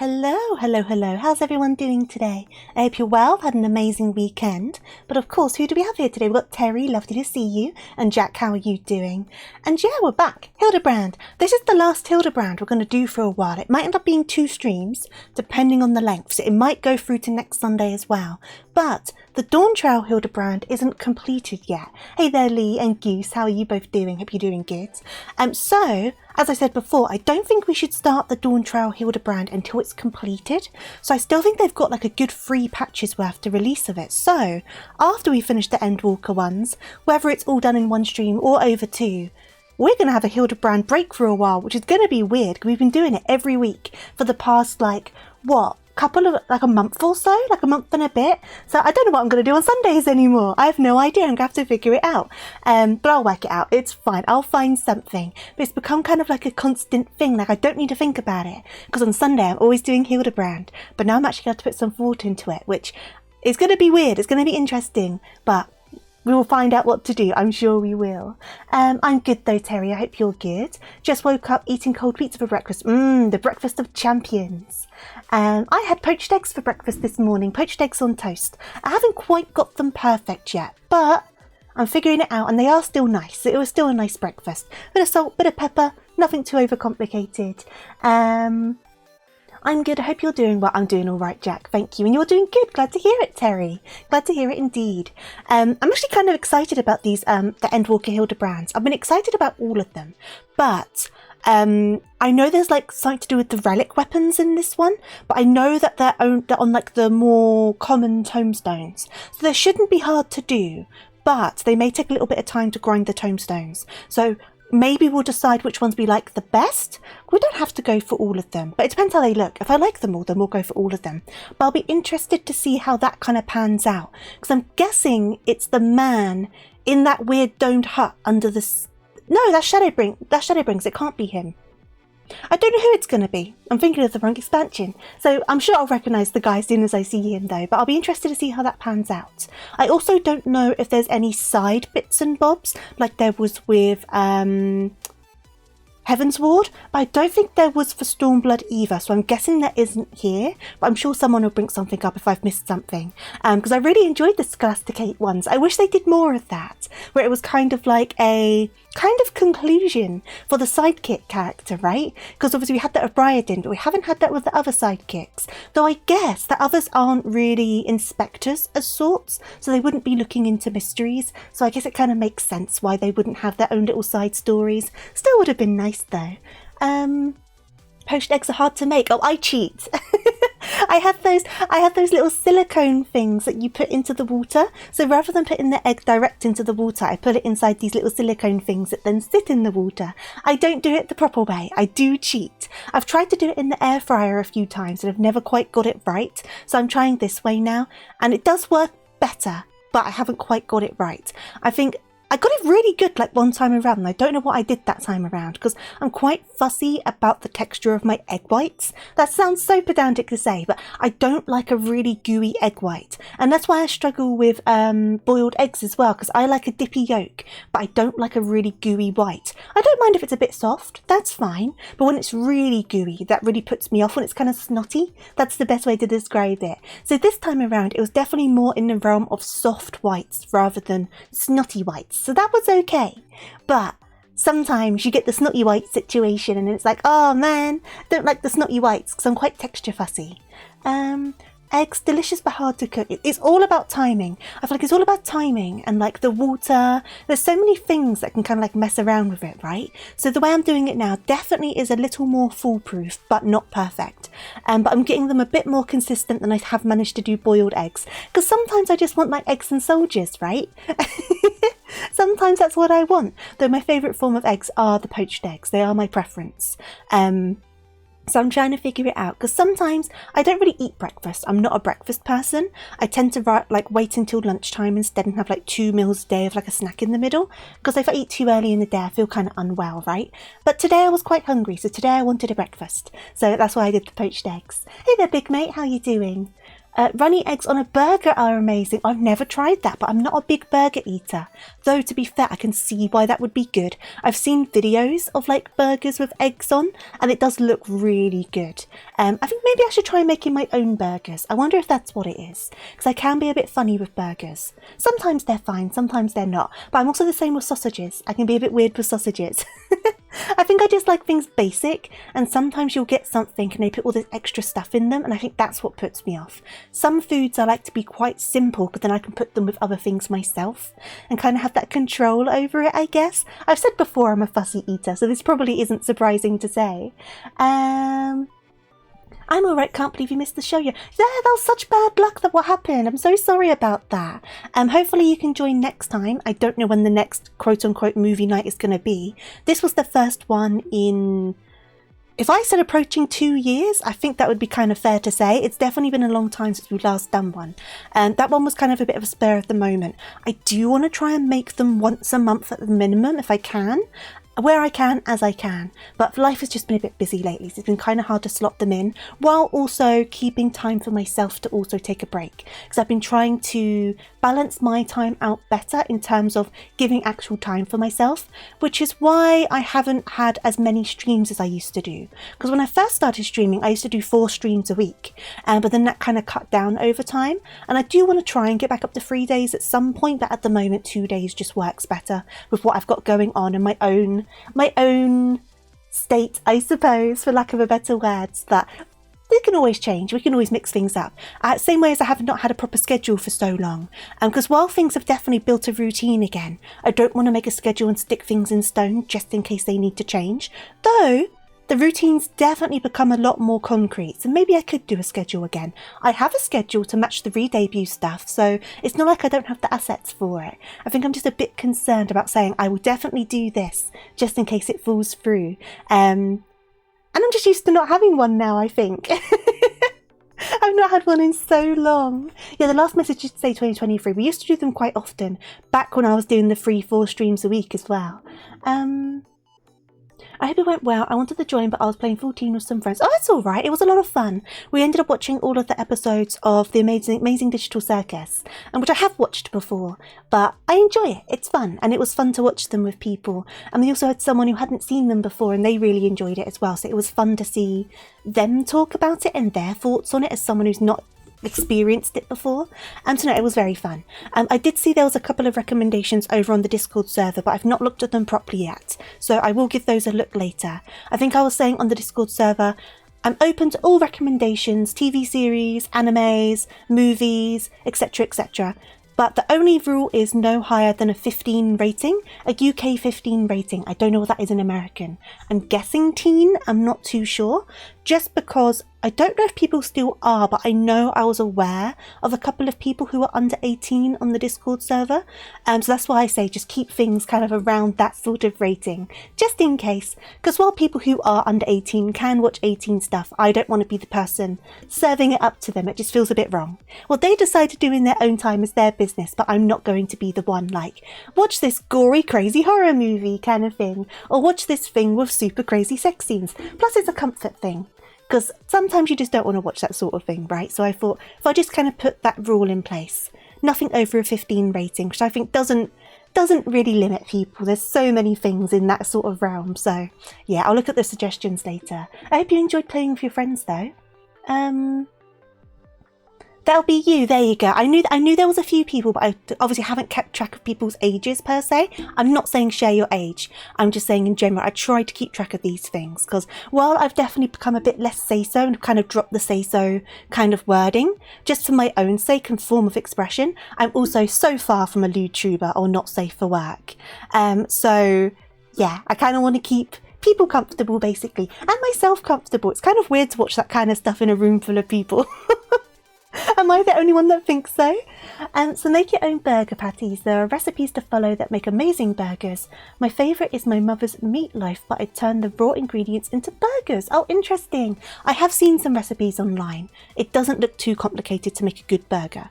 Hello. How's everyone doing today? I hope you're well, had an amazing weekend. But of course, who do we have here today? We've got Terry, lovely to see you. And Jack, how are you doing? And yeah, we're back. Hildibrand. This is the last Hildibrand we're going to do for a while. It might end up being 2 streams, depending on the length. So it might go through to next Sunday as well. But the Dawn Trail Hildibrand isn't completed yet. Hey there, Lee and Goose. How are you both doing? Hope you're doing good. So, as I said before, I don't think we should start the Dawn Trail Hildibrand until it's completed. So I still think they've got like a good 3 patches worth to release of it. So, after we finish the Endwalker ones, whether it's all done in 1 stream or over 2, we're going to have a Hildibrand break for a while, which is going to be weird because we've been doing it every week for the past, a month or so, like a month and a bit. So I don't know what I'm going to do on Sundays anymore. I have no idea. I'm going to have to figure it out. But I'll work it out. It's fine. I'll find something. But it's become kind of like a constant thing. Like I don't need to think about it. Because on Sunday I'm always doing Hildibrand. But now I'm actually going to put some thought into it, which is going to be weird. It's going to be interesting. But we will find out what to do. I'm sure we will. I'm good though, Terry. I hope you're good. Just woke up eating cold pizza for breakfast. The breakfast of champions. I had poached eggs for breakfast this morning. Poached eggs on toast. I haven't quite got them perfect yet, but I'm figuring it out and they are still nice. It was still a nice breakfast. Bit of salt, bit of pepper, nothing too overcomplicated. I'm good. I hope you're doing well. I'm doing all right, Jack. Thank you. And you're doing good. Glad to hear it, Terry. Glad to hear it indeed. I'm actually kind of excited about these, the Endwalker Hildebrands. I've been excited about all of them, but I know there's like something to do with the relic weapons in this one, but I know that they're on like the more common tomestones. So they shouldn't be hard to do, but they may take a little bit of time to grind the tomestones. So maybe we'll decide which ones we like the best. We don't have to go for all of them, but it depends how they look. If I like them all, then we'll go for all of them. But I'll be interested to see how that kind of pans out, because I'm guessing it's the man in that weird domed hut under the... No, that's Shadowbrings. It can't be him. I don't know who it's going to be. I'm thinking of the wrong expansion. So I'm sure I'll recognise the guy as soon as I see him though, but I'll be interested to see how that pans out. I also don't know if there's any side bits and bobs like there was with Heaven's Ward, but I don't think there was for Stormblood either, so I'm guessing that isn't here, but I'm sure someone will bring something up if I've missed something, because I really enjoyed the Scholasticate ones. I wish they did more of that, where it was kind of like a kind of conclusion for the sidekick character, right? Because obviously we had that of Briardin, but we haven't had that with the other sidekicks, though I guess the others aren't really inspectors as sorts, so they wouldn't be looking into mysteries, so I guess it kind of makes sense why they wouldn't have their own little side stories. Still would have been nice though. Poached eggs are hard to make. Oh, I cheat. I have those little silicone things that you put into the water. So rather than putting the egg direct into the water, I put it inside these little silicone things that then sit in the water. I don't do it the proper way. I do cheat. I've tried to do it in the air fryer a few times and I've never quite got it right. So I'm trying this way now and it does work better, but I haven't quite got it right. I think I got it really good like one time around and I don't know what I did that time around because I'm quite fussy about the texture of my egg whites. That sounds so pedantic to say, but I don't like a really gooey egg white, and that's why I struggle with boiled eggs as well, because I like a dippy yolk but I don't like a really gooey white. I don't mind if it's a bit soft, that's fine, but when it's really gooey that really puts me off. When it's kind of snotty, that's the best way to describe it. So this time around it was definitely more in the realm of soft whites rather than snotty whites. So that was okay, but sometimes you get the snotty white situation and it's like, oh man, don't like the snotty whites because I'm quite texture fussy. Eggs, delicious but hard to cook. It's all about timing. I feel like it's all about timing and like the water. There's so many things that can kind of like mess around with it, right? So the way I'm doing it now definitely is a little more foolproof, but not perfect. But I'm getting them a bit more consistent than I have managed to do boiled eggs. Because sometimes I just want my eggs and soldiers, right? Sometimes that's what I want. Though my favourite form of eggs are the poached eggs. They are my preference. So I'm trying to figure it out because sometimes I don't really eat breakfast. I'm not a breakfast person. I tend to wait until lunchtime instead and have like 2 meals a day of like a snack in the middle, because if I eat too early in the day I feel kind of unwell, right? But today I was quite hungry, so today I wanted a breakfast, so that's why I did the poached eggs. Hey there, big mate, how you doing? Runny eggs on a burger are amazing. I've never tried that, but I'm not a big burger eater. Though, to be fair, I can see why that would be good. I've seen videos of like burgers with eggs on, and it does look really good. I think maybe I should try making my own burgers. I wonder if that's what it is, because I can be a bit funny with burgers. Sometimes they're fine, sometimes they're not. But I'm also the same with sausages. I can be a bit weird with sausages. I think I just like things basic, and sometimes you'll get something and they put all this extra stuff in them, and I think that's what puts me off. Some foods I like to be quite simple, but then I can put them with other things myself and kind of have that control over it, I guess. I've said before I'm a fussy eater, so this probably isn't surprising to say. I'm alright, can't believe you missed the show. Yeah, that was such bad luck that what happened. I'm so sorry about that. Hopefully you can join next time. I don't know when the next quote-unquote movie night is going to be. This was the first one in... If I said approaching 2 years, I think that would be kind of fair to say. It's definitely been a long time since we've last done one. And that one was kind of a bit of a spur of the moment. I do want to try and make them once a month at the minimum if I can. Where I can, as I can. But life has just been a bit busy lately, so it's been kind of hard to slot them in, while also keeping time for myself to also take a break. Because I've been trying to balance my time out better in terms of giving actual time for myself, which is why I haven't had as many streams as I used to do. Because when I first started streaming, I used to do 4 streams a week, but then that kind of cut down over time. And I do want to try and get back up to 3 days at some point, but at the moment 2 days just works better with what I've got going on and my own state, I suppose, for lack of a better words. But we can always change, we can always mix things up. Same way as I have not had a proper schedule for so long. Because while things have definitely built a routine again, I don't want to make a schedule and stick things in stone just in case they need to change. Though the routine's definitely become a lot more concrete, so maybe I could do a schedule again. I have a schedule to match the re-debut stuff, so it's not like I don't have the assets for it. I think I'm just a bit concerned about saying I will definitely do this, just in case it falls through. And I'm just used to not having one now, I think. I've not had one in so long. Yeah, the last message used to say 2023. We used to do them quite often, back when I was doing the 3-4 streams a week as well. I hope it went well. I wanted to join, but I was playing 14 with some friends. Oh, it's all right. It was a lot of fun. We ended up watching all of the episodes of the Amazing Digital Circus, which I have watched before, but I enjoy it. It's fun, and it was fun to watch them with people. And we also had someone who hadn't seen them before, and they really enjoyed it as well. So it was fun to see them talk about it and their thoughts on it as someone who's not experienced it before. So no, it was very fun. I did see there was a couple of recommendations over on the Discord server, but I've not looked at them properly yet, so I will give those a look later. I think I was saying on the Discord server, I'm open to all recommendations, TV series, animes, movies, etc, etc. But the only rule is no higher than a 15 rating, a UK 15 rating. I don't know what that is in American. I'm guessing teen, I'm not too sure. Just because I don't know if people still are, but I know I was aware of a couple of people who are under 18 on the Discord server. So that's why I say just keep things kind of around that sort of rating, just in case. Because while people who are under 18 can watch 18 stuff, I don't want to be the person serving it up to them. It just feels a bit wrong. Well, they decide to do in their own time is their business, but I'm not going to be the one like, watch this gory, crazy horror movie kind of thing, or watch this thing with super crazy sex scenes. Plus, it's a comfort thing. Because sometimes you just don't want to watch that sort of thing, right? So I thought if I just kind of put that rule in place, nothing over a 15 rating, which I think doesn't really limit people. There's so many things in that sort of realm. So yeah, I'll look at the suggestions later. I hope you enjoyed playing with your friends though. That'll be you. There you go. I knew there was a few people, but I obviously haven't kept track of people's ages per se. I'm not saying share your age. I'm just saying in general, I try to keep track of these things because while I've definitely become a bit less say-so and kind of dropped the say-so kind of wording, just for my own sake and form of expression, I'm also so far from a lewd tuber or not safe for work. So yeah, I kind of want to keep people comfortable basically, and myself comfortable. It's kind of weird to watch that kind of stuff in a room full of people. Am I the only one that thinks so? So make your own burger patties. There are recipes to follow that make amazing burgers. My favourite is my mother's meatloaf, but I turned the raw ingredients into burgers. Oh, interesting. I have seen some recipes online. It doesn't look too complicated to make a good burger.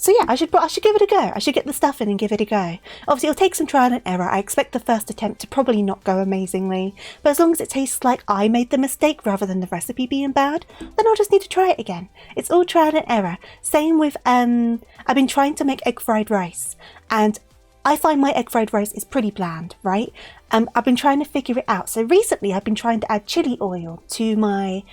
So yeah, I should give it a go. I should get the stuff in and give it a go. Obviously, it'll take some trial and error. I expect the first attempt to probably not go amazingly, but as long as it tastes like I made the mistake rather than the recipe being bad, then I'll just need to try it again. It's all trial and error. Same with I've been trying to make egg fried rice, and I find my egg fried rice is pretty bland, right? I've been trying to figure it out. So recently I've been trying to add chili oil to my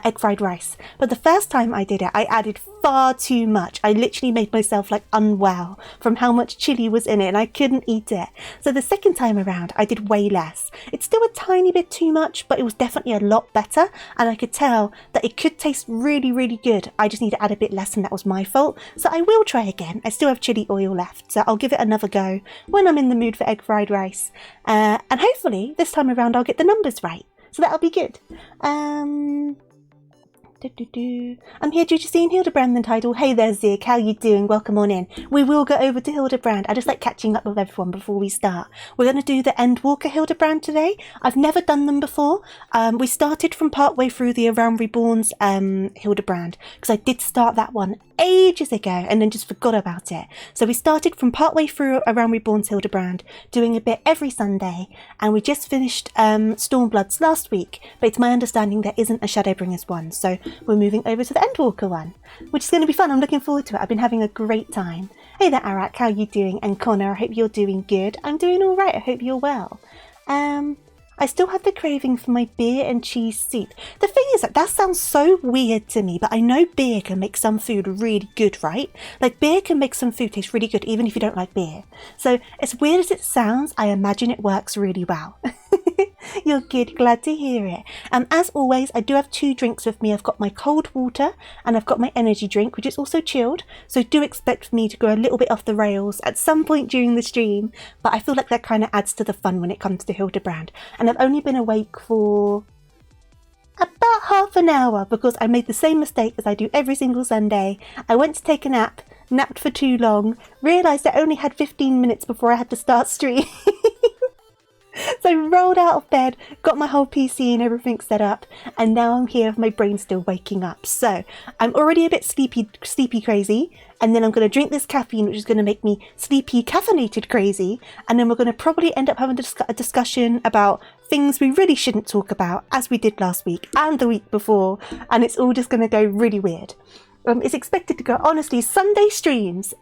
egg fried rice. But the first time I did it, I added far too much. I literally made myself like unwell from how much chili was in it, and I couldn't eat it. So the second time around, I did way less. It's still a tiny bit too much, but it was definitely a lot better. And I could tell that it could taste really, really good. I just need to add a bit less, and that was my fault. So I will try again. I still have chili oil left, so I'll give it another go when I'm in the mood for egg fried rice. And hopefully this time around I'll get the numbers right. So that'll be good. I'm here due to seeing Hildibrand Untitled. Hey there, Zig. How you doing? Welcome on in. We will go over to Hildibrand. I just like catching up with everyone before we start. We're going to do the Endwalker Hildibrand today. I've never done them before. We started from part way through the Around Reborn's Hildibrand, because I did start that one ages ago and then just forgot about it. So we started from part way through Around Reborn's Hildibrand, doing a bit every Sunday, and we just finished Stormbloods last week, but it's my understanding there isn't a Shadowbringers one, so we're moving over to the Endwalker one, which is going to be fun. I'm looking forward to it. I've been having a great time. Hey there, Arak, how you doing? And Connor, I hope you're doing good. I'm doing all right. I hope you're well. I still have the craving for my beer and cheese soup. The thing is that sounds so weird to me, but I know beer can make some food really good, right? Like beer can make some food taste really good even if you don't like beer. So as weird as it sounds, I imagine it works really well. You're good, glad to hear it. As always, I do have 2 drinks with me. I've got my cold water and I've got my energy drink, which is also chilled. So do expect me to go a little bit off the rails at some point during the stream, but I feel like that kind of adds to the fun when it comes to Hildibrand. And I've only been awake for about half an hour because I made the same mistake as I do every single Sunday. I went to take a nap, napped for too long, realised I only had 15 minutes before I had to start stream. So I rolled out of bed, got my whole PC and everything set up, and now I'm here with my brain still waking up. So I'm already a bit sleepy crazy, and then I'm going to drink this caffeine, which is going to make me sleepy caffeinated crazy, and then we're going to probably end up having a discussion about things we really shouldn't talk about, as we did last week and the week before, and it's all just going to go really weird. It's expected to go, honestly, Sunday streams,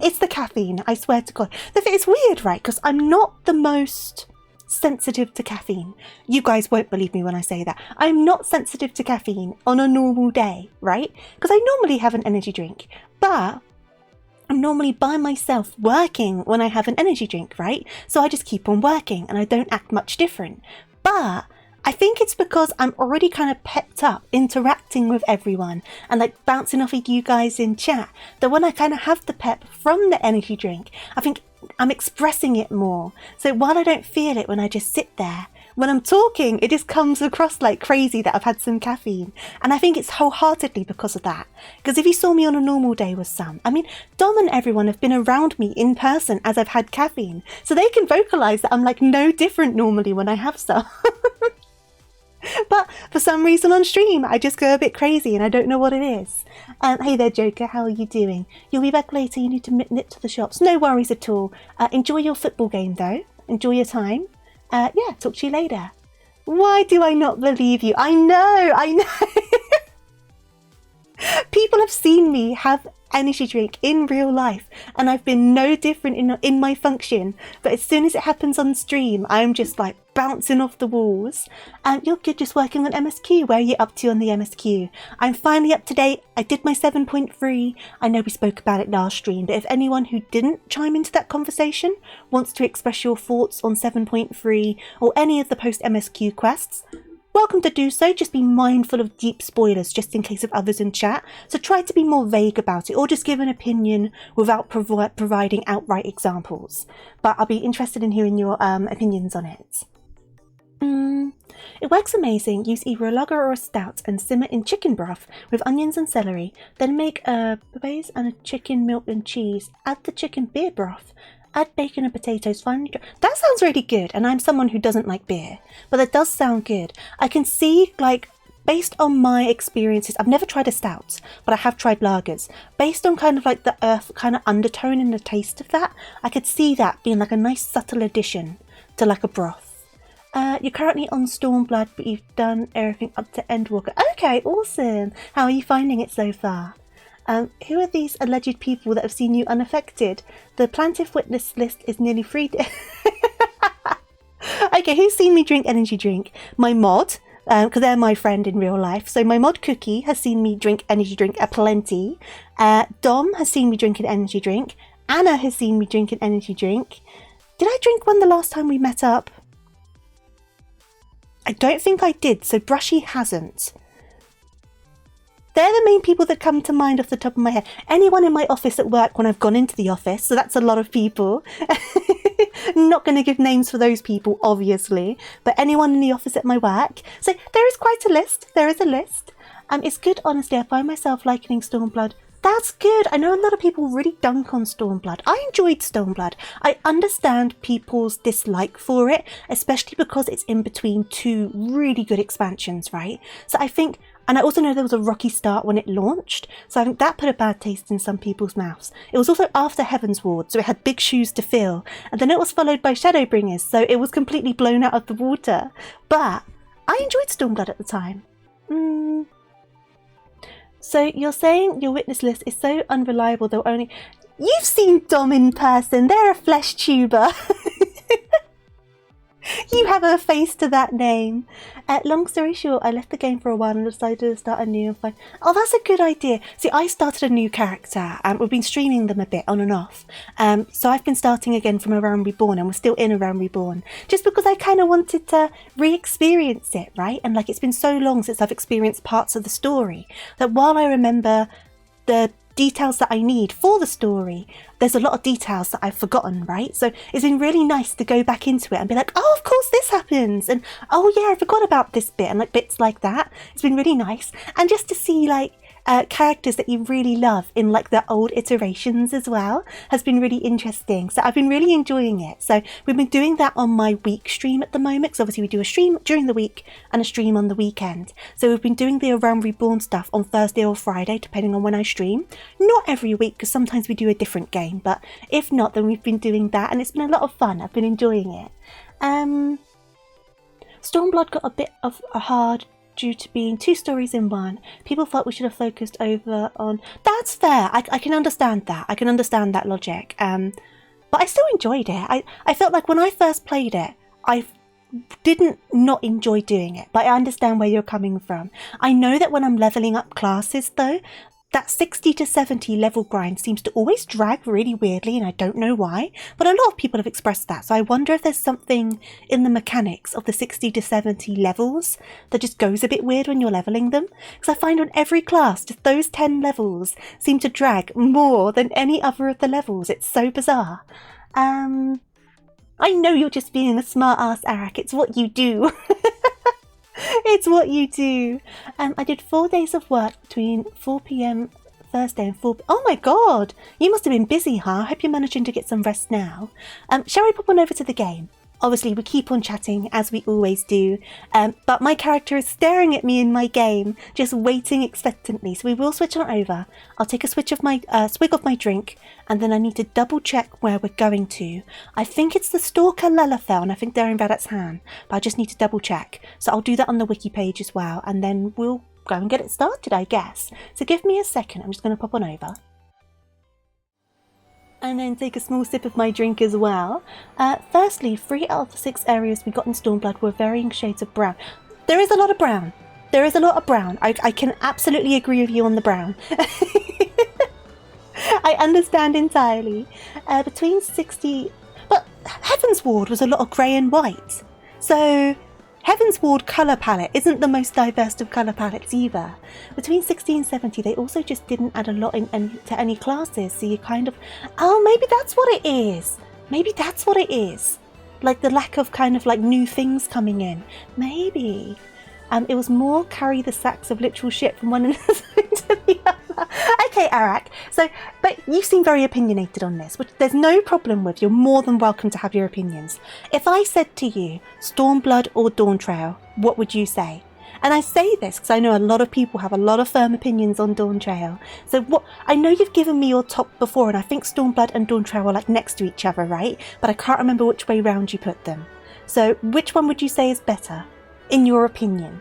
it's the caffeine, I swear to God. It's weird, right? Because I'm not the most sensitive to caffeine. You guys won't believe me when I say that. I'm not sensitive to caffeine on a normal day, right? Because I normally have an energy drink, but I'm normally by myself working when I have an energy drink, right? So I just keep on working and I don't act much different. But I think it's because I'm already kind of pepped up interacting with everyone and like bouncing off of you guys in chat, that when I kind of have the pep from the energy drink, I think I'm expressing it more. So while I don't feel it when I just sit there, when I'm talking, it just comes across like crazy that I've had some caffeine. And I think it's wholeheartedly because of that. Because if you saw me on a normal day with some, I mean, Dom and everyone have been around me in person as I've had caffeine. So they can vocalize that I'm like no different normally when I have some. But for some reason on stream, I just go a bit crazy and I don't know what it is. Hey there, Joker, how are you doing? You'll be back later, you need to nip to the shops. No worries at all. Enjoy your football game though. Enjoy your time. Yeah, talk to you later. Why do I not believe you? I know. People have seen me have energy drink in real life and I've been no different in my function, but as soon as it happens on stream I'm just like bouncing off the walls. You're good, just working on MSQ. Where are you up to on the MSQ? I'm finally up to date. I did my 7.3. I know we spoke about it last stream, but if anyone who didn't chime into that conversation wants to express your thoughts on 7.3 or any of the post MSQ quests, welcome to do so. Just be mindful of deep spoilers just in case of others in chat. So try to be more vague about it or just give an opinion without providing outright examples. But I'll be interested in hearing your opinions on it. It works amazing. Use either a lager or a stout and simmer in chicken broth with onions and celery. Then make a base and a chicken, milk and cheese. Add the chicken beer broth. Add bacon and potatoes finely. That sounds really good, and I'm someone who doesn't like beer, but that does sound good. I can see like based on my experiences, I've never tried a stout, but I have tried lagers. Based on kind of like the earth kind of undertone and the taste of that, I could see that being like a nice subtle addition to like a broth. You're currently on Stormblood, but you've done everything up to Endwalker. Okay, awesome. How are you finding it so far? Who are these alleged people that have seen you unaffected? The plaintiff witness list is nearly 3 days. Okay, who's seen me drink energy drink? My mod, because they're my friend in real life. So my mod Cookie has seen me drink energy drink aplenty. Dom has seen me drink an energy drink. Anna has seen me drink an energy drink. Did I drink one the last time we met up? I don't think I did, so Brushy hasn't. They're the main people that come to mind off the top of my head. Anyone in my office at work when I've gone into the office, so that's a lot of people. Not going to give names for those people, obviously, but anyone in the office at my work. So there is quite a list. There is a list. It's good, honestly. I find myself likening Stormblood. That's good. I know a lot of people really dunk on Stormblood. I enjoyed Stormblood. I understand people's dislike for it, especially because it's in between two really good expansions, right? So I think, and I also know there was a rocky start when it launched, so I think that put a bad taste in some people's mouths. It was also after Heavensward, so it had big shoes to fill, and then it was followed by Shadowbringers, so it was completely blown out of the water. But I enjoyed Stormblood at the time. So you're saying your witness list is so unreliable they'll only... You've seen Dom in person, they're a flesh tuber. You have a face to that name. Long story short, I left the game for a while and decided to start anew and find... Oh, that's a good idea. See, I started a new character and we've been streaming them a bit on and off. So I've been starting again from A Realm Reborn and we're still in A Realm Reborn. Just because I kind of wanted to re-experience it, right? And like it's been so long since I've experienced parts of the story that while I remember the details that I need for the story, there's a lot of details that I've forgotten, right? So it's been really nice to go back into it and be like, oh, of course this happens, and oh yeah, I forgot about this bit, and like bits like that. It's been really nice, and just to see like characters that you really love in like the old iterations as well has been really interesting. So I've been really enjoying it. So we've been doing that on my week stream at the moment, because obviously we do a stream during the week and a stream on the weekend. So we've been doing the A Realm Reborn stuff on Thursday or Friday depending on when I stream. Not every week, because sometimes we do a different game, but if not, then we've been doing that and it's been a lot of fun. I've been enjoying it. Stormblood got a bit of a hard due to being two stories in one. People felt we should have focused over on... That's fair. I can understand that. I can understand that logic. But I still enjoyed it. I felt like when I first played it, I didn't not enjoy doing it, but I understand where you're coming from. I know that when I'm leveling up classes though, that 60 to 70 level grind seems to always drag really weirdly, and I don't know why, but a lot of people have expressed that. So I wonder if there's something in the mechanics of the 60 to 70 levels that just goes a bit weird when you're leveling them. Because I find on every class, just those 10 levels seem to drag more than any other of the levels. It's so bizarre. I know you're just being a smart ass, Arak. It's what you do. It's what you do. I did 4 days of work between 4 PM Thursday and 4 Oh my god! You must have been busy, huh? I hope you're managing to get some rest now. Shall we pop on over to the game? Obviously, we keep on chatting, as we always do, but my character is staring at me in my game, just waiting expectantly, so we will switch on over. I'll take a swig of my drink, and then I need to double check where we're going to. I think it's the Stalker Lelafell, and I think they're in Vadak's hand, but I just need to double check. So I'll do that on the wiki page as well, and then we'll go and get it started, I guess. So give me a second, I'm just going to pop on over. And then take a small sip of my drink as well. Firstly, 3 out of the 6 areas we got in Stormblood were varying shades of brown. There is a lot of brown. There is a lot of brown. I can absolutely agree with you on the brown. I understand entirely. Between 60... But Heavensward was a lot of grey and white. So Heavensward colour palette isn't the most diverse of colour palettes either. Between 60 and 70 they also just didn't add a lot to any classes, so you kind of... Oh, maybe that's what it is! Maybe that's what it is! Like the lack of kind of like new things coming in. Maybe. It was more carry the sacks of literal shit from one end to the other. Okay, Arak. So, but you seem very opinionated on this, which there's no problem with. You're more than welcome to have your opinions. If I said to you, Stormblood or Dawntrail, what would you say? And I say this because I know a lot of people have a lot of firm opinions on Dawntrail. So what I know you've given me your top before, and I think Stormblood and Dawntrail are like next to each other, right? But I can't remember which way round you put them. So which one would you say is better, in your opinion?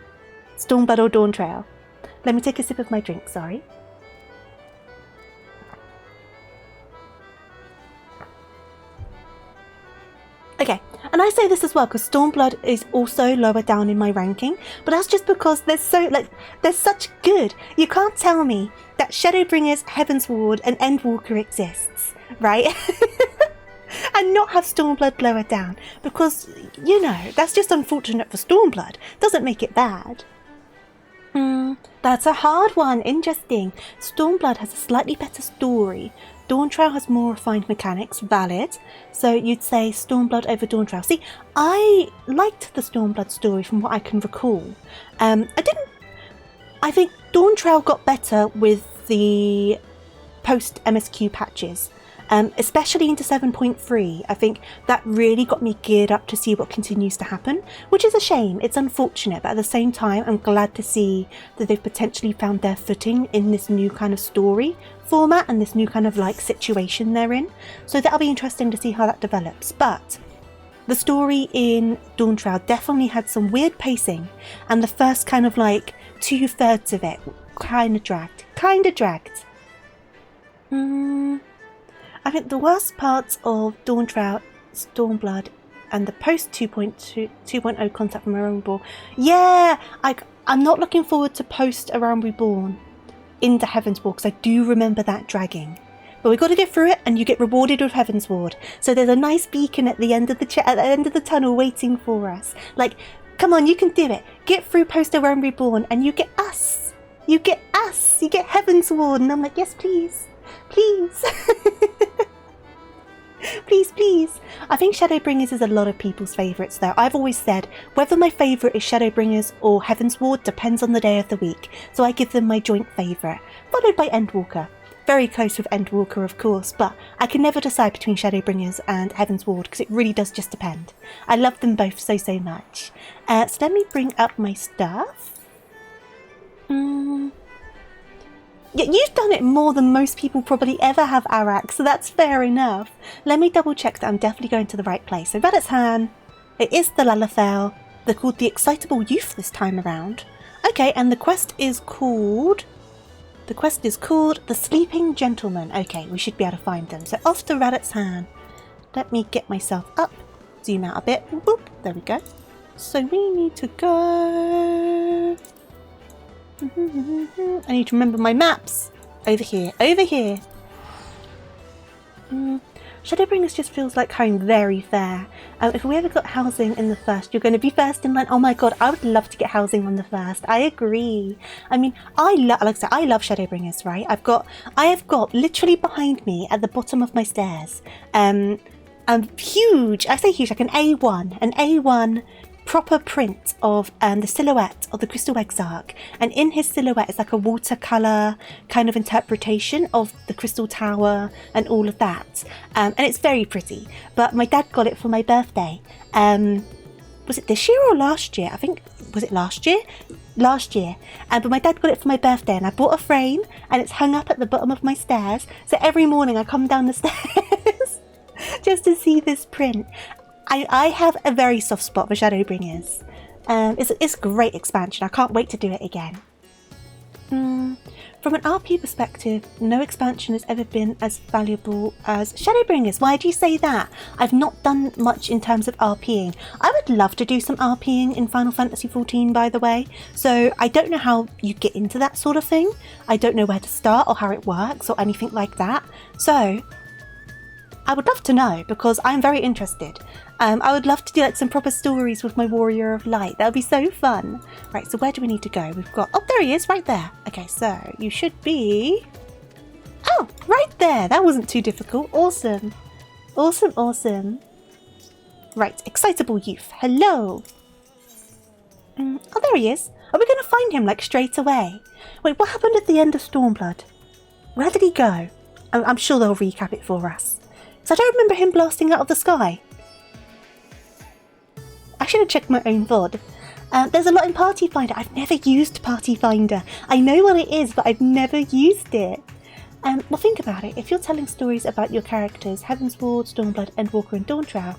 Stormblood or Dawntrail? Let me take a sip of my drink, sorry. Okay, and I say this as well because Stormblood is also lower down in my ranking, but that's just because they're such good. You can't tell me that Shadowbringers, Heavensward, and Endwalker exists, right? And not have Stormblood lower down, because, you know, that's just unfortunate for Stormblood. Doesn't make it bad. That's a hard one. Interesting. Stormblood has a slightly better story. Dawntrail has more refined mechanics. Valid. So you'd say Stormblood over Dawntrail. See, I liked the Stormblood story from what I can recall. I think Dawntrail got better with the post MSQ patches. Especially into 7.3, I think that really got me geared up to see what continues to happen, which is a shame. It's unfortunate, but at the same time, I'm glad to see that they've potentially found their footing in this new kind of story format and this new kind of like situation they're in. So that'll be interesting to see how that develops. But the story in Dawntrail definitely had some weird pacing, and the first kind of like 2/3 of it kind of dragged. I think the worst parts of Dawntrail, Stormblood, and the post 2.0 concept from Around Reborn. Yeah, I'm not looking forward to post Around Reborn into Heavensward because I do remember that dragging. But we've got to get through it, and you get rewarded with Heavensward. So there's a nice beacon at the end of the tunnel waiting for us. Like, come on, you can do it. Get through post Around Reborn, and you get us. You get us. You get Heavensward, and I'm like, yes, please. Please. Please. I think Shadowbringers is a lot of people's favourites though. I've always said whether my favourite is Shadowbringers or Heavensward depends on the day of the week, so I give them my joint favourite, followed by Endwalker. Very close with Endwalker, of course, but I can never decide between Shadowbringers and Heavensward because it really does just depend. I love them both so much. So let me bring up my stuff. Yeah, you've done it more than most people probably ever have, Arak, so that's fair enough. Let me double check that I'm definitely going to the right place. So Reddit's Han, it is the Lalafell. They're called the Excitable Youth this time around. Okay, and the quest is called The Sleeping Gentleman. Okay, we should be able to find them. So off to Reddit's Han. Let me get myself up, zoom out a bit. Boop, there we go. So we need to go... I need to remember my maps. Over here. Shadowbringers just feels like home. Very fair. If we ever got housing in the first, you're going to be first in line. Oh my god, I would love to get housing on the first. I agree. I mean, I love Shadowbringers, right? I have got literally behind me at the bottom of my stairs, huge. I say huge, like an A1 proper print of the silhouette of the Crystal Exarch, and in his silhouette is like a watercolour kind of interpretation of the Crystal Tower and all of that, and it's very pretty. But my dad got it for my birthday. Was it this year or last year? I think, was it last year? Last year. But my dad got it for my birthday, and I bought a frame, and it's hung up at the bottom of my stairs, so every morning I come down the stairs just to see this print. I have a very soft spot for Shadowbringers. It's a great expansion. I can't wait to do it again. From an RP perspective, no expansion has ever been as valuable as Shadowbringers. Why do you say that? I've not done much in terms of RPing. I would love to do some RPing in Final Fantasy XIV, by the way. So I don't know how you get into that sort of thing. I don't know where to start or how it works or anything like that. So I would love to know, because I'm very interested. I would love to do like some proper stories with my Warrior of Light. That would be so fun. Right, so where do we need to go? We've got... Oh, there he is, right there. Okay, so you should be... Oh, right there. That wasn't too difficult. Awesome. Awesome. Right, Excitable Youth. Hello. Oh, there he is. Are we going to find him like straight away? Wait, what happened at the end of Stormblood? Where did he go? I'm sure they'll recap it for us. So I don't remember him blasting out of the sky. I should have checked my own VOD. There's a lot in Party Finder. I've never used Party Finder. I know what it is, but I've never used it. Well, think about it. If you're telling stories about your characters, Heavensward, Stormblood, Endwalker and Dawntrow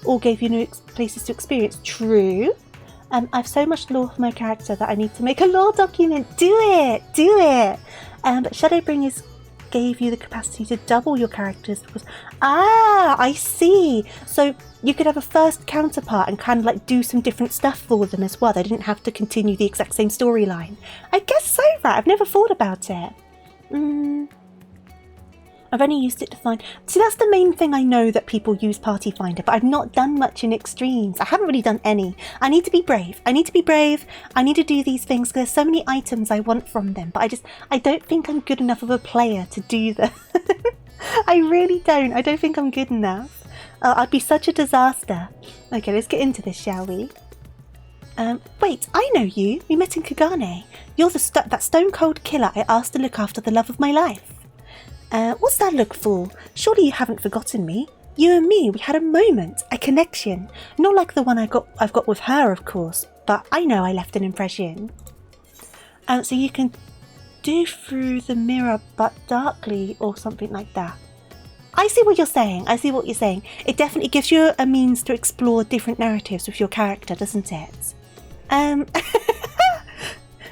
all gave you new places to experience. True. I've so much lore for my character that I need to make a lore document. Do it! Do it! But Shadowbringers gave you the capacity to double your characters. I see. So you could have a first counterpart and kind of like do some different stuff for them as well. They didn't have to continue the exact same storyline. I guess so, right? I've never thought about it. I've only used it to find... See, that's the main thing I know that people use Party Finder, but I've not done much in Extremes. I haven't really done any. I need to be brave. I need to do these things because there's so many items I want from them, but I don't think I'm good enough of a player to do them. I really don't. I don't think I'm good enough. I'd be such a disaster. Okay, let's get into this, shall we? Wait, I know you. We met in Kagane. You're that stone-cold killer I asked to look after the love of my life. What's that look for? Surely you haven't forgotten me. You and me, we had a moment, a connection. Not like the one I've got with her, of course, but I know I left an impression. So you can do through the mirror but darkly or something like that. I see what you're saying. It definitely gives you a means to explore different narratives with your character, doesn't it?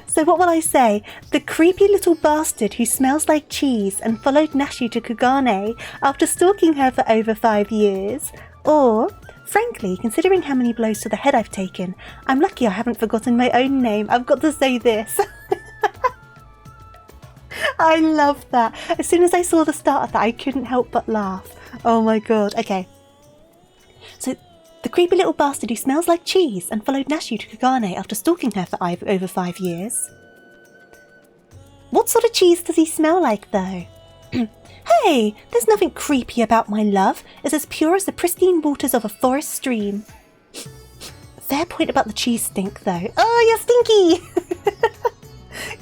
So what will I say? The creepy little bastard who smells like cheese and followed Nashu to Kagane after stalking her for over 5 years. Or, frankly, considering how many blows to the head I've taken, I'm lucky I haven't forgotten my own name. I've got to say this. I love that. As soon as I saw the start of that, I couldn't help but laugh. Oh my god. Okay. So, the creepy little bastard who smells like cheese and followed Nashu to Kagane after stalking her for over 5 years. What sort of cheese does he smell like, though? Hey, there's nothing creepy about my love. It's as pure as the pristine waters of a forest stream. Fair point about the cheese stink, though. Oh, you're stinky!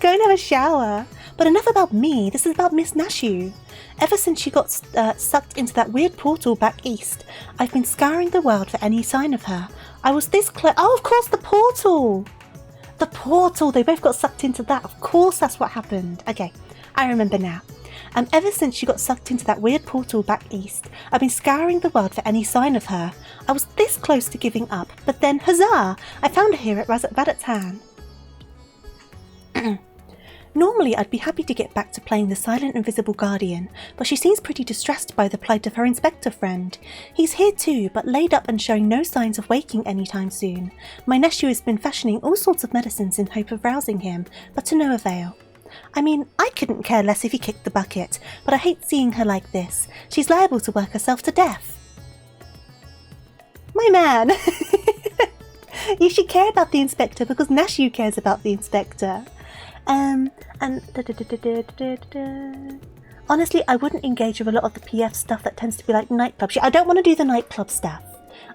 Go and have a shower. But enough about me. This is about Miss Nashu. Ever since she got sucked into that weird portal back east, I've been scouring the world for any sign of her. I was this close. Oh, of course, the portal! The portal! They both got sucked into that. Of course, that's what happened. Okay, I remember now. Ever since she got sucked into that weird portal back east, I've been scouring the world for any sign of her. I was this close to giving up, but then, huzzah! I found her here at Razat-Vadat's Normally, I'd be happy to get back to playing the silent invisible guardian, but she seems pretty distressed by the plight of her inspector friend. He's here too, but laid up and showing no signs of waking anytime soon. My nephew has been fashioning all sorts of medicines in hope of rousing him, but to no avail. I mean, I couldn't care less if he kicked the bucket, but I hate seeing her like this. She's liable to work herself to death. My man! You should care about the inspector because Nashu cares about the inspector. Honestly, I wouldn't engage with a lot of the PF stuff that tends to be like nightclub shit. I don't want to do the nightclub stuff.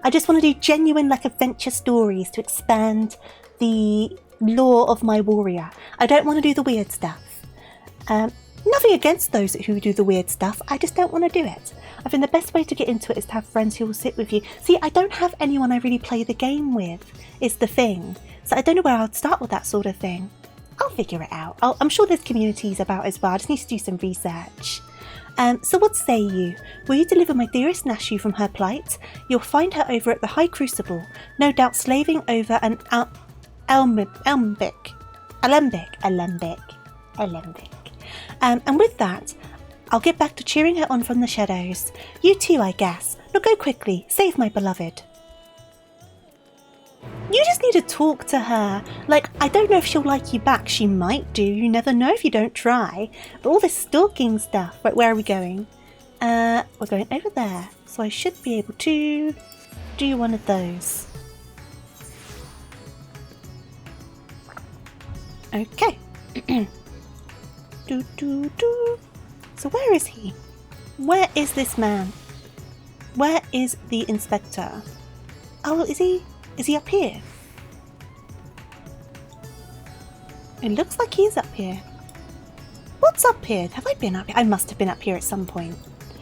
I just want to do genuine like adventure stories to expand the lore of my warrior. I don't want to do the weird stuff. Nothing against those who do the weird stuff, I just don't want to do it. I think the best way to get into it is to have friends who will sit with you. See, I don't have anyone I really play the game with, is the thing. So I don't know where I'd start with that sort of thing. I'll figure it out. I'm sure there's communities about as well. I just need to do some research. So what say you? Will you deliver my dearest Nashu from her plight? You'll find her over at the High Crucible, no doubt slaving over an alembic. And with that, I'll get back to cheering her on from the shadows. You too, I guess. Now go quickly, save my beloved. You just need to talk to her. Like, I don't know if she'll like you back. She might do. You never know if you don't try. But all this stalking stuff. Right, where are we going? We're going over there. So I should be able to do one of those. Okay. So where is he? Where is this man? Where is the inspector? Oh, is he up here? It looks like he is up here. What's up here? Have I been up here? I must have been up here at some point.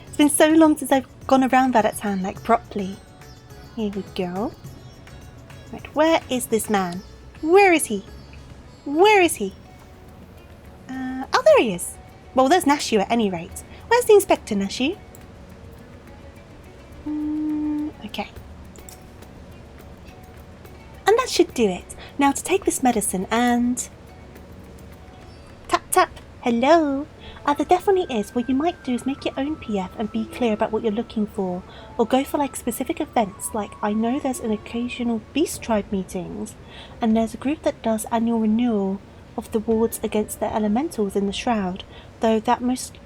It's been so long since I've gone around that at hand, like properly. Here we go. Right, where is this man? Where is he? Where is he? Oh, there he is. Well, there's Nashu at any rate. Where's the inspector, Nashu? Okay. And that should do it. Now to take this medicine and... Tap tap. Hello. There definitely is. What you might do is make your own PF and be clear about what you're looking for. Or go for like specific events. Like I know there's an occasional Beast Tribe meetings. And there's a group that does annual renewal of the wards against the elementals in the Shroud. Though that most...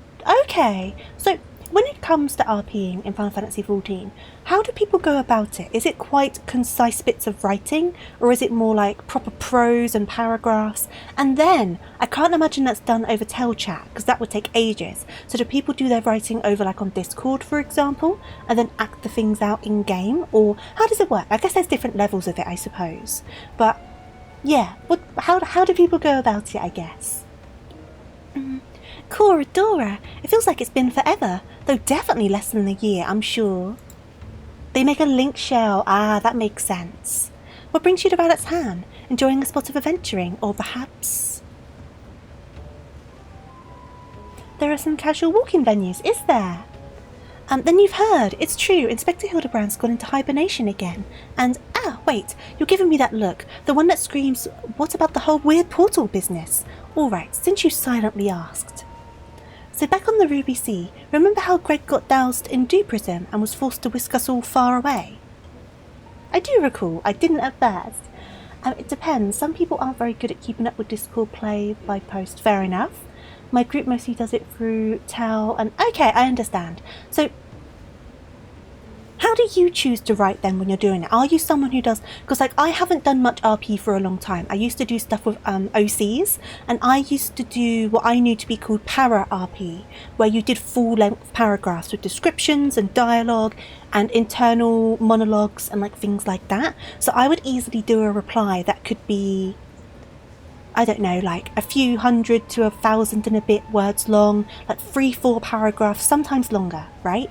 Okay. So when it comes to RPing in Final Fantasy XIV, how do people go about it? Is it quite concise bits of writing, or is it more like proper prose and paragraphs? And then, I can't imagine that's done over telechat, because that would take ages. So do people do their writing over like on Discord, for example, and then act the things out in-game? Or how does it work? I guess there's different levels of it, I suppose. But, yeah, how do people go about it, I guess? Coradora, it feels like it's been forever, though definitely less than a year, I'm sure. They make a link shell. Ah, that makes sense. What brings you to Rabbit's Han? Enjoying a spot of adventuring, or perhaps... There are some casual walking venues, is there? Then you've heard. It's true, Inspector Hildibrand's gone into hibernation again. And, wait, you're giving me that look. The one that screams, what about the whole weird portal business? Alright, since you silently asked. So back on the Ruby Sea, remember how Greg got doused in dew prism and was forced to whisk us all far away? I do recall. I didn't at first. It depends. Some people aren't very good at keeping up with Discord play by post. Fair enough. My group mostly does it through Tell and... Okay, I understand. So, how do you choose to write then when you're doing it? Are you someone who does... Because like, I haven't done much RP for a long time. I used to do stuff with OCs, and I used to do what I knew to be called para RP, where you did full-length paragraphs with descriptions and dialogue and internal monologues and like things like that. So I would easily do a reply that could be... I don't know, like a few hundred to 1,000 and a bit words long, like 3-4 paragraphs, sometimes longer, right?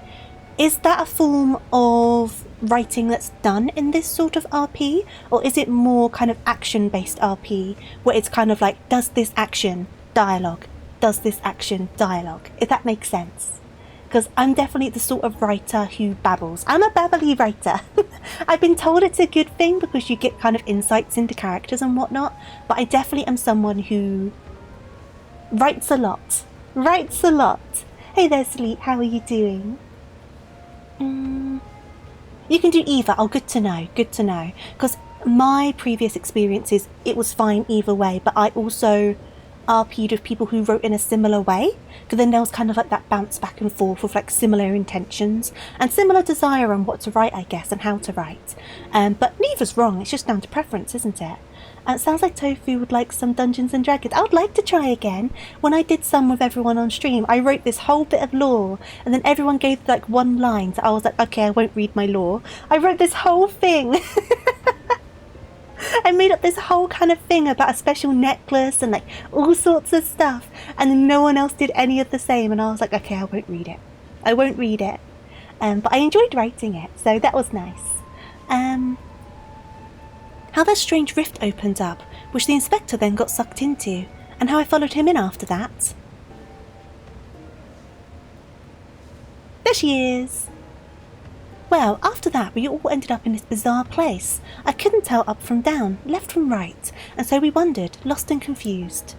Is that a form of writing that's done in this sort of RP? Or is it more kind of action-based RP, where it's kind of like, does this action, dialogue, does this action, dialogue? If that makes sense. Because I'm definitely the sort of writer who babbles. I'm a babbly writer. I've been told it's a good thing because you get kind of insights into characters and whatnot, but I definitely am someone who writes a lot. Writes a lot. Hey there, Sleep, how are you doing? You can do either. Oh, good to know. Good to know. Because my previous experiences, it was fine either way, but I also RP'd with people who wrote in a similar way, because then there was kind of like that bounce back and forth with like similar intentions and similar desire on what to write, I guess, and how to write. But neither's wrong. It's just down to preference, isn't it? It sounds like Tofu would like some Dungeons and Dragons. I would like to try again. When I did some with everyone on stream, I wrote this whole bit of lore, and then everyone gave like one line, so I was like, okay, I won't read my lore. I wrote this whole thing. I made up this whole kind of thing about a special necklace and like all sorts of stuff, and then no one else did any of the same, and I was like, okay, I won't read it. I won't read it. But I enjoyed writing it, so that was nice. How that strange rift opened up, which the inspector then got sucked into, and how I followed him in after that. There she is! Well, after that we all ended up in this bizarre place. I couldn't tell up from down, left from right, and so we wandered, lost and confused.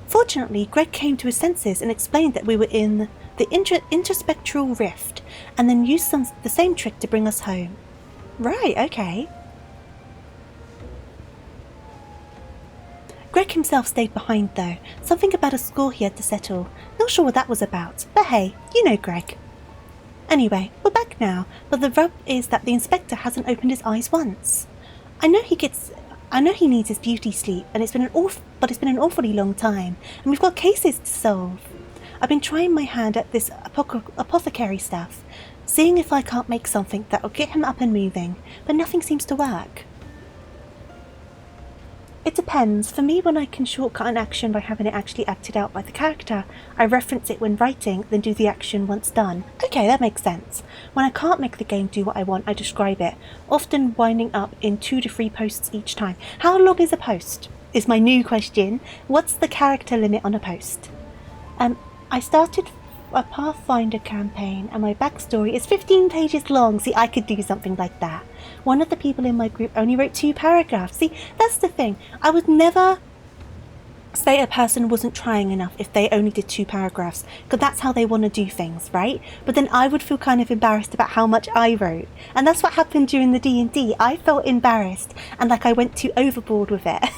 Fortunately, Greg came to his senses and explained that we were in the interspectral rift, and then used the same trick to bring us home. Right, okay. Greg himself stayed behind though, something about a score he had to settle. Not sure what that was about, but hey, you know Greg. Anyway, we're back now, but the rub is that the inspector hasn't opened his eyes once. I know he needs his beauty sleep, and it's been an awfully long time, and we've got cases to solve. I've been trying my hand at this apothecary stuff, seeing if I can't make something that'll get him up and moving, but nothing seems to work. It depends. For me, when I can shortcut an action by having it actually acted out by the character, I reference it when writing, then do the action once done. Okay, that makes sense. When I can't make the game do what I want, I describe it, often winding up in 2 to 3 posts each time. How long is a post? Is my new question. What's the character limit on a post? I started a Pathfinder campaign and my backstory is 15 pages long. See, I could do something like that. One of the people in my group only wrote 2 paragraphs. See, that's the thing. I would never say a person wasn't trying enough if they only did 2 paragraphs, because that's how they want to do things, right? But then I would feel kind of embarrassed about how much I wrote, and that's what happened during the D&D. I felt embarrassed and like I went too overboard with it.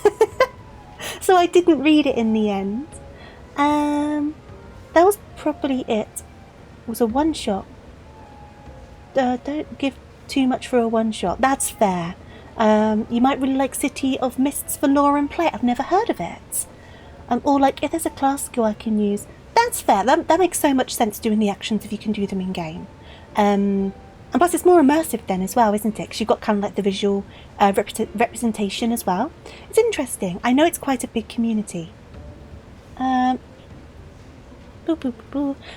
So I didn't read it in the end. That was probably it. It was a one-shot. Don't give too much for a one-shot. That's fair. You might really like City of Mists for lore and play. I've never heard of it. Or like if there's a class skill I can use. That's fair. That makes so much sense doing the actions if you can do them in game. And plus it's more immersive then as well, isn't it? Because you've got kind of like the visual representation as well. It's interesting. I know it's quite a big community.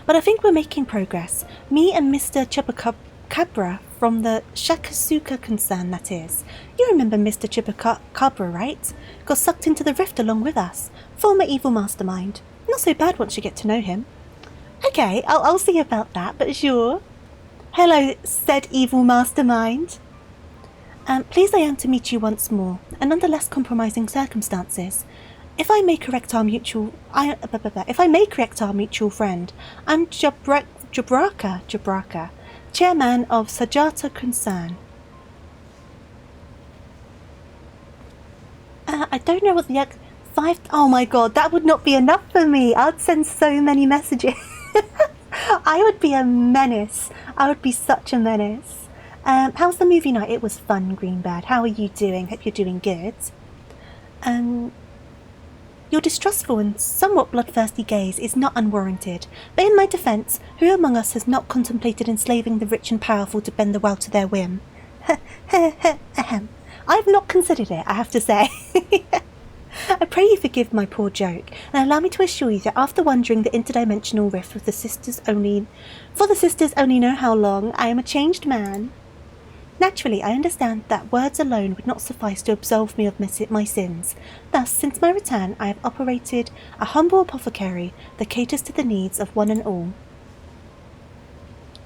But I think we're making progress. Me and Mr. Chupacabra from the Shakasuka concern, that is. You remember Mr. Chupacabra, right? Got sucked into the rift along with us. Former evil mastermind. Not so bad once you get to know him. Okay, I'll see about that, but sure. Hello, said evil mastermind. Pleased I am to meet you once more, and under less compromising circumstances. If I may correct our mutual friend, I'm Jabraka, chairman of Sajata Concern. I don't know what the 5. Oh my god, that would not be enough for me. I'd send so many messages. I would be a menace. I would be such a menace. How's the movie night? It was fun, Greenbird. How are you doing? Hope you're doing good. Your distrustful and somewhat bloodthirsty gaze is not unwarranted, but in my defence, who among us has not contemplated enslaving the rich and powerful to bend the world to their whim? I've not considered it, I have to say. I pray you forgive my poor joke, and allow me to assure you that after wandering the interdimensional rift with the sisters only know how long, I am a changed man. Naturally, I understand that words alone would not suffice to absolve me of my sins. Thus, since my return, I have operated a humble apothecary that caters to the needs of one and all.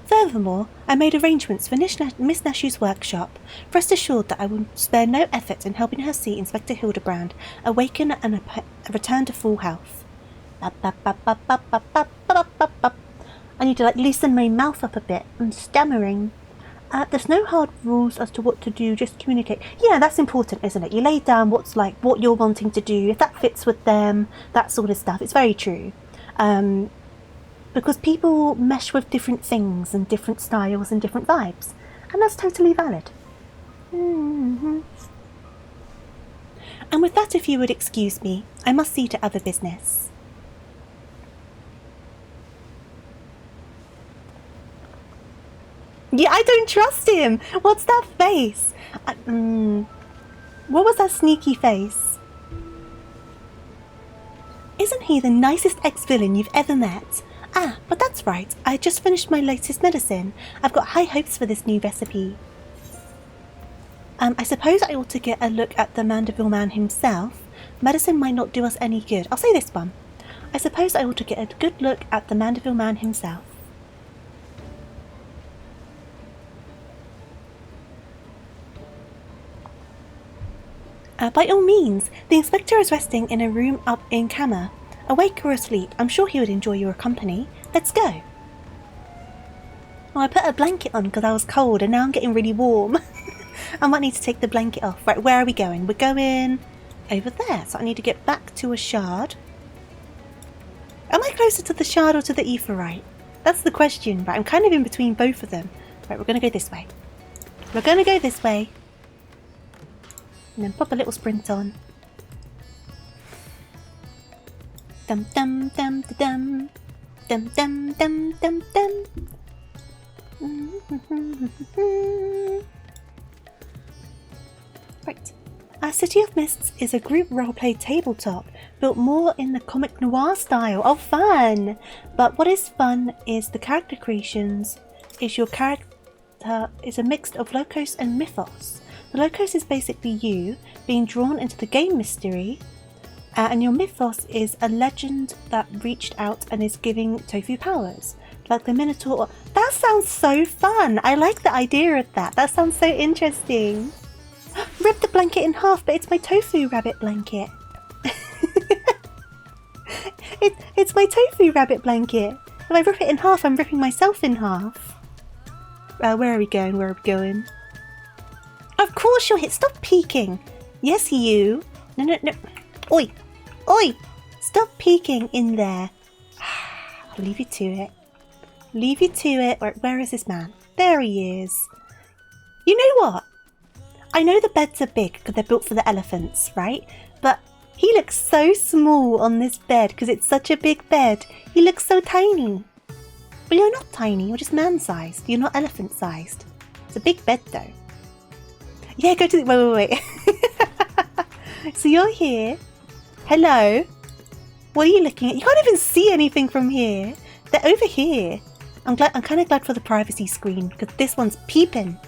Furthermore, I made arrangements for Miss Nashu's workshop. Rest assured that I will spare no effort in helping her see Inspector Hildibrand awaken and return to full health. I need to loosen my mouth up a bit. I'm stammering. There's no hard rules as to what to do, just communicate. Yeah, that's important, isn't it? You lay down what you're wanting to do, if that fits with them, that sort of stuff. It's very true. Because people mesh with different things and different styles and different vibes. And that's totally valid. Mm-hmm. And with that, if you would excuse me, I must see to other business. Yeah, I don't trust him! What's that face? What was that sneaky face? Isn't he the nicest ex-villain you've ever met? Ah, but that's right. I just finished my latest medicine. I've got high hopes for this new recipe. I suppose I ought to get a look at the Mandeville man himself. Medicine might not do us any good. I'll say this one. I suppose I ought to get a good look at the Mandeville man himself. By all means. The inspector is resting in a room up in Kammer. Awake or asleep, I'm sure he would enjoy your company. Let's go. Oh, I put a blanket on because I was cold and now I'm getting really warm. I might need to take the blanket off. Right, where are we going? We're going over there. So I need to get back to a shard. Am I closer to the shard or to the aetheryte? That's the question, right? I'm kind of in between both of them. Right, we're going to go this way. We're going to go this way. And then pop a little sprint on. Dum dum dum dum dum dum dum dum dum. Right. City of Mists is a group roleplay tabletop built more in the comic noir style. Oh, fun! But what is fun is the character creations. Your character is a mix of Locos and Mythos. The Locos is basically you being drawn into the game mystery, and your Mythos is a legend that reached out and is giving Tofu powers, like the Minotaur. That sounds so fun! I like the idea of that. That sounds so interesting. Rip the blanket in half, but it's my TofuuRabbit blanket. It's my TofuuRabbit blanket. If I rip it in half, I'm ripping myself in half. Where are we going? Where are we going? Of course you're hit. Stop peeking. Yes, you. No. Oi. Oi. Stop peeking in there. I'll leave you to it. Leave you to it. Where is this man? There he is. You know what? I know the beds are big because they're built for the elephants, right? But he looks so small on this bed because it's such a big bed. He looks so tiny. But you're not tiny, you're just man-sized. You're not elephant-sized. It's a big bed though. Yeah, go to the... Wait. So you're here. Hello. What are you looking at? You can't even see anything from here. They're over here. I'm kind of glad for the privacy screen because this one's peeping.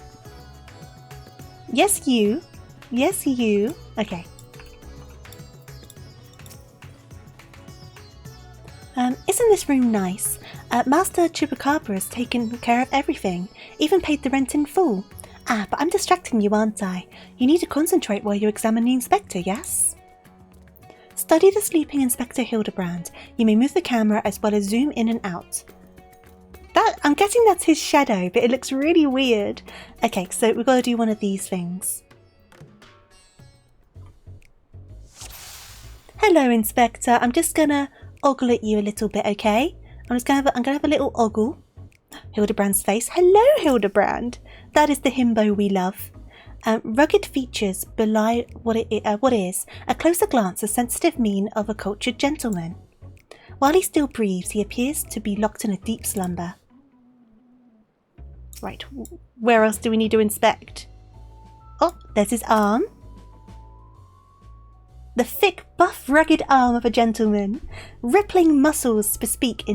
Yes, you. Yes, you. Okay. Isn't this room nice? Master Chupacabra has taken care of everything, even paid the rent in full. But I'm distracting you, aren't I? You need to concentrate while you examine the inspector, yes? Study the sleeping Inspector Hildibrand. You may move the camera as well as zoom in and out. I'm guessing that's his shadow, but it looks really weird. Okay, so we've got to do one of these things. Hello, Inspector. I'm just gonna ogle at you a little bit, okay? I'm gonna have a little ogle. Hildibrand's face. Hello, Hildibrand. That is the himbo we love. Rugged features belie what is, at closer glance, a sensitive mien of a cultured gentleman. While he still breathes, he appears to be locked in a deep slumber. Right, where else do we need to inspect? Oh, there's his arm. The thick, buff, rugged arm of a gentleman. Rippling muscles bespeak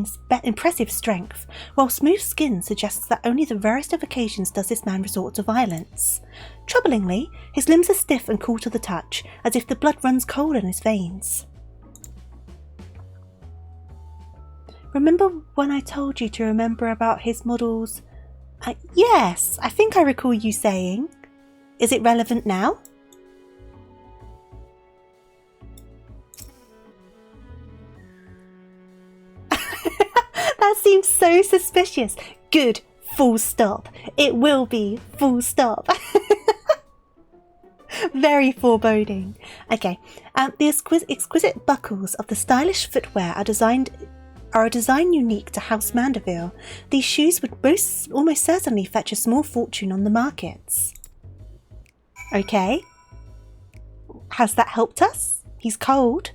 impressive strength, while smooth skin suggests that only the rarest of occasions does this man resort to violence. Troublingly, his limbs are stiff and cool to the touch, as if the blood runs cold in his veins. Remember when I told you to remember about his models? Yes, I think I recall you saying. Is it relevant now? That seems so suspicious. Good, full stop. It will be, full stop. Very foreboding. Okay, the exquisite buckles of the stylish footwear are a design unique to House Mandeville. These shoes would almost certainly fetch a small fortune on the markets. Okay. Has that helped us? He's cold.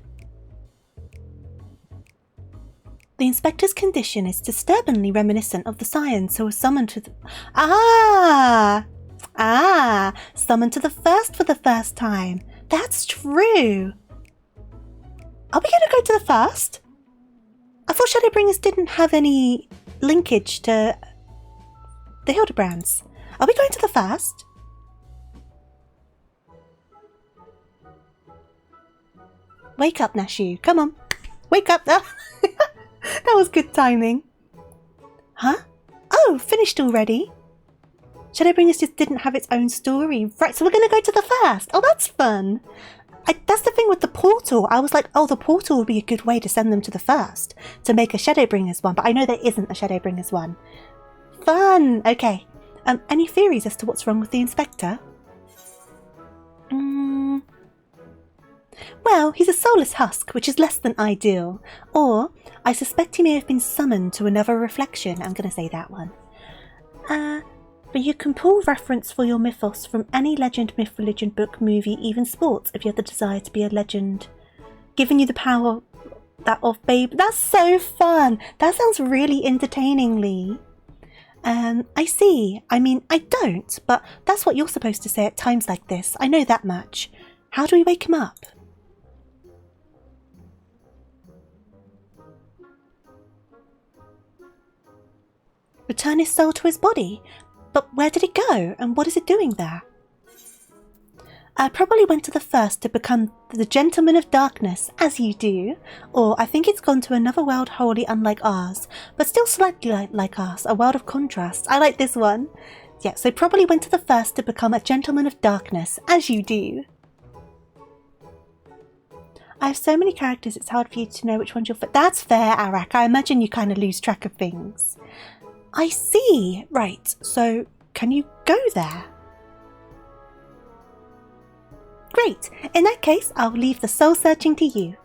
The inspector's condition is disturbingly reminiscent of the science who was summoned to the... Summoned to the first for the first time. That's true. Are we going to go to the first? I thought Shadowbringers didn't have any linkage to the Hildebrands. Are we going to the first? Wake up, Nashu. Come on. Wake up. That was good timing. Huh? Oh, finished already? Shadowbringers just didn't have its own story. Right, so we're going to go to the first. Oh, that's fun. That's the thing with the portal. I was like, oh, the portal would be a good way to send them to the first, to make a Shadowbringers one, but I know there isn't a Shadowbringers one. Fun! Okay. Any theories as to what's wrong with the Inspector? Well, he's a soulless husk, which is less than ideal. Or, I suspect he may have been summoned to another reflection. I'm going to say that one. But you can pull reference for your mythos from any legend, myth, religion, book, movie, even sports, if you have the desire to be a legend. Giving you the power that of babe. That's so fun! That sounds really entertainingly. I see. I mean, I don't, but that's what you're supposed to say at times like this. I know that much. How do we wake him up? Return his soul to his body? But where did it go, and what is it doing there? I probably went to the first to become the Gentleman of Darkness, as you do, or I think it's gone to another world wholly unlike ours, but still slightly like ours, a world of contrast. I like this one. Yeah, so probably went to the first to become a Gentleman of Darkness, as you do. I have so many characters, it's hard for you to know which ones you'll fit. That's fair, Arak. I imagine you kind of lose track of things. I see. Right, so can you go there? Great. In that case, I'll leave the soul searching to you.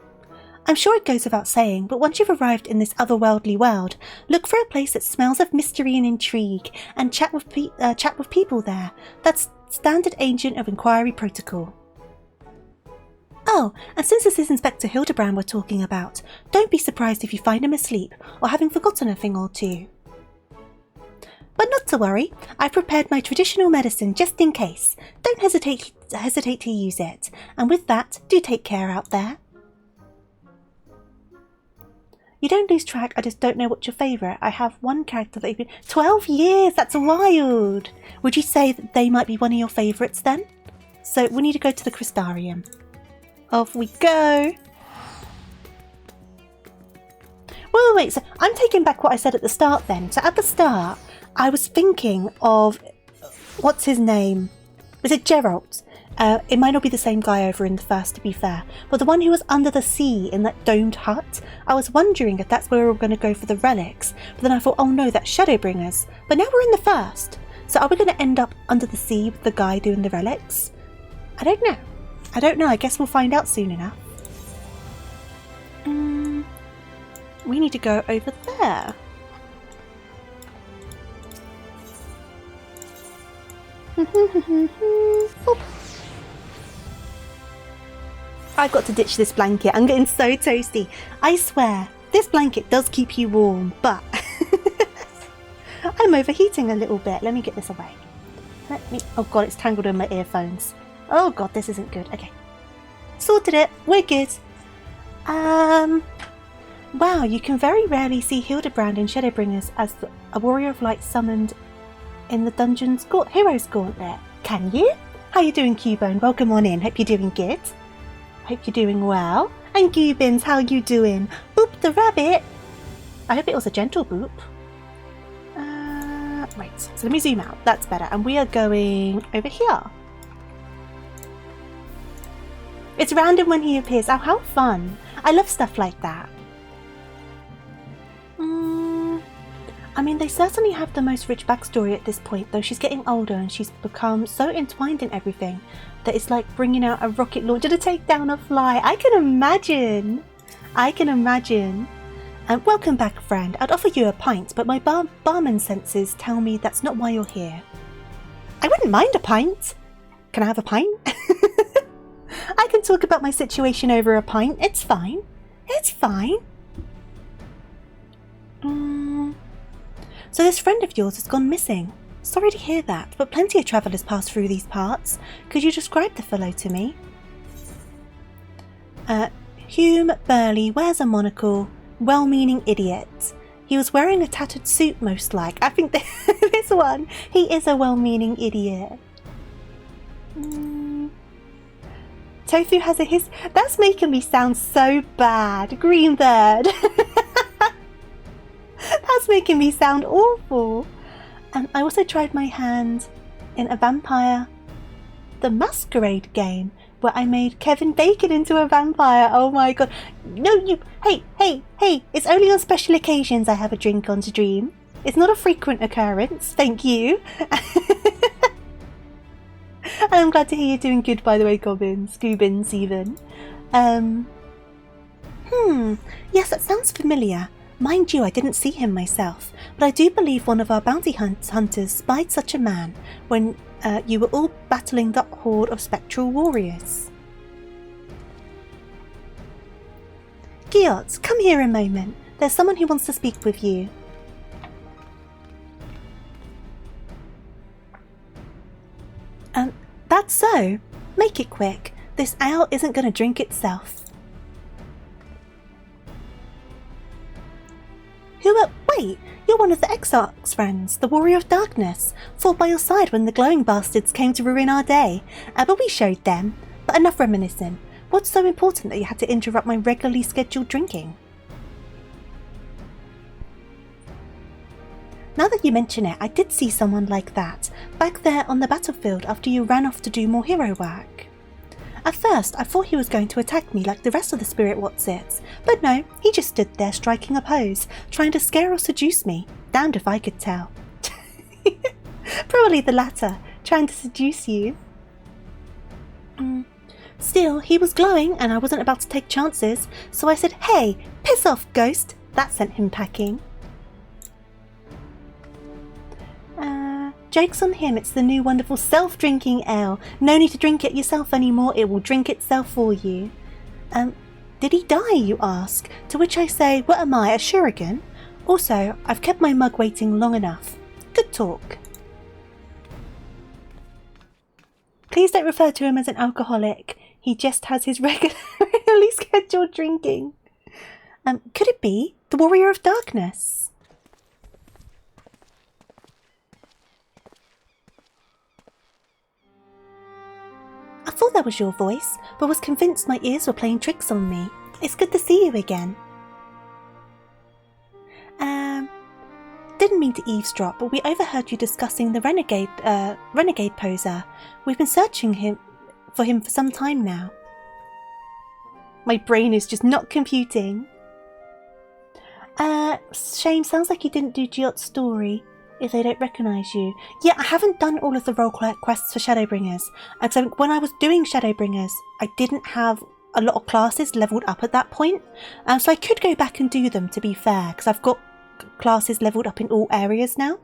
I'm sure it goes without saying, but once you've arrived in this otherworldly world, look for a place that smells of mystery and intrigue, and chat with people there. That's standard Agent of Inquiry protocol. Oh, and since this is Inspector Hildibrand we're talking about, don't be surprised if you find him asleep, or having forgotten a thing or two. But not to worry, I've prepared my traditional medicine just in case. Don't hesitate to use it. And with that, do take care out there. You don't lose track, I just don't know what's your favourite. I have one character that you've been... 12 years! That's wild! Would you say that they might be one of your favourites then? So we need to go to the Crystarium. Off we go! Wait, so I'm taking back what I said at the start then. So at the start, I was thinking of, what's his name? Was it Geralt? It might not be the same guy over in the first, to be fair, but the one who was under the sea in that domed hut. I was wondering if that's where we were going to go for the relics, but then I thought, oh no, that's Shadowbringers. But now we're in the first, so are we going to end up under the sea with the guy doing the relics? I don't know. I guess we'll find out soon enough. We need to go over there. I've got to ditch this blanket. I'm getting so toasty. I swear, this blanket does keep you warm, but I'm overheating a little bit. Let me get this away. Oh god, it's tangled in my earphones. Oh god, this isn't good. Okay. Sorted it. We're good. Wow, you can very rarely see Hildibrand in Shadowbringers as a warrior of light summoned in the Dungeon's Heroes Gauntlet. Can you? How you doing, Cubone? Welcome on in. Hope you're doing good. Hope you're doing well. And Cubins, how you doing? Boop the rabbit. I hope it was a gentle boop. Right, so let me zoom out. That's better. And we are going over here. It's random when he appears. Oh, how fun. I love stuff like that. I mean, they certainly have the most rich backstory at this point, though she's getting older and she's become so entwined in everything that it's like bringing out a rocket launcher to take down a fly. I can imagine. Welcome back, friend. I'd offer you a pint, but my barman senses tell me that's not why you're here. I wouldn't mind a pint. Can I have a pint? I can talk about my situation over a pint. It's fine. It's fine. So this friend of yours has gone missing. Sorry to hear that, but plenty of travellers pass through these parts. Could you describe the fellow to me? Hume, burly, wears a monocle, well-meaning idiot. He was wearing a tattered suit most like. I think this one, he is a well-meaning idiot. Tofu has a hiss. That's making me sound so bad. Greenbird. That's making me sound awful. And I also tried my hand in a Vampire the Masquerade game where I made Kevin Bacon into a vampire. Oh my god. No, you. Hey. It's only on special occasions I have a drink on stream. It's not a frequent occurrence. Thank you. And I'm glad to hear you're doing good, by the way, Scoobins even. Yes, that sounds familiar. Mind you, I didn't see him myself, but I do believe one of our bounty hunters spied such a man when you were all battling that horde of spectral warriors. Giot, come here a moment. There's someone who wants to speak with you. That's so. Make it quick. This ale isn't going to drink itself. Wait, you're one of the Exarch's friends, the Warrior of Darkness. Fought by your side when the glowing bastards came to ruin our day. But we showed them. But enough reminiscing. What's so important that you had to interrupt my regularly scheduled drinking? Now that you mention it, I did see someone like that, back there on the battlefield after you ran off to do more hero work. At first, I thought he was going to attack me like the rest of the Spirit Watsits, but no, he just stood there striking a pose, trying to scare or seduce me. Damned if I could tell. Probably the latter, trying to seduce you. Still, he was glowing and I wasn't about to take chances, so I said, "Hey, piss off, ghost!" That sent him packing. Joke's on him, it's the new wonderful self-drinking ale. No need to drink it yourself anymore, it will drink itself for you. Did he die, you ask? To which I say, what am I, a shuriken? Also, I've kept my mug waiting long enough. Good talk. Please don't refer to him as an alcoholic. He just has his regularly scheduled drinking. Could it be the Warrior of Darkness? I thought that was your voice, but was convinced my ears were playing tricks on me. It's good to see you again. Didn't mean to eavesdrop, but we overheard you discussing the renegade poser. We've been searching for him for some time now. My brain is just not computing. Shame, sounds like you didn't do Giot's story. If they don't recognise you. Yeah, I haven't done all of the role quests for Shadowbringers. And so when I was doing Shadowbringers, I didn't have a lot of classes leveled up at that point. So I could go back and do them, to be fair, because I've got classes leveled up in all areas now.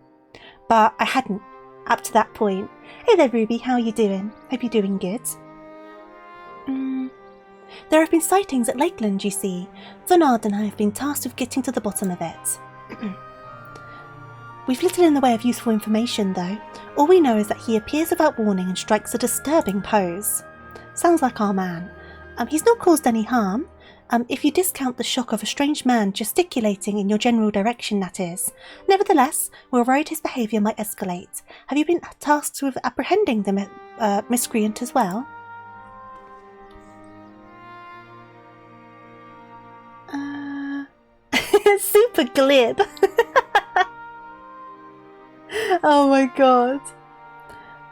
But I hadn't up to that point. Hey there, Ruby, how are you doing? Hope you're doing good. There have been sightings at Lakeland, you see. Vernard and I have been tasked with getting to the bottom of it. We've little in the way of useful information, though. All we know is that he appears without warning and strikes a disturbing pose. Sounds like our man. He's not caused any harm. If you discount the shock of a strange man gesticulating in your general direction, that is. Nevertheless, we're worried his behaviour might escalate. Have you been tasked with apprehending the miscreant as well? Super glib. Oh my god.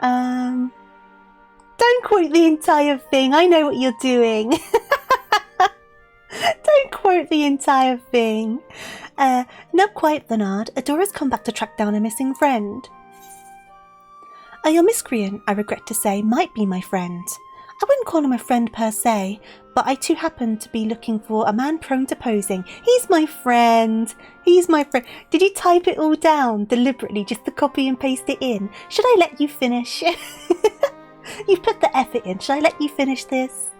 Don't quote the entire thing. I know what you're doing. Don't quote the entire thing. Not quite, Bernard. Adora's come back to track down a missing friend. Your miscreant, I regret to say, might be my friend. I wouldn't call him a friend per se, but I too happen to be looking for a man prone to posing. He's my friend. He's my friend. Did you type it all down deliberately just to copy and paste it in? Should I let you finish? You've put the effort in. Should I let you finish this?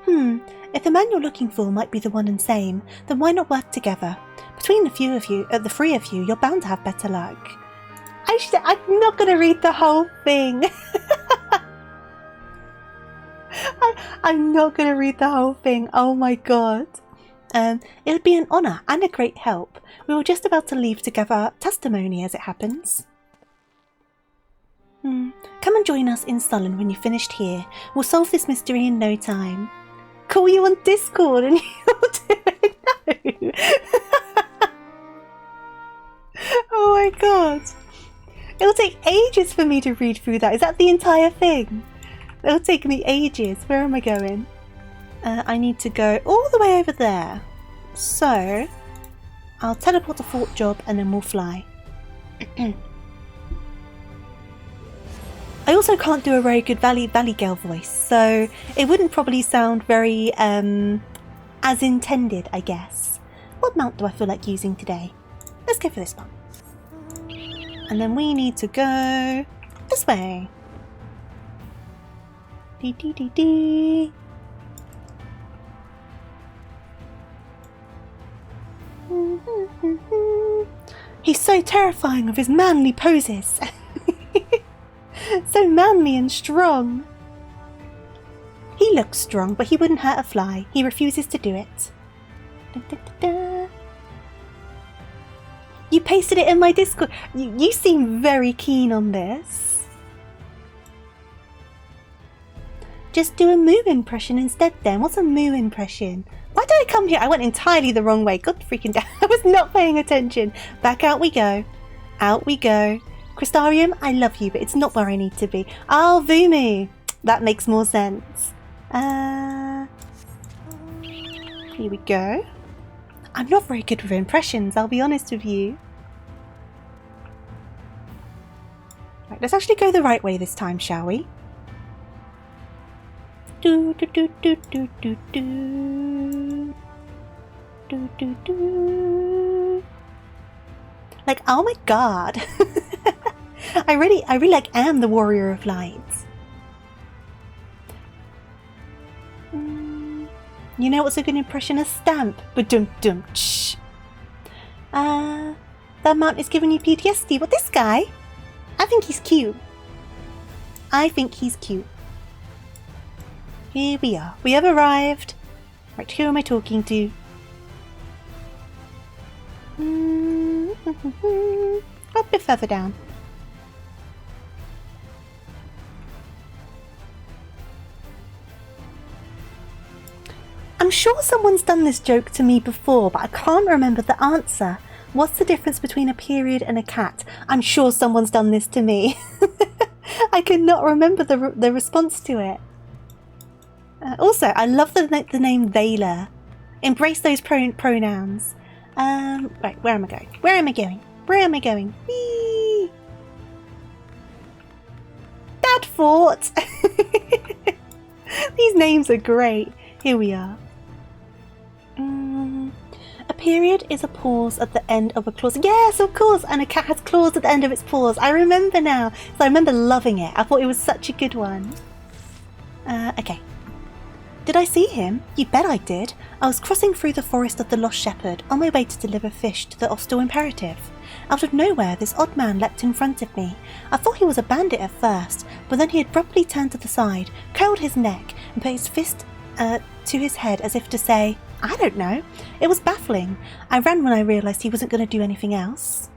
If the man you're looking for might be the one and same, then why not work together? Between the three of you, you're bound to have better luck. I'm not going to read the whole thing. I'm not going to read the whole thing. Oh my god. It would be an honour and a great help. We were just about to leave to gather testimony as it happens. Come and join us in Sullen when you've finished here. We'll solve this mystery in no time. Call you on Discord and you'll do it. No. Oh my god. It'll take ages for me to read through that. Is that the entire thing? It'll take me ages. Where am I going? I need to go all the way over there. So, I'll teleport to Fort Job and then we'll fly. I also can't do a very good Valley Girl voice, so it wouldn't probably sound very, as intended, I guess. What mount do I feel like using today? Let's go for this one. And then we need to go this way. Dee dee dee dee. He's so terrifying with his manly poses. So manly and strong. He looks strong, but he wouldn't hurt a fly. He refuses to do it. Da, da, da, da. You pasted it in my Discord. You seem very keen on this. Just do a moo impression instead then. What's a moo impression? Why did I come here? I went entirely the wrong way. God freaking damn. I was not paying attention. Back out we go. Out we go. Crystarium, I love you, but it's not where I need to be. Oh, Vumu. That makes more sense. Here we go. I'm not very good with impressions, I'll be honest with you. Right, let's actually go the right way this time, shall we? Do do do do do do do. Do do do. Like, oh my god. I really like am the warrior of light. You know what's a good impression? A stamp. Ba-dum-dum-tsh. That mount is giving you PTSD. What, this guy? I think he's cute. I think he's cute. Here we are. We have arrived. Right, who am I talking to? A bit further down. I'm sure someone's done this joke to me before, but I can't remember the answer. What's the difference between a period and a cat? I'm sure someone's done this to me. I cannot remember the response to it. Also, I love the name Vela. Embrace those pronouns. Right, where am I going? Where am I going? Where am I going? Whee! Dad fort! These names are great. Here we are. A period is a pause at the end of a clause. Yes, of course. And a cat has claws at the end of its paws. I remember now. So I remember loving it. I thought it was such a good one. Okay. Did I see him? You bet I did. I was crossing through the forest of the Lost Shepherd on my way to deliver fish to the Ostal Imperative. Out of nowhere, this odd man leapt in front of me. I thought he was a bandit at first, but then he abruptly turned to the side, curled his neck, and put his fist to his head as if to say, I don't know. It was baffling. I ran when I realised he wasn't going to do anything else.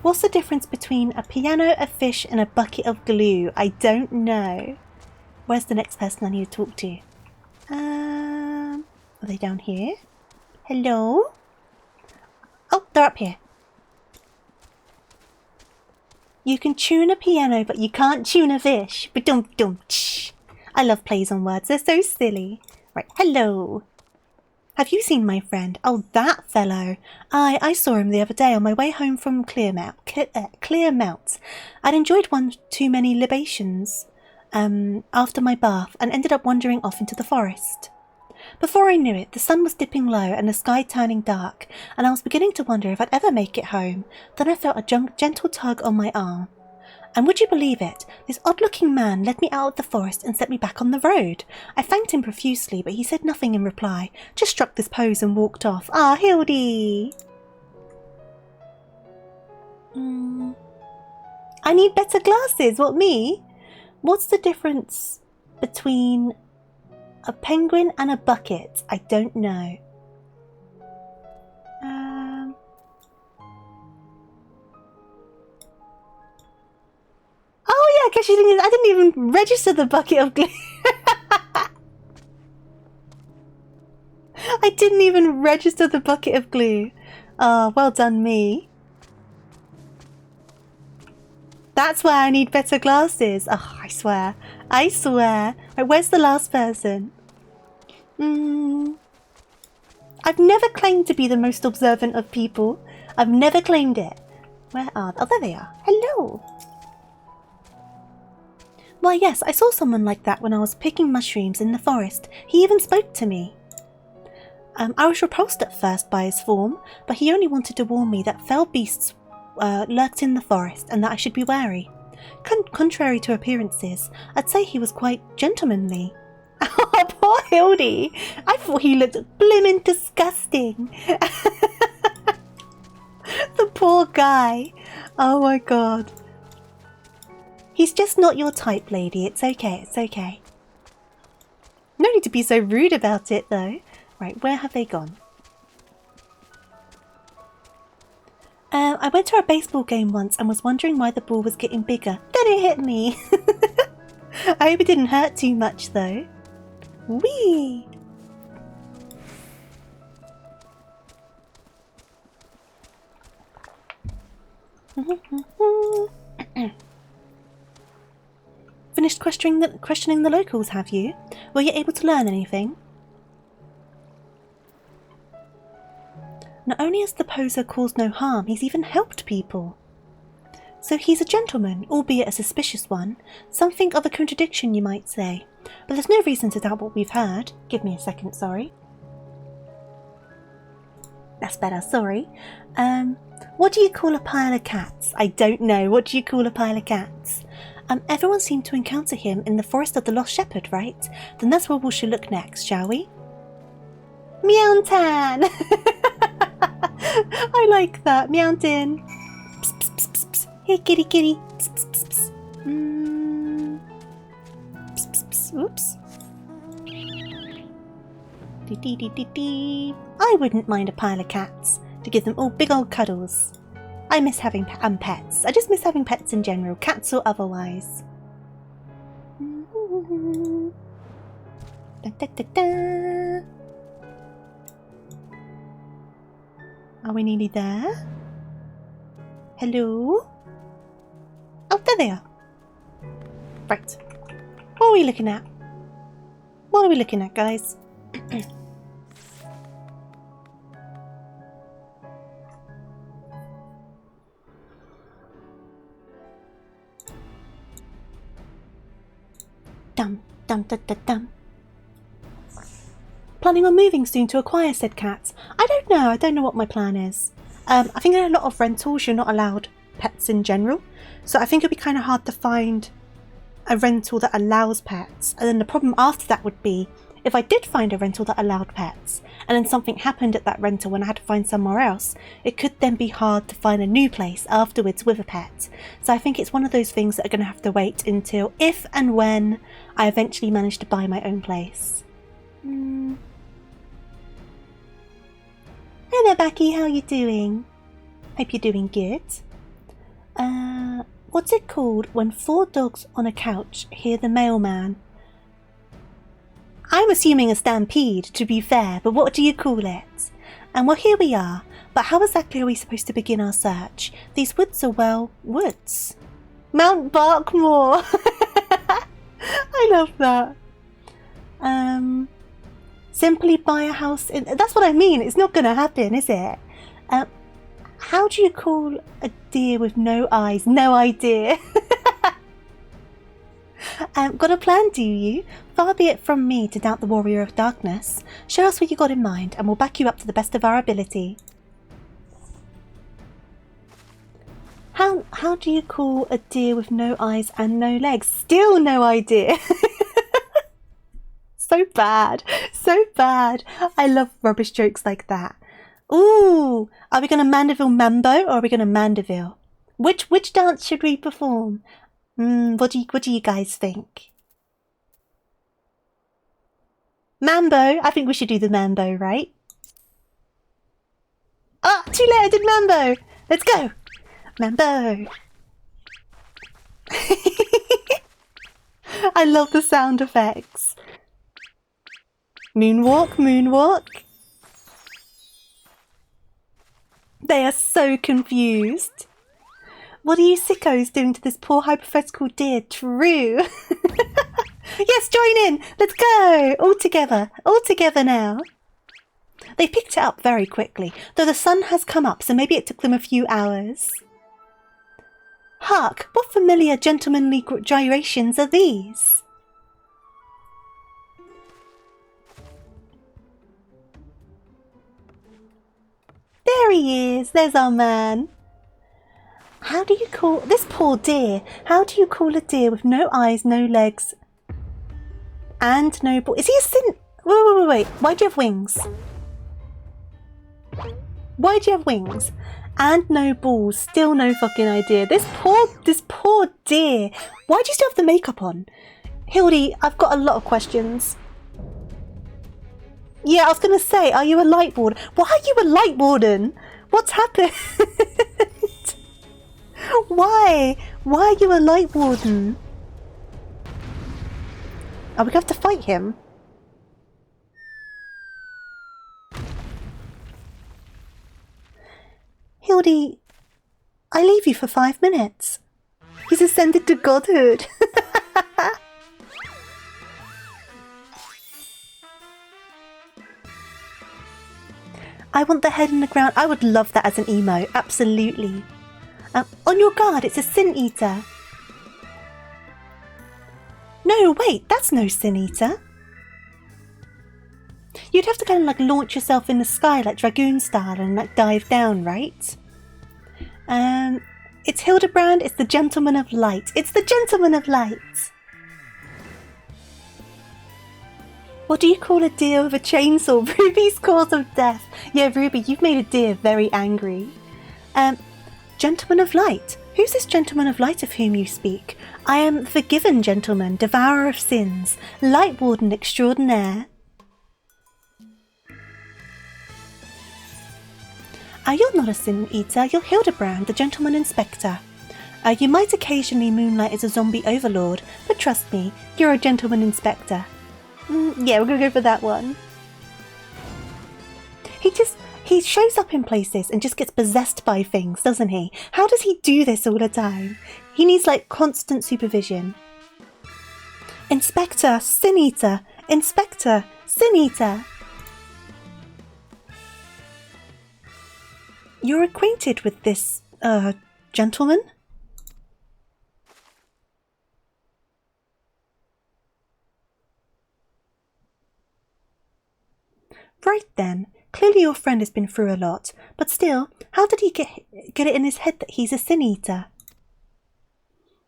What's the difference between a piano, a fish, and a bucket of glue? I don't know. Where's the next person I need to talk to? Are they down here? Hello? Oh, they're up here. You can tune a piano, but you can't tune a fish. Ba-dum-dum-tsh. I love plays on words. They're so silly. Right, hello. Have you seen my friend? Oh, that fellow. I saw him the other day on my way home from Clearmount. I'd enjoyed one too many libations after my bath and ended up wandering off into the forest. Before I knew it, the sun was dipping low and the sky turning dark, and I was beginning to wonder if I'd ever make it home. Then I felt a gentle tug on my arm. And would you believe it? This odd-looking man led me out of the forest and set me back on the road. I thanked him profusely, but he said nothing in reply, just struck this pose and walked off. Ah, Hildy! I need better glasses. What, me? What's the difference between a penguin and a bucket? I don't know. Oh yeah, because I didn't even register the bucket of glue. I didn't even register the bucket of glue. Oh, well done me. That's why I need better glasses. Oh, I swear. I swear. Right, where's the last person? I've never claimed to be the most observant of people. I've never claimed it. Where are they? Oh, there they are. Hello. Why, yes, I saw someone like that when I was picking mushrooms in the forest. He even spoke to me. I was repulsed at first by his form, but he only wanted to warn me that fell beasts lurked in the forest and that I should be wary. Contrary to appearances, I'd say he was quite gentlemanly. Oh, poor Hildy! I thought he looked blimmin' disgusting. The poor guy. Oh my god. He's just not your type, lady. It's okay, it's okay. No need to be so rude about it, though. Right, where have they gone? I went to a baseball game once and was wondering why the ball was getting bigger. Then it hit me. I hope it didn't hurt too much, though. Whee! Finished questioning the locals, have you? Were you able to learn anything? Not only has the poser caused no harm, he's even helped people. So he's a gentleman, albeit a suspicious one. Something of a contradiction, you might say. But there's no reason to doubt what we've heard. Give me a second, sorry. That's better, sorry. What do you call a pile of cats? I don't know. What do you call a pile of cats? Everyone seemed to encounter him in the Forest of the Lost Shepherd, right? Then that's where we should look next, shall we? Meowntan! I like that. Meowntin. Psst, psst, psst, psst, psst. Hey, kitty, kitty. Psst, psst, psst, psst. Psst, psst, psst. Oops. Dee, dee, dee, dee, dee. I wouldn't mind a pile of cats to give them all big old cuddles. I miss having pets. I just miss having pets in general, cats or otherwise. Da, da, da, da. Are we nearly there? Hello? Oh, there they are. Right. What are we looking at? What are we looking at, guys? Dum, dum, dum, dum, dum. Planning on moving soon to acquire said cats? I don't know. I don't know what my plan is. I think in a lot of rentals you're not allowed pets in general. So I think it'd be kind of hard to find a rental that allows pets. And then the problem after that would be if I did find a rental that allowed pets and then something happened at that rental when I had to find somewhere else, it could then be hard to find a new place afterwards with a pet. So I think it's one of those things that are going to have to wait until if and when I eventually manage to buy my own place. Hey there, Becky, how you doing? Hope you're doing good. What's it called when 4 dogs on a couch hear the mailman? I'm assuming a stampede, to be fair, but what do you call it? And well, here we are, but how exactly are we supposed to begin our search? These woods are, well, woods. Mount Barkmore! I love that. Simply buy a house in... That's what I mean, it's not going to happen, is it? How do you call a deer with no eyes? No idea. Got a plan, do you? Far be it from me to doubt the warrior of darkness. Show us what you got in mind, and we'll back you up to the best of our ability. How do you call a deer with no eyes and no legs? Still no idea. So bad. So bad. I love rubbish jokes like that. Ooh, are we going to Mandeville Mambo or are we going to Mandeville? Which dance should we perform? What do you guys think? Mambo? I think we should do the Mambo, right? Ah, too late, I did Mambo! Let's go! Mambo! I love the sound effects. Moonwalk, moonwalk. They are so confused. What are you sickos doing to this poor hypothetical deer? True. Yes, join in. Let's go. All together now. They picked it up very quickly, though the sun has come up, so maybe it took them a few hours. Hark, what familiar gentlemanly gyrations are these? There he is. There's our man. How do you call this poor deer? How do you call a deer with no eyes, no legs, and no ball? Is he a sin? Wait. Why do you have wings? Why do you have wings? And no balls. Still no fucking idea. This poor deer. Why do you still have the makeup on? Hildy, I've got a lot of questions. Yeah, I was going to say, are you a light warden? Why are you a light warden? What's happened? Why? Why are you a light warden? Are we going to have to fight him? Hildy, I leave you for 5 minutes. He's ascended to godhood. I want the head in the ground. I would love that as an emo. Absolutely. On your guard, it's a Sin Eater. No, wait, that's no Sin Eater. You'd have to kind of like launch yourself in the sky like Dragoon style and like dive down, right? It's Hildibrand, it's the Gentleman of Light. It's the Gentleman of Light! What do you call a deer with a chainsaw? Ruby's cause of death. Yeah, Ruby, you've made a deer very angry. Gentleman of Light. Who's this Gentleman of Light of whom you speak? I am the Forgiven Gentleman, Devourer of Sins, Light Warden Extraordinaire. You're not a Sin Eater, you're Hildibrand, the Gentleman Inspector. You might occasionally moonlight as a zombie overlord, but trust me, you're a Gentleman Inspector. Yeah, we're gonna go for that one. He shows up in places and just gets possessed by things, doesn't he? How does he do this all the time? He needs like constant supervision. Inspector, Sin Eater! Inspector, Sin Eater! You're acquainted with this, gentleman? Right then. Clearly your friend has been through a lot, but still, how did he get it in his head that he's a Sin Eater?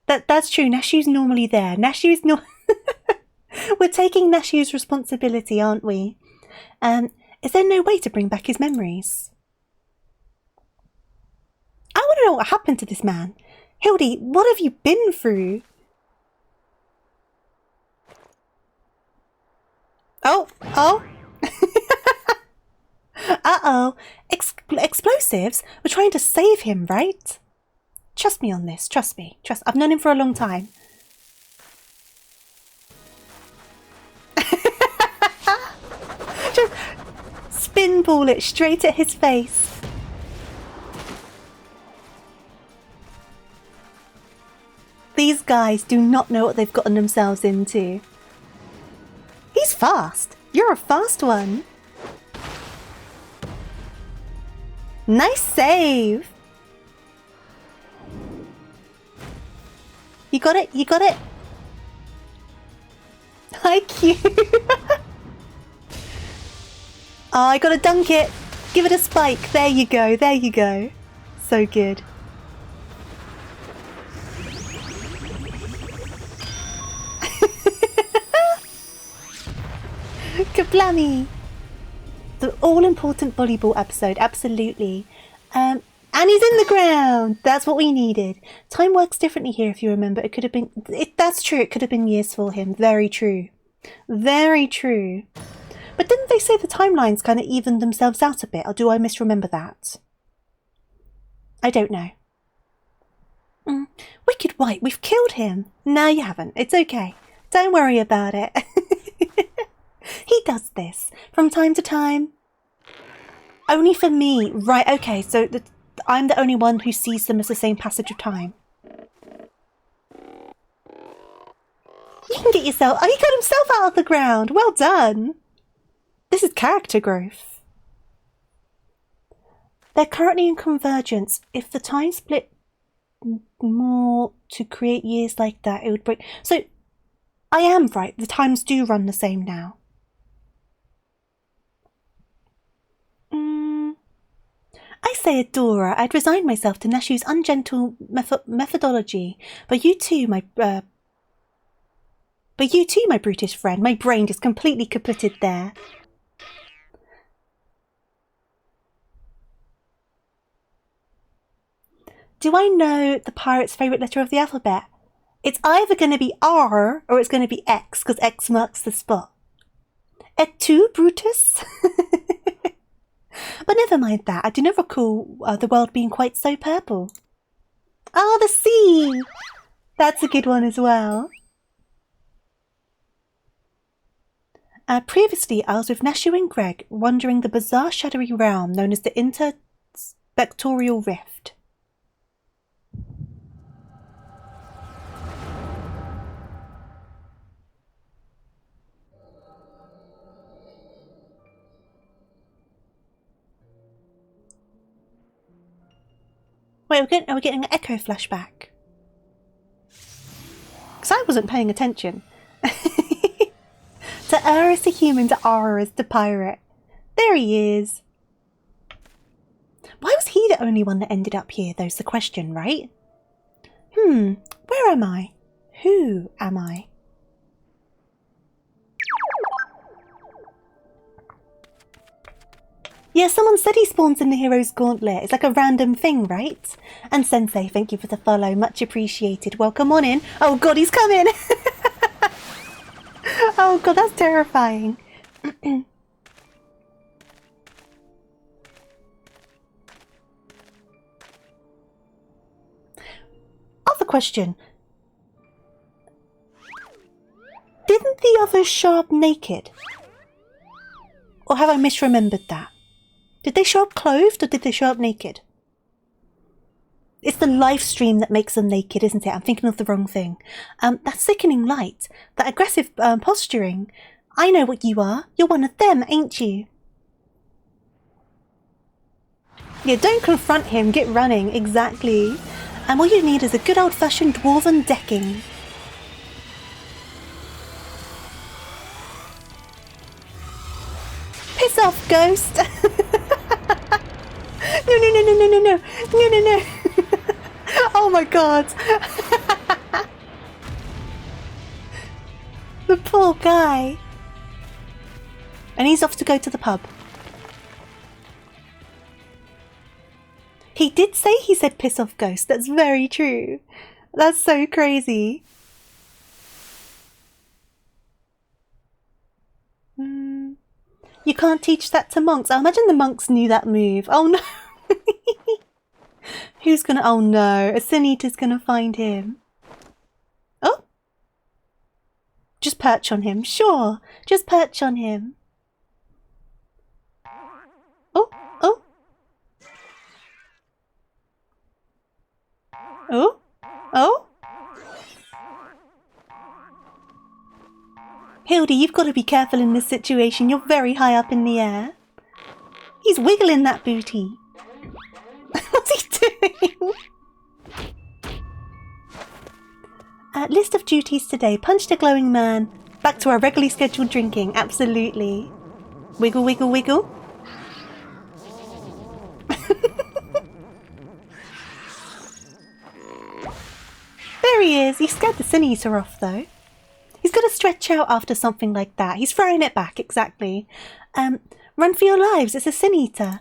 That's true, Nashu's normally there. Nashu's not... We're taking Nashu's responsibility, aren't we? Is there no way to bring back his memories? I want to know what happened to this man. Hildy, what have you been through? Oh! Uh-oh. Explosives? We're trying to save him, right? Trust me on this. Trust me. I've known him for a long time. Just spinball it straight at his face. These guys do not know what they've gotten themselves into. He's fast. You're a fast one. Nice save. You got it. Hi, Q. Oh, I gotta dunk it. Give it a spike. There you go. So good. Kablammy! The all-important volleyball episode, absolutely. And he's in the ground! That's what we needed. Time works differently here, if you remember. It could have been... that's true, it could have been years for him. Very true. Very true. But didn't they say the timelines kind of evened themselves out a bit, or do I misremember that? I don't know. Wicked White, we've killed him. No, you haven't. It's okay. Don't worry about it. He does this from time to time. Only for me. Right, okay, so I'm the only one who sees them as the same passage of time. You can get yourself... Oh, he got himself out of the ground. Well done. This is character growth. They're currently in convergence. If the time split more to create years like that, it would break... So, I am right. The times do run the same now. I say, Adora, I'd resign myself to Nashu's ungentle methodology. But you too, my brutish friend. My brain just completely kaputed there. Do I know the pirate's favourite letter of the alphabet? It's either going to be R or it's going to be X, because X marks the spot. Et tu, Brutus? But never mind that. I do not recall the world being quite so purple. Oh, the sea! That's a good one as well. Previously, I was with Nashu and Greg, wandering the bizarre shadowy realm known as the Interspectorial Rift. Wait, are we getting an echo flashback? Because I wasn't paying attention. To err is the human, to R is the pirate. There he is. Why was he the only one that ended up here, though, is the question, right? Where am I? Who am I? Yeah, someone said he spawns in the Hero's Gauntlet. It's like a random thing, right? And Sensei, thank you for the follow. Much appreciated. Welcome on in. Oh god, he's coming! Oh god, that's terrifying. Other question. Didn't the others show up naked? Or have I misremembered that? Did they show up clothed or did they show up naked? It's the live stream that makes them naked, isn't it? I'm thinking of the wrong thing. That sickening light, that aggressive posturing. I know what you are. You're one of them, ain't you? Yeah, don't confront him. Get running. Exactly. And all you need is a good old-fashioned dwarven decking. Piss off, ghost! No. Oh my god. The poor guy. And he's off to go to the pub. He did say he said piss off ghost. That's very true. That's so crazy. You can't teach that to monks. I imagine the monks knew that move. Oh no. Who's gonna... Oh no. A Sin Eater's gonna find him. Oh. Just perch on him. Sure. Just perch on him. Oh. Oh. Oh. Oh. Hildy, you've got to be careful in this situation. You're very high up in the air. He's wiggling that booty. What's he doing? List of duties today. Punch the glowing man. Back to our regularly scheduled drinking. Absolutely. Wiggle, wiggle, wiggle. There he is. He scared the Sin Eater off, though. He's got to stretch out after something like that. He's throwing it back, exactly. Run for your lives. It's a Sin Eater.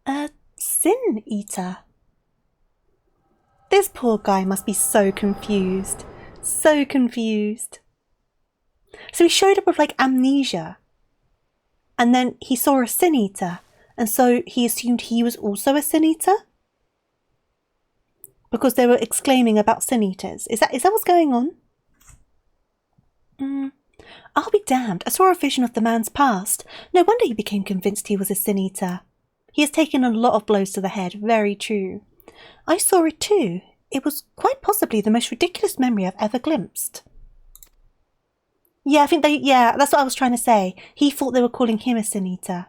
A Sin Eater. This poor guy must be so confused. So confused. So he showed up with like amnesia. And then he saw a Sin Eater. And so he assumed he was also a Sin Eater? Because they were exclaiming about Sin Eaters. Is that what's going on? I'll be damned. I saw a vision of the man's past. No wonder he became convinced he was a Sin Eater. He has taken a lot of blows to the head. Very true. I saw it too. It was quite possibly the most ridiculous memory I've ever glimpsed. Yeah, I think that's what I was trying to say. He thought they were calling him a Sin Eater.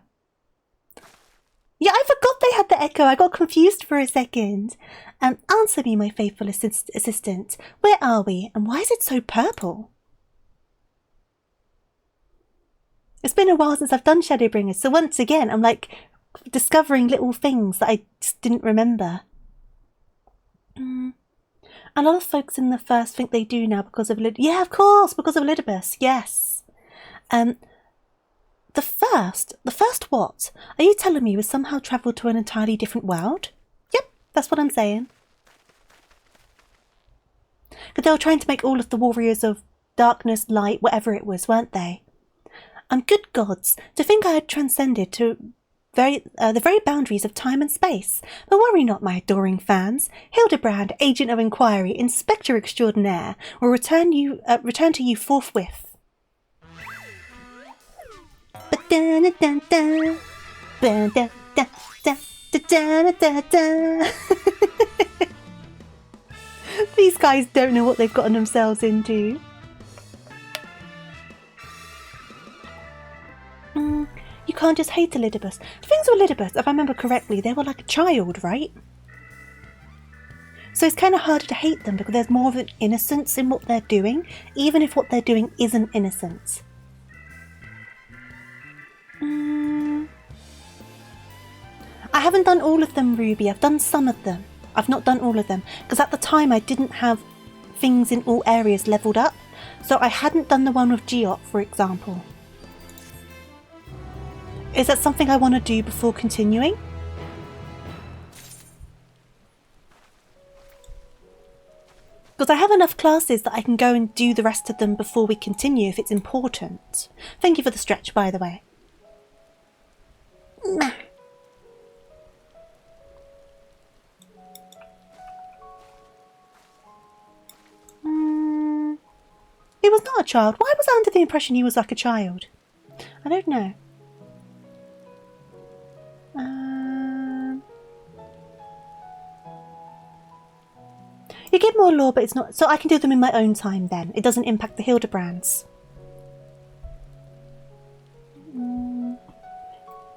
Yeah, I forgot they had the echo. I got confused for a second. Answer me, my faithful assistant. Where are we? And why is it so purple? It's been a while since I've done Shadowbringers, so once again, I'm like discovering little things that I just didn't remember. A lot of folks in the first think they do now because of yeah, of course, because of Elidibus, yes. The first? The first what? Are you telling me we somehow travelled to an entirely different world? Yep, that's what I'm saying. But they were trying to make all of the warriors of darkness, light, whatever it was, weren't they? Good gods, to think I had transcended to the very boundaries of time and space. But worry not, my adoring fans. Hildibrand, agent of inquiry, inspector extraordinaire, will return to you forthwith. These guys don't know what they've gotten themselves into. You can't just hate Elidibus. The things with Elidibus, if I remember correctly, they were like a child, right? So it's kind of harder to hate them because there's more of an innocence in what they're doing, even if what they're doing isn't innocent. I haven't done all of them, Ruby. I've done some of them. I've not done all of them because at the time I didn't have things in all areas leveled up. So I hadn't done the one with Geot, for example. Is that something I want to do before continuing? Because I have enough classes that I can go and do the rest of them before we continue if it's important. Thank you for the stretch, by the way. He was not a child. Why was I under the impression he was like a child? I don't know. You get more lore, but it's not... So I can do them in my own time then. It doesn't impact the Hildebrands.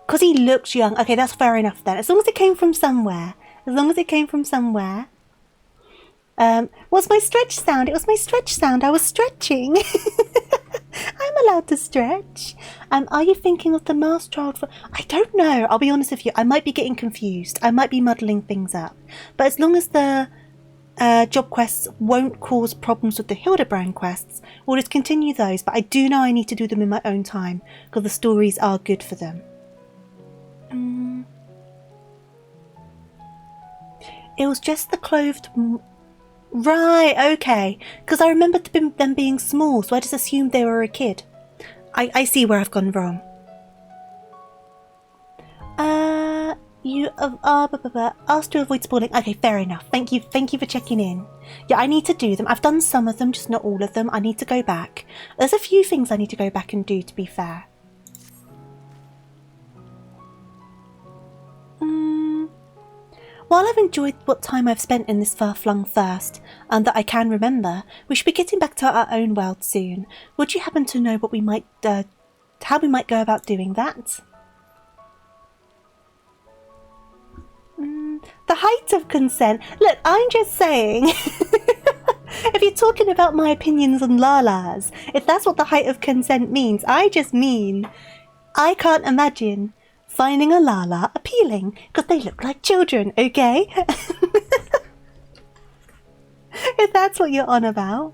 Because he looks young. Okay, that's fair enough then. As long as it came from somewhere. As long as it came from somewhere. What's my stretch sound? It was my stretch sound. I was stretching. I'm allowed to stretch. Are you thinking of the Masked Child for... I don't know. I'll be honest with you. I might be getting confused. I might be muddling things up. But as long as the job quests won't cause problems with the Hildibrand quests, we'll just continue those. But I do know I need to do them in my own time because the stories are good for them. It was just the clothed... Right, okay. Because I remembered them being small, so I just assumed they were a kid. I see where I've gone wrong. You asked to avoid spoiling. Okay, fair enough. Thank you for checking in. Yeah, I need to do them. I've done some of them, just not all of them. I need to go back. There's a few things I need to go back and do, to be fair. While I've enjoyed what time I've spent in this far-flung first, and that I can remember, we should be getting back to our own world soon. Would you happen to know what we might, how we might go about doing that? The height of consent. Look, I'm just saying, if you're talking about my opinions on Lalas, if that's what the height of consent means, I just mean, I can't imagine finding a Lala appealing because they look like children, okay? If that's what you're on about.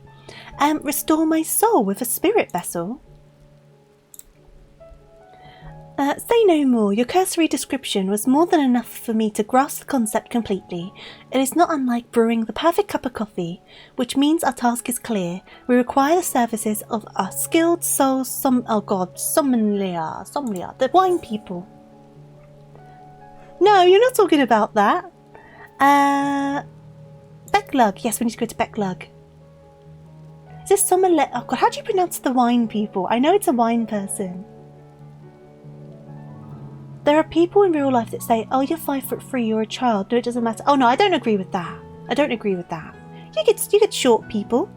Restore my soul with a spirit vessel. Say no more. Your cursory description was more than enough for me to grasp the concept completely. It is not unlike brewing the perfect cup of coffee, which means our task is clear. We require the services of a skilled soul sommelier, the wine people. No, you're not talking about that. Becklug. Yes, we need to go to Becklug. Is this sommelier? Oh god, how do you pronounce the wine people? I know it's a wine person. There are people in real life that say, oh, you're 5'3", you're a child. No, it doesn't matter. Oh no, I don't agree with that. I don't agree with that. You get short people.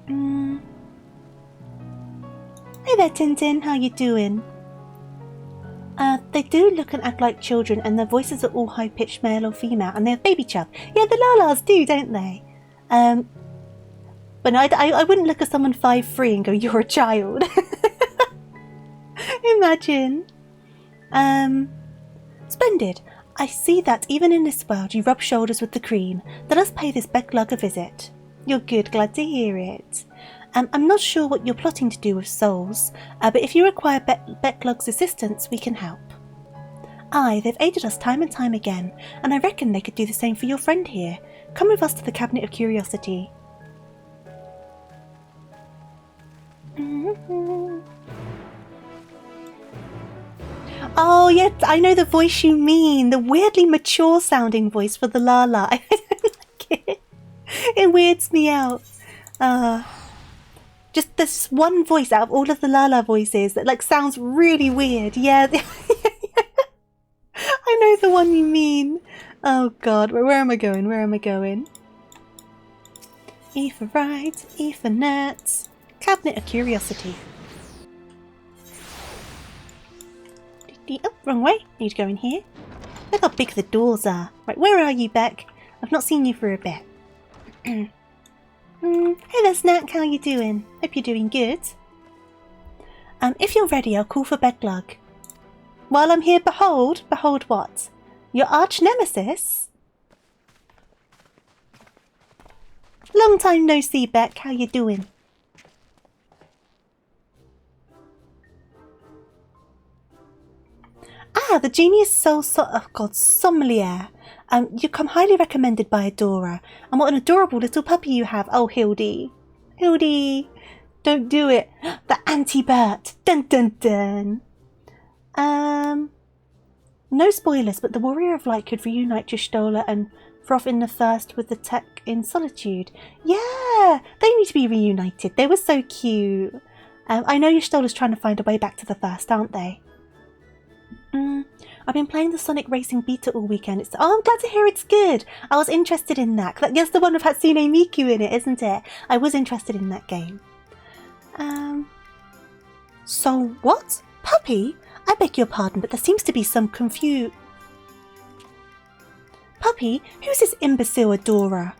Hey there, Tintin. How you doing? They do look and act like children, and their voices are all high-pitched male or female, and they have baby chub. Yeah, the Lalas do, don't they? But no, I wouldn't look at someone 5'3" and go, you're a child. Imagine. Splendid. I see that even in this world you rub shoulders with the cream. Let us pay this Becklug a visit. You're good, glad to hear it. I'm not sure what you're plotting to do with souls, but if you require Becklug's assistance, we can help. Aye, they've aided us time and time again, and I reckon they could do the same for your friend here. Come with us to the Cabinet of Curiosity. Oh, yeah, I know the voice you mean. The weirdly mature sounding voice for the Lala. I don't like it. It weirds me out. Just this one voice out of all of the Lala voices that like sounds really weird. Yeah. I know the one you mean. Oh god, where am I going? Where am I going? E for right, E for net. Cabinet of Curiosity. Oh, wrong way. Need to go in here. Look how big the doors are. Right, where are you, Beck? I've not seen you for a bit. Hey there, Snack. How you doing? Hope you're doing good. If you're ready, I'll call for Becklug. While I'm here, behold what? Your arch nemesis? Long time no see, Beck. How you doing? Ah, the genius sommelier. You come highly recommended by Adora. And what an adorable little puppy you have. Oh, Hildy. Hildy. Don't do it. The anti-Bert. Dun dun dun. No spoilers, but the Warrior of Light could reunite Y'shtola and Froth in the Thirst with the Tech in Solitude. Yeah, they need to be reunited. They were so cute. I know Y'shtola's trying to find a way back to the Thirst, aren't they? I've been playing the Sonic Racing beta all weekend. Oh, I'm glad to hear it's good. I was interested in that. That's the one with Hatsune Miku in it, isn't it? I was interested in that game. So what? Puppy? I beg your pardon, but there seems to be some confusion. Puppy? Who's this imbecile Adora?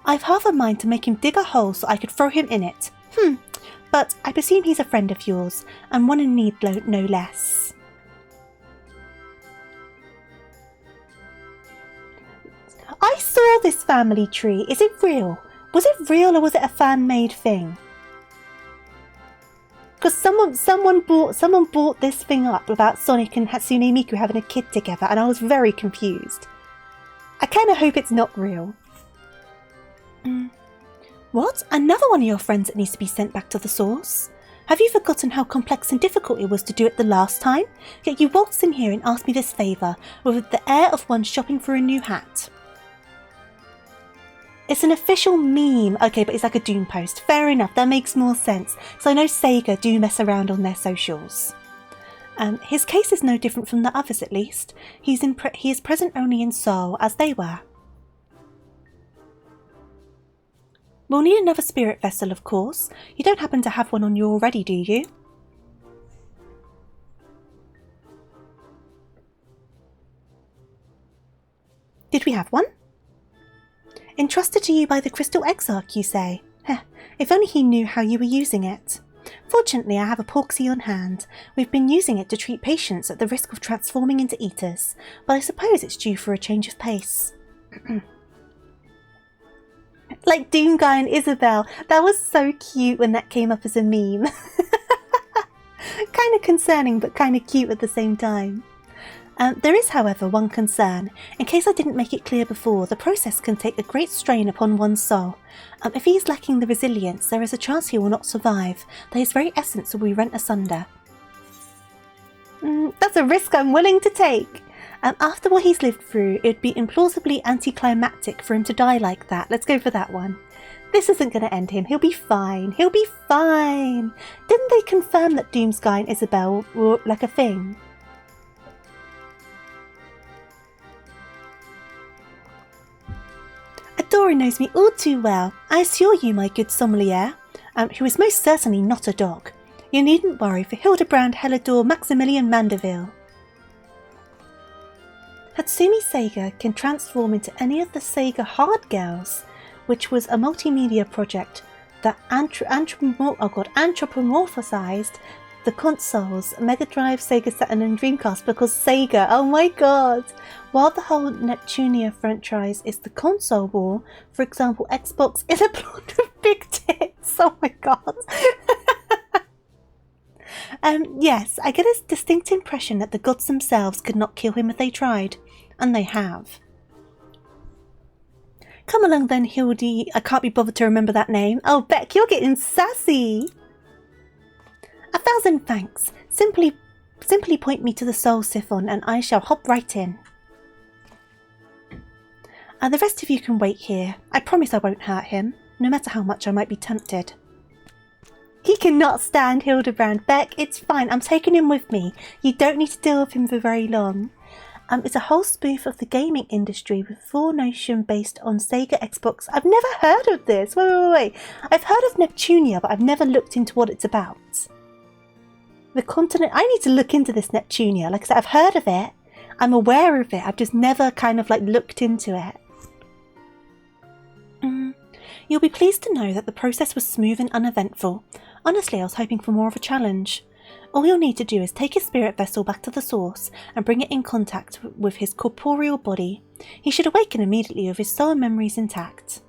I've half a mind to make him dig a hole so I could throw him in it. But I presume he's a friend of yours, and one in need no less. I saw this family tree. Is it real? Was it real or was it a fan-made thing? Because someone bought this thing up about Sonic and Hatsune Miku having a kid together, and I was very confused. I kind of hope it's not real. What? Another one of your friends that needs to be sent back to the source? Have you forgotten how complex and difficult it was to do it the last time? Yet you waltzed in here and asked me this favour, with the air of one shopping for a new hat. It's an official meme. Okay, but it's like a Doom post. Fair enough, that makes more sense. So I know Sega do mess around on their socials. His case is no different from the others, at least. He is present only in soul, as they were. We'll need another spirit vessel, of course. You don't happen to have one on you already, do you? Did we have one? Entrusted to you by the Crystal Exarch, you say? Heh, if only he knew how you were using it. Fortunately, I have a Porksy on hand. We've been using it to treat patients at the risk of transforming into eaters, but I suppose it's due for a change of pace. Like Doom Guy and Isabel. That was so cute when that came up as a meme. Kind of concerning, but kind of cute at the same time. There is, however, one concern. In case I didn't make it clear before, the process can take a great strain upon one's soul. If he is lacking the resilience, there is a chance he will not survive, that his very essence will be rent asunder. That's a risk I'm willing to take. After what he's lived through, it would be implausibly anticlimactic for him to die like that. Let's go for that one. This isn't going to end him. He'll be fine. He'll be fine. Didn't they confirm that Doomsguy and Isabel were like a thing? Adora knows me all too well. I assure you, my good sommelier, who is most certainly not a dog. You needn't worry for Hildibrand, Helidor, Maximilian Mandeville. Hatsumi Sega can transform into any of the Sega Hard Girls, which was a multimedia project that anthropomorphized the consoles, Mega Drive, Sega Saturn and Dreamcast, because Sega, oh my god! While the whole Neptunia franchise is the console war, for example, Xbox is a blonde with big tits. Oh my god. Yes, I get a distinct impression that the gods themselves could not kill him if they tried, and they have. Come along then, Hildy. I can't be bothered to remember that name. Oh, Beck, you're getting sassy. 1,000 thanks. Simply point me to the soul siphon and I shall hop right in. The rest of you can wait here. I promise I won't hurt him, no matter how much I might be tempted. He cannot stand Hildibrand. Beck, it's fine. I'm taking him with me. You don't need to deal with him for very long. It's a whole spoof of the gaming industry with full notion based on Sega Xbox. I've never heard of this. Wait. I've heard of Neptunia, but I've never looked into what it's about. The continent... I need to look into this Neptunia. Like I said, I've heard of it. I'm aware of it. I've just never kind of like looked into it. You'll be pleased to know that the process was smooth and uneventful. Honestly, I was hoping for more of a challenge. All you'll need to do is take his spirit vessel back to the source and bring it in contact with his corporeal body. He should awaken immediately with his soul memories intact.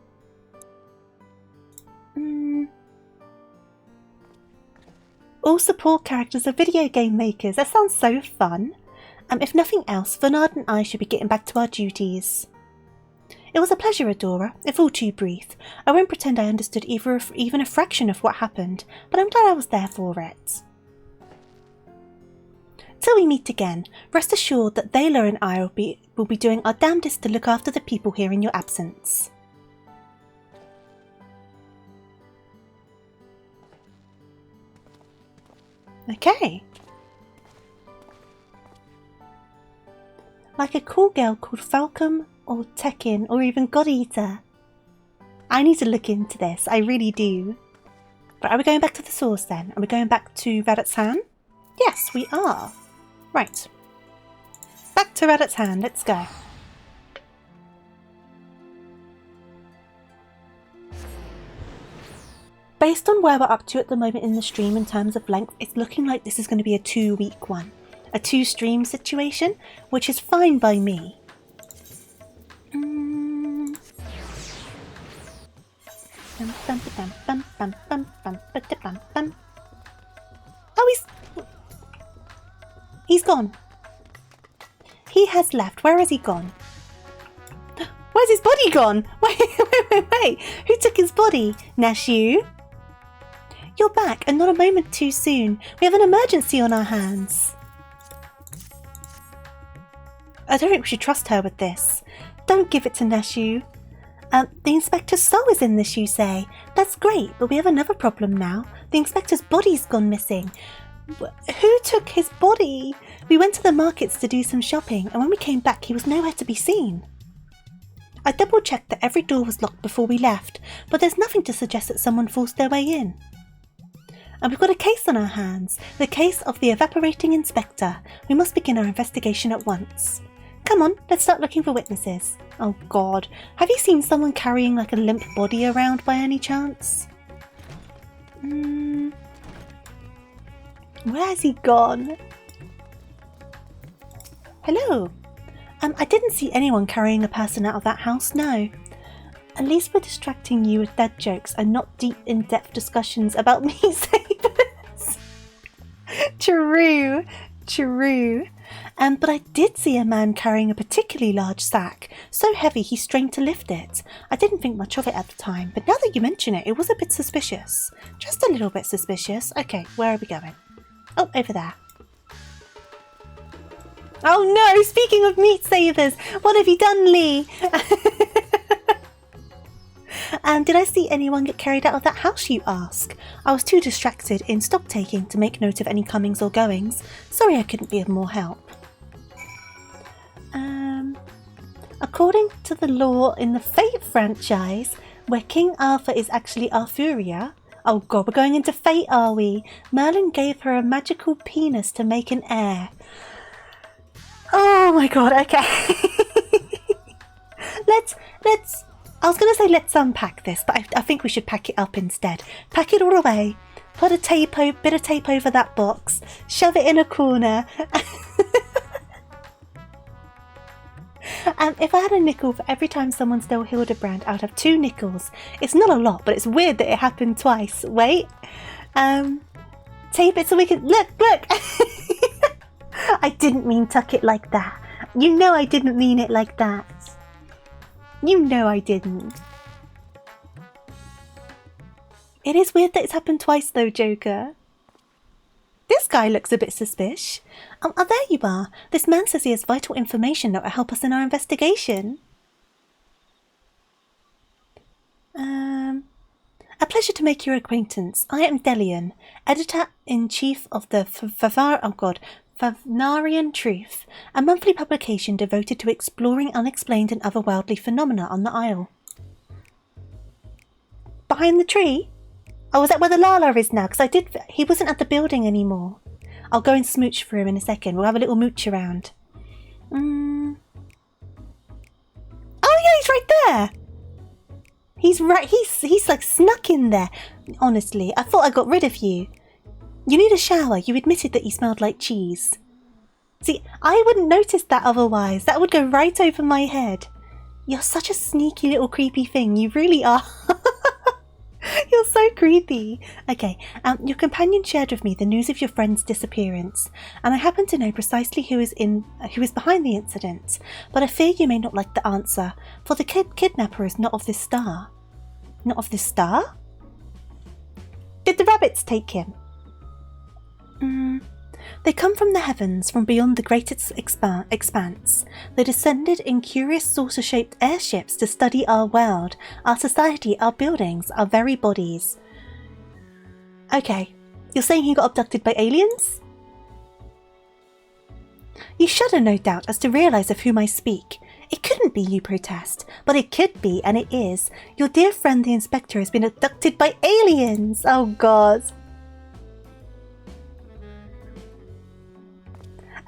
All support characters are video game makers. That sounds so fun. If nothing else, Bernard and I should be getting back to our duties. It was a pleasure, Adora, if all too brief. I won't pretend I understood even a fraction of what happened, but I'm glad I was there for it. Till we meet again, rest assured that Thaler and I will be doing our damnedest to look after the people here in your absence. Okay. Like a cool girl called Falcom or Tekken or even God Eater. I need to look into this, I really do. But are we going back to the source then? Are we going back to Radit's hand? Yes, we are. Right. Back to Radit's hand, let's go. Based on where we're up to at the moment in the stream in terms of length, it's looking like this is going to be a 2-week one. A 2-stream situation, which is fine by me. Oh, he's gone. He has left. Where has he gone? Where's his body gone? Wait. Who took his body? Nashu? You're back, and not a moment too soon. We have an emergency on our hands. I don't think we should trust her with this. Don't give it to Nashu. The Inspector's soul is in this, you say? That's great, but we have another problem now. The Inspector's body's gone missing. Who took his body? We went to the markets to do some shopping, and when we came back he was nowhere to be seen. I double-checked that every door was locked before we left, but there's nothing to suggest that someone forced their way in. And we've got a case on our hands, the case of the evaporating inspector. We must begin our investigation at once. Come on, let's start looking for witnesses. Oh god, have you seen someone carrying like a limp body around by any chance? Where has he gone? Hello? I didn't see anyone carrying a person out of that house, no. At least we're distracting you with dead jokes and not deep in-depth discussions about me sabers. True. But I did see a man carrying a particularly large sack, so heavy he strained to lift it. I didn't think much of it at the time, but now that you mention it, it was a bit suspicious. Just a little bit suspicious. Okay, where are we going? Oh, over there. Oh no, speaking of meat savers, what have you done, Lee? Did I see anyone get carried out of that house, you ask? I was too distracted in stock taking to make note of any comings or goings. Sorry I couldn't be of more help. According to the lore in the Fate franchise, where King Arthur is actually Arthuria... Oh god, we're going into Fate, are we? Merlin gave her a magical penis to make an heir. Oh my god, okay. Let's... I was going to say let's unpack this, but I think we should pack it up instead. Pack it all away. Put a bit of tape over that box. Shove it in a corner. If I had a nickel for every time someone stole Hildibrand, I would have 2 nickels. It's not a lot, but it's weird that it happened twice. Wait. Tape it so we can... Look! I didn't mean tuck it like that. You know I didn't mean it like that. You know I didn't. It is weird that it's happened twice though, Joker. This guy looks a bit suspicious. Oh, there you are. This man says he has vital information that will help us in our investigation. A pleasure to make your acquaintance. I am Delian, Editor-in-Chief of the Favnarian Truth, a monthly publication devoted to exploring unexplained and otherworldly phenomena on the Isle. Behind the tree? Oh, is that where the Lala is now? Because he wasn't at the building anymore. I'll go and smooch for him in a second. We'll have a little mooch around. Oh yeah, he's right there. He's right. He's like snuck in there. Honestly, I thought I got rid of you. You need a shower. You admitted that you smelled like cheese. See, I wouldn't notice that otherwise. That would go right over my head. You're such a sneaky little creepy thing. You really are. You're so creepy. Okay, your companion shared with me the news of your friend's disappearance, and I happen to know precisely who is behind the incident, but I fear you may not like the answer, for the kidnapper is not of this star. Not of this star? Did the rabbits take him? They come from the heavens, from beyond the greatest expanse. They descended in curious saucer-shaped airships to study our world, our society, our buildings, our very bodies. Okay, you're saying he got abducted by aliens? You shudder, no doubt, as to realise of whom I speak. It couldn't be, you protest, but it could be, and it is. Your dear friend the Inspector has been abducted by aliens! Oh God.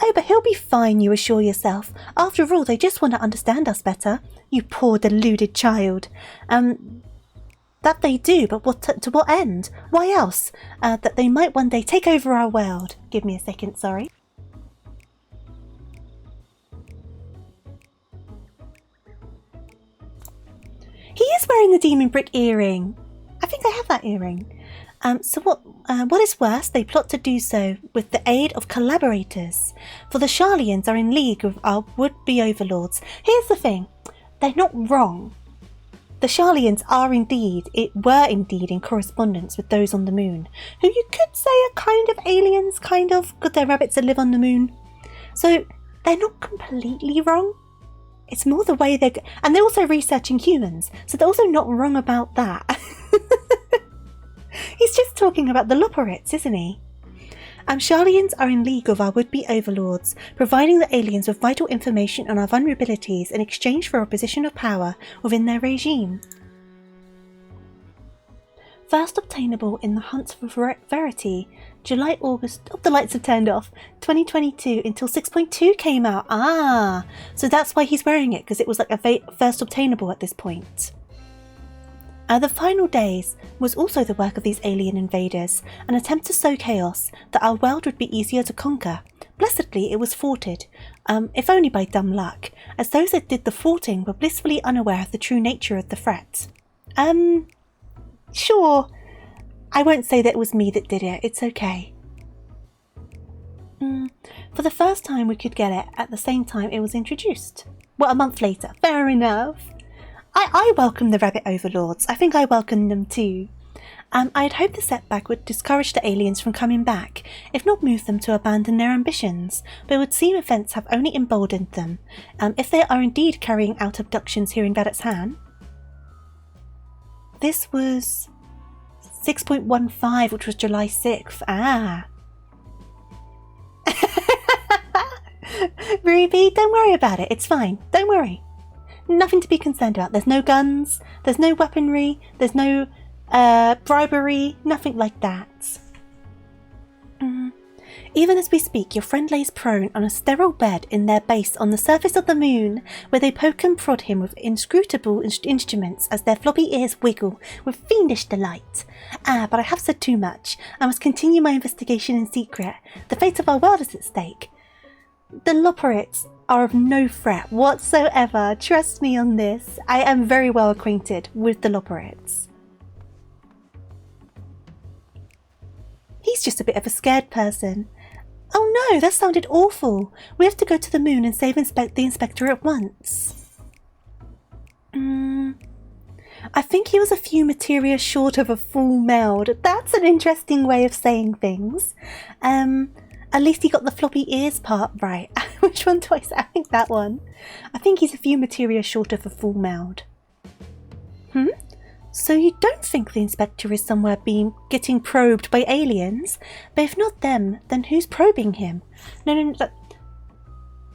Oh, but he'll be fine, you assure yourself. After all, they just want to understand us better. You poor deluded child. That they do, but to what end? Why else? That they might one day take over our world. Give me a second, sorry. He is wearing the demon brick earring. I think I have that earring. So what is worse, they plot to do so with the aid of collaborators. For the Sharlians are in league with our would-be overlords. Here's the thing, they're not wrong. The Sharlians were indeed in correspondence with those on the moon, who you could say are kind of aliens, kind of, because they're rabbits that live on the moon. So they're not completely wrong. It's more the way and they're also researching humans, so they're also not wrong about that. He's just talking about the Loporits, isn't he? Sharlians are in league with our would-be overlords, providing the aliens with vital information on our vulnerabilities in exchange for a position of power within their regime. First obtainable in the Hunt for Verity, July-August... Oh, the lights have turned off. 2022 until 6.2 came out. Ah, so that's why he's wearing it, because it was like a first obtainable at this point. The final days was also the work of these alien invaders, an attempt to sow chaos, that our world would be easier to conquer. Blessedly, it was thwarted, if only by dumb luck, as those that did the thwarting were blissfully unaware of the true nature of the threat. Sure. I won't say that it was me that did it, it's okay. For the first time we could get it at the same time it was introduced. Well, a month later, fair enough. I welcome the rabbit overlords. I think I welcome them too. I'd hoped the setback would discourage the aliens from coming back, if not move them to abandon their ambitions, but it would seem events have only emboldened them, if they are indeed carrying out abductions here in Vedet's-Han. This was 6.15, which was July 6th. Ah. Ruby, don't worry about it. It's fine. Don't worry. Nothing to be concerned about. There's no guns, there's no weaponry, there's no bribery, nothing like that. Even as we speak, your friend lays prone on a sterile bed in their base on the surface of the moon, where they poke and prod him with inscrutable instruments as their floppy ears wiggle with fiendish delight. But I have said too much. I must continue my investigation in secret. The fate of our world is at stake. The Loporits, are of no threat whatsoever. Trust me on this. I am very well acquainted with the Loporrits. He's just a bit of a scared person. Oh no, that sounded awful. We have to go to the moon and save the inspector at once. I think he was a few materia short of a full meld. That's an interesting way of saying things. At least he got the floppy ears part right. Which one do I say? I think that one. I think he's a few materia short of a full meld. So you don't think the inspector is somewhere getting probed by aliens? But if not them, then who's probing him? No.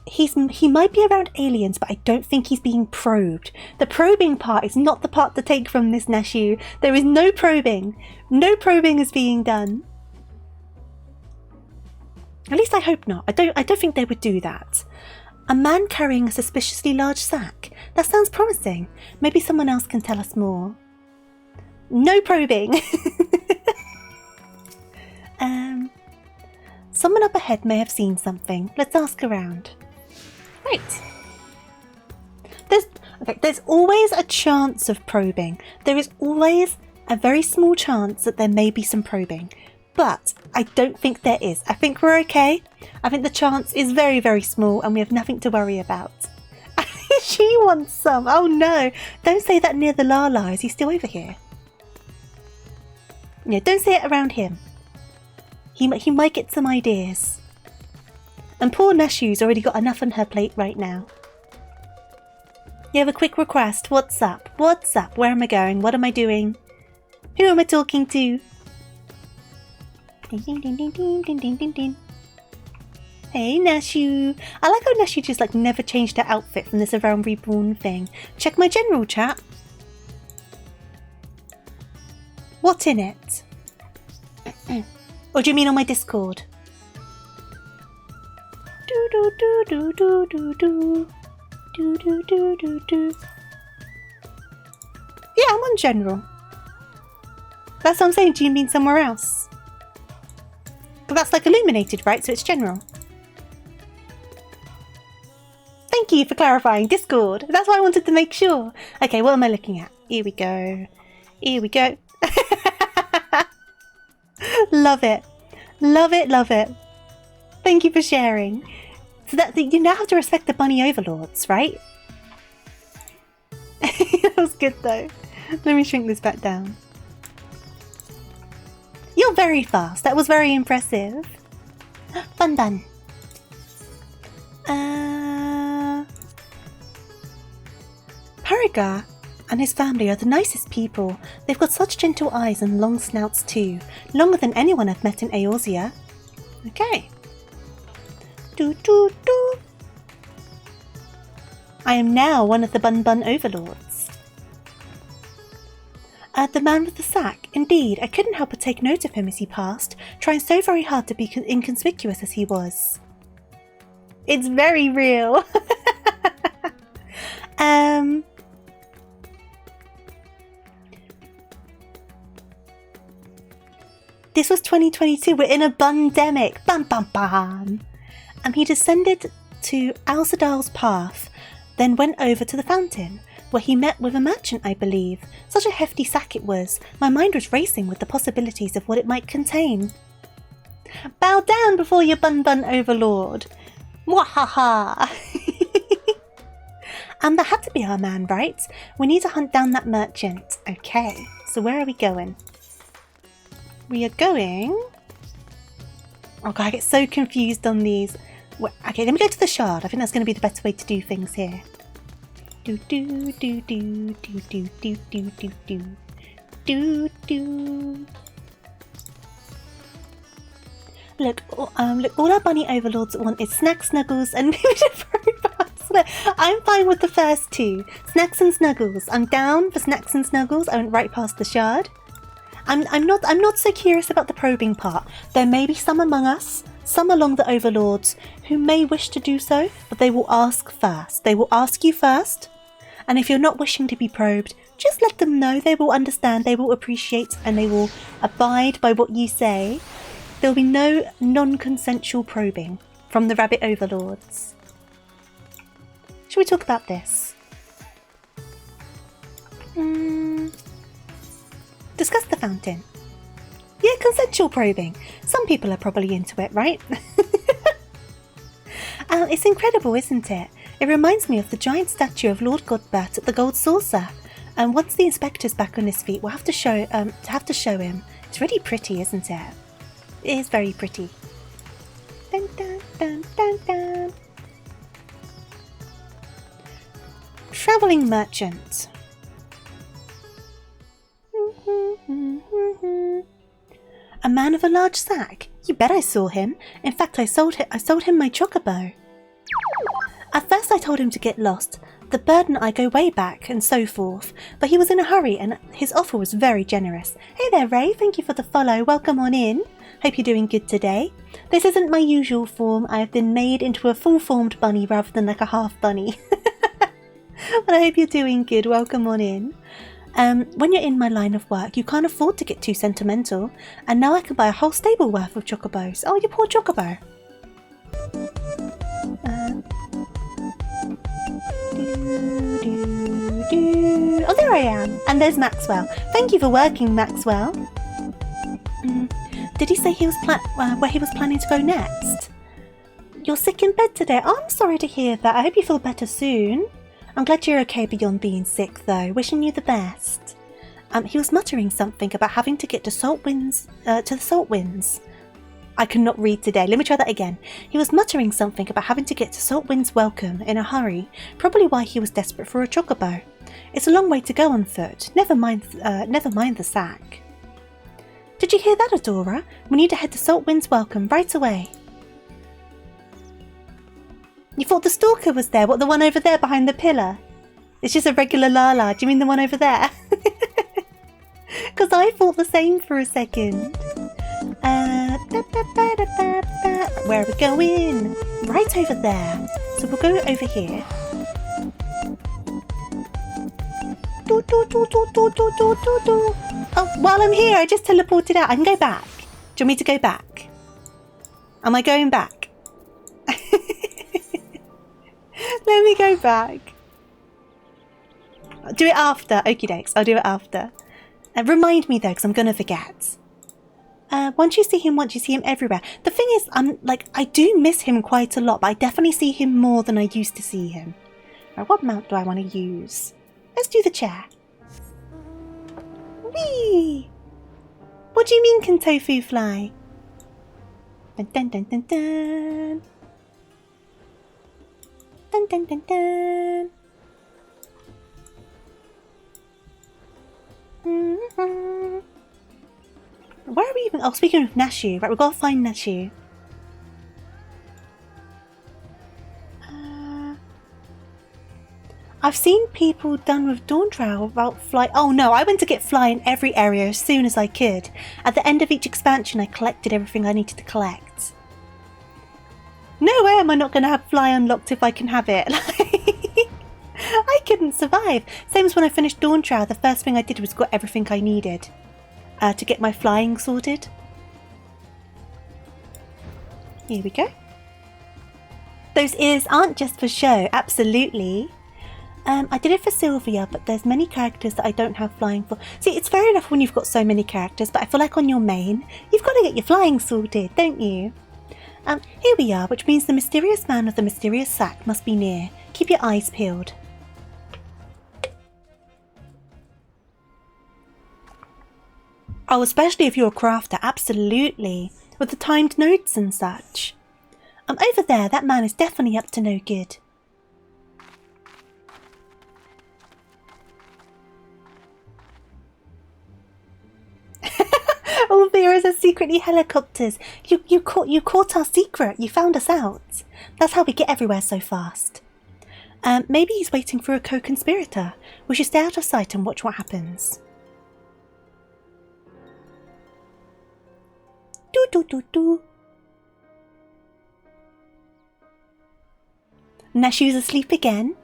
He might be around aliens, but I don't think he's being probed. The probing part is not the part to take from this, Nashu. There is no probing. No probing is being done. At least I hope not. I don't think they would do that. A man carrying a suspiciously large sack. That sounds promising. Maybe someone else can tell us more. No probing. Someone up ahead may have seen something. Let's ask around. Right. There's always a chance of probing. There is always a very small chance that there may be some probing. But I don't think there is. I think we're okay. I think the chance is very, very small and we have nothing to worry about. She wants some. Oh no. Don't say that near the Lala. Is he still over here? Yeah, don't say it around him. He might get some ideas. And poor Nashu's already got enough on her plate right now. You have a quick request. What's up? What's up? Where am I going? What am I doing? Who am I talking to? Ding, ding, ding, ding, ding, ding, ding, ding, ding. Hey, Nashu. I like how Nashu just like never changed her outfit from this Around Reborn thing. Check my general chat. What's in it? Or do you mean on my Discord? Do do do do do do do do do do do do. Yeah, I'm on general. That's what I'm saying. Do you mean somewhere else? But that's like illuminated, right? So it's general. Thank you for clarifying. Discord. That's why I wanted to make sure. Okay, what am I looking at? Here we go. Here we go. Love it. Love it, love it. Thank you for sharing. So that you now have to respect the bunny overlords, right? That was good though. Let me shrink this back down. You're very fast. That was very impressive. Bun bun. Pariga and his family are the nicest people. They've got such gentle eyes and long snouts too. Longer than anyone I've met in Eorzea. Okay. Do do do. I am now one of the Bun Bun overlords. The man with the sack. Indeed, I couldn't help but take note of him as he passed, trying so very hard to be inconspicuous as he was. It's very real. This was 2022. We're in a bundemic. Bam bam bam. He descended to Alsadal's path, then went over to the fountain, where he met with a merchant, I believe. Such a hefty sack it was. My mind was racing with the possibilities of what it might contain. Bow down before your Bun Bun overlord. Mwahaha. And that had to be our man, right? We need to hunt down that merchant. Okay, so where are we going? We are going... Oh god, I get so confused on these. Okay, let me go to the shard. I think that's going to be the better way to do things here. Do do do do do do do do do do do do. Look, all our bunny overlords want is snacks, snuggles, and I'm fine with the first two. Snacks and snuggles. I'm down for snacks and snuggles. I went right past the shard. I'm not so curious about the probing part. There may be some among us, some along the overlords, who may wish to do so, but they will ask first. They will ask you first, and if you're not wishing to be probed, just let them know. They will understand, they will appreciate, and they will abide by what you say. There will be no non-consensual probing from the rabbit overlords. Should we talk about this? Discuss the fountain. Yeah, consensual probing. Some people are probably into it, right? It's incredible, isn't it? It reminds me of the giant statue of Lord Godbert at the Gold Saucer. And once the inspector's back on his feet, we'll have to show him. It's really pretty, isn't it? It is very pretty. Dun, dun, dun, dun, dun. Travelling merchant. A man of a large sack. You bet I saw him. In fact, I sold him my chocobo. At first I told him to get lost. The bird and I go way back and so forth, but he was in a hurry and his offer was very generous. Hey there, Ray, thank you for the follow. Welcome on in. Hope you're doing good today. This isn't my usual form. I have been made into a full-formed bunny rather than like a half bunny. But I hope you're doing good. Welcome on in. When you're in my line of work, you can't afford to get too sentimental, and now I can buy a whole stable worth of chocobos. Oh, you poor chocobo. Oh, there I am. And there's Maxwell. Thank you for working, Maxwell. Did he say he was where he was planning to go next? You're sick in bed today. Oh, I'm sorry to hear that. I hope you feel better soon. I'm glad you're okay beyond being sick, though. Wishing you the best. He was muttering something about having to get to the Salt Winds. I cannot read today. Let me try that again. He was muttering something about having to get to Salt Wind's welcome in a hurry, probably why he was desperate for a chocobo. It's a long way to go on foot. Never mind the sack. Did you hear that, Adora? We need to head to Salt Wind's welcome right away. You thought the stalker was there? What, the one over there behind the pillar? It's just a regular Lala. Do you mean the one over there? Because I thought the same for a second. Where are we going? Right over there. So we'll go over here. Oh, while I'm here, I just teleported out. I can go back. Do you want me to go back? Am I going back? Let me go back. I'll do it after. Okie dokes. I'll do it after. Remind me though, because I'm going to forget. Once you see him everywhere. The thing is, I do miss him quite a lot, but I definitely see him more than I used to see him. Right, what mount do I want to use? Let's do the chair. Whee! What do you mean, can tofu fly? Dun dun dun dun dun. Dun dun dun dun. Mm-hmm. Where are we even? Oh, speaking of Nashu, right, we've got to find Nashu. I've seen people done with Dawn Trail about fly. Oh no, I went to get fly in every area as soon as I could. At the end of each expansion, I collected everything I needed to collect. No way am I not going to have fly unlocked if I can have it. I couldn't survive. Same as when I finished Dawn Trail, the first thing I did was got everything I needed to get my flying sorted. Here we go. Those ears aren't just for show, absolutely. I did it for Sylvia, but there's many characters that I don't have flying for. See, it's fair enough when you've got so many characters, but I feel like on your main, you've got to get your flying sorted, don't you? Here we are, which means the mysterious man with the mysterious sack must be near. Keep your eyes peeled. Oh, especially if you're a crafter, absolutely. With the timed nodes and such. Over there, that man is definitely up to no good. Oh, there is a secretly helicopters. You caught our secret. You found us out. That's how we get everywhere so fast. Maybe he's waiting for a co-conspirator. We should stay out of sight and watch what happens. Do do do do. Nashu's asleep again.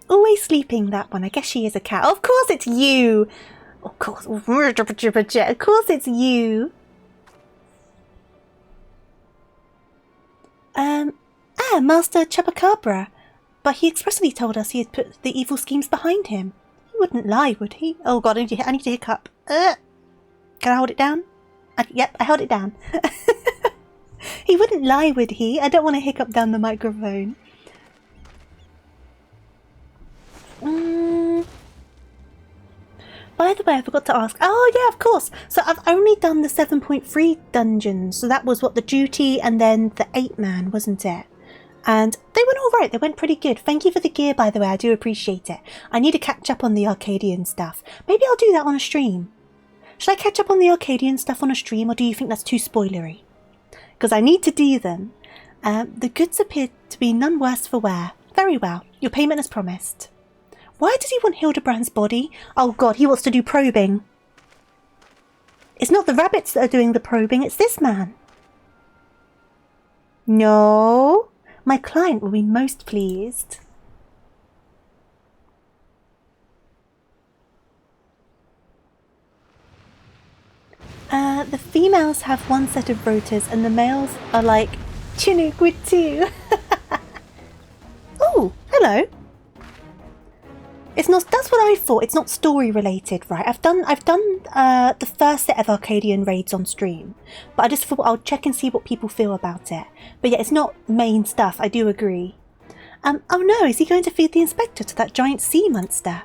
Always sleeping, that one. I guess she is a cat. Of course it's you. Of course it's you. Master Chupacabra. But he expressly told us he had put the evil schemes behind him. He wouldn't lie, would he? Oh god, I need to hiccup. Can I hold it down? Yep, I held it down. He wouldn't lie, would he? I don't want to hiccup down the microphone. By the way, I forgot to ask. Oh yeah, of course. So I've only done the 7.3 dungeons. So that was what, the duty and then the 8-man, wasn't it? And they went all right. They went pretty good. Thank you for the gear, by the way. I do appreciate it. I need to catch up on the Arcadian stuff. Maybe I'll do that on a stream. Should I catch up on the Arcadian stuff on a stream, or do you think that's too spoilery? Because I need to do them. The goods appear to be none worse for wear. Very well. Your payment as promised. Why does he want Hildibrand's body? Oh god, he wants to do probing. It's not the rabbits that are doing the probing, it's this man. No. My client will be most pleased. The females have one set of rotors and the males are like, Chinook with two. Oh, hello. It's not, that's what I thought. It's not story related, right? I've done the first set of Arcadian raids on stream, but I just thought I'll check and see what people feel about it. But yeah, it's not main stuff, I do agree. Oh no, is he going to feed the inspector to that giant sea monster?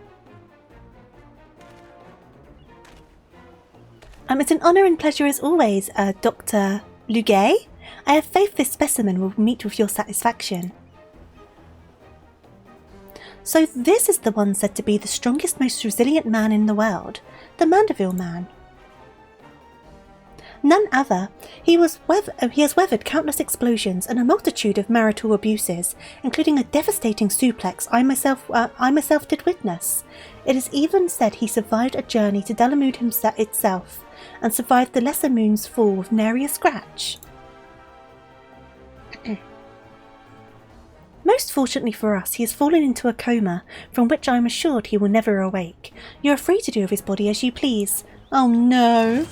It's an honour and pleasure as always, Dr. Lugay. I have faith this specimen will meet with your satisfaction. So this is the one said to be the strongest, most resilient man in the world, the Mandeville man. None other. He has weathered countless explosions and a multitude of marital abuses, including a devastating suplex I myself did witness. It is even said he survived a journey to Delamude itself, and survived the Lesser Moon's fall with nary a scratch. Most fortunately for us, he has fallen into a coma, from which I am assured he will never awake. You are free to do with his body as you please. Oh no!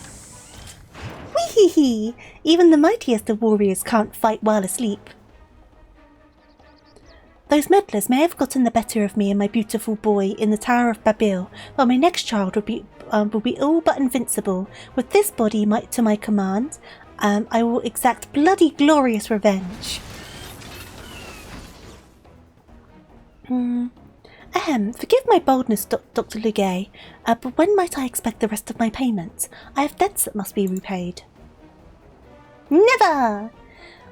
Wee-hee-hee! Even the mightiest of warriors can't fight while asleep. Those meddlers may have gotten the better of me and my beautiful boy in the Tower of Babil, but my next child will be all but invincible. With this body to my command, I will exact bloody glorious revenge. Forgive my boldness, Dr. Lugay, but when might I expect the rest of my payment? I have debts that must be repaid. Never!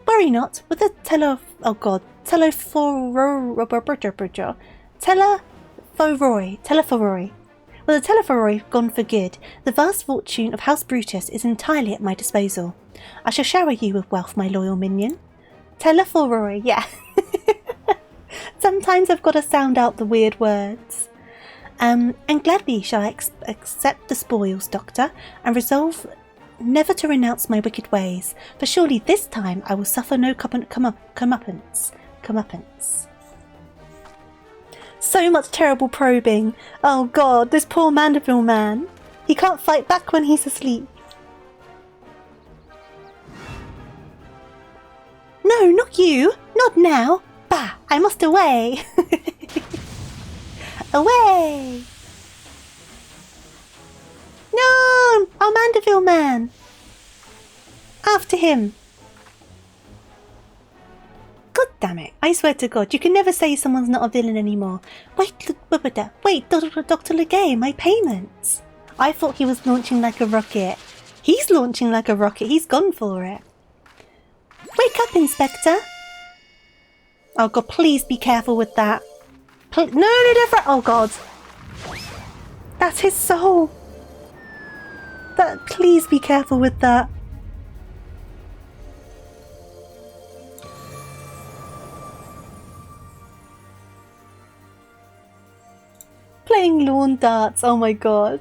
Worry not, with the Teleforoi, with the Teleforoi gone for good, the vast fortune of House Brutus is entirely at my disposal. I shall shower you with wealth, my loyal minion. Teleforoi, yeah. Sometimes I've got to sound out the weird words. And gladly shall I accept the spoils, Doctor, and resolve never to renounce my wicked ways, for surely this time I will suffer no comeuppance. So much terrible probing. Oh god, this poor Mandeville man. He can't fight back when he's asleep. No, not you. Not now. Bah, I must away. Away. No, our Mandeville man. After him. God damn it, I swear to God, you can never say someone's not a villain anymore. Wait, Dr. Lugay, my payments. I thought he was launching like a rocket. He's launching like a rocket, he's gone for it. Wake up, Inspector. Oh God, please be careful with that. No, oh God. That's his soul. Please be careful with that. Playing lawn darts, oh my god.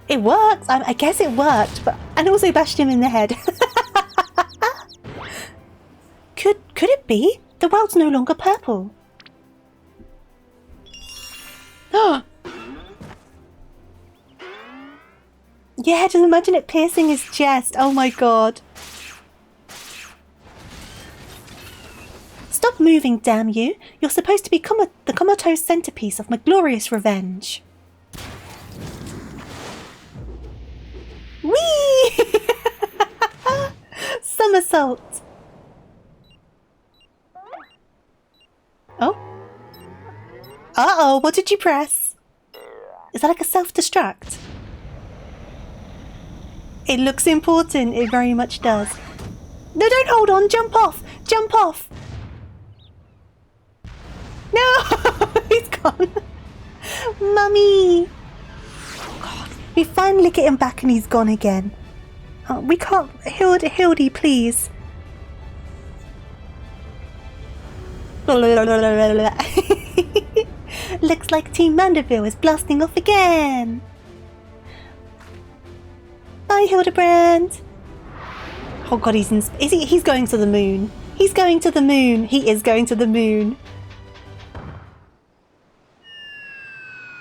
It worked, I guess it worked, and also bashed him in the head. Could it be? The world's no longer purple. Yeah, just imagine it piercing his chest, oh my god. Stop Stop moving, damn you! You're supposed to be the comatose centerpiece of my glorious revenge. Whee! Somersault. Oh. Uh-oh, what did you press? Is that like a self-destruct? It looks important, it very much does. No, don't hold on, jump off! Jump off! No! He's gone. Mummy! Oh God. We finally get him back and he's gone again. Oh, we can't... Hildy, please. Looks like Team Mandeville is blasting off again. Bye, Hildibrand. Oh God, he's going to the moon. He's going to the moon. He is going to the moon.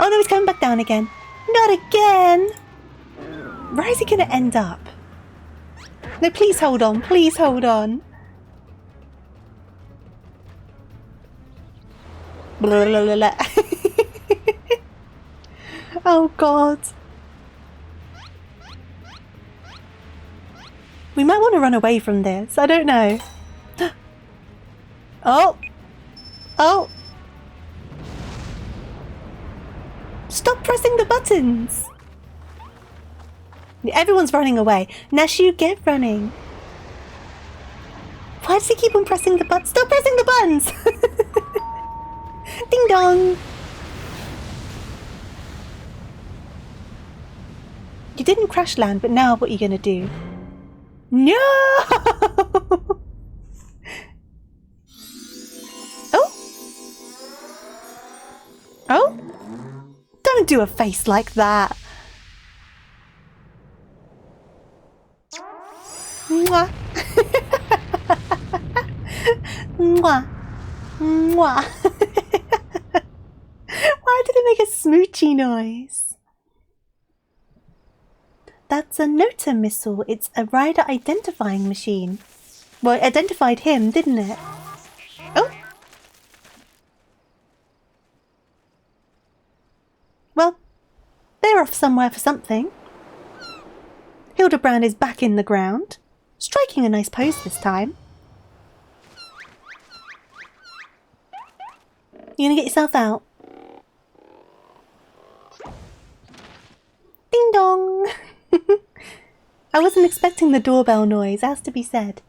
Oh no, he's coming back down again. Not again. Where is he going to end up? No, please hold on. Please hold on. Blah, blah, blah, blah. Oh God. We might want to run away from this. I don't know. Oh. Oh. Stop pressing the buttons. Everyone's running away. Nashu, get running. Why does he keep on pressing the buttons? Stop pressing the buttons. Ding dong. You didn't crash land, but now what are you going to do? No! Oh? Oh? Don't do a face like that. Mwah. Mwah. Mwah. Why did it make a smoochy noise? That's a Nota missile. It's a rider identifying machine. Well, it identified him, didn't it? Oh. Well, they're off somewhere for something. Hildibrand is back in the ground, striking a nice pose this time. You gonna get yourself out? Ding dong! I wasn't expecting the doorbell noise, has to be said.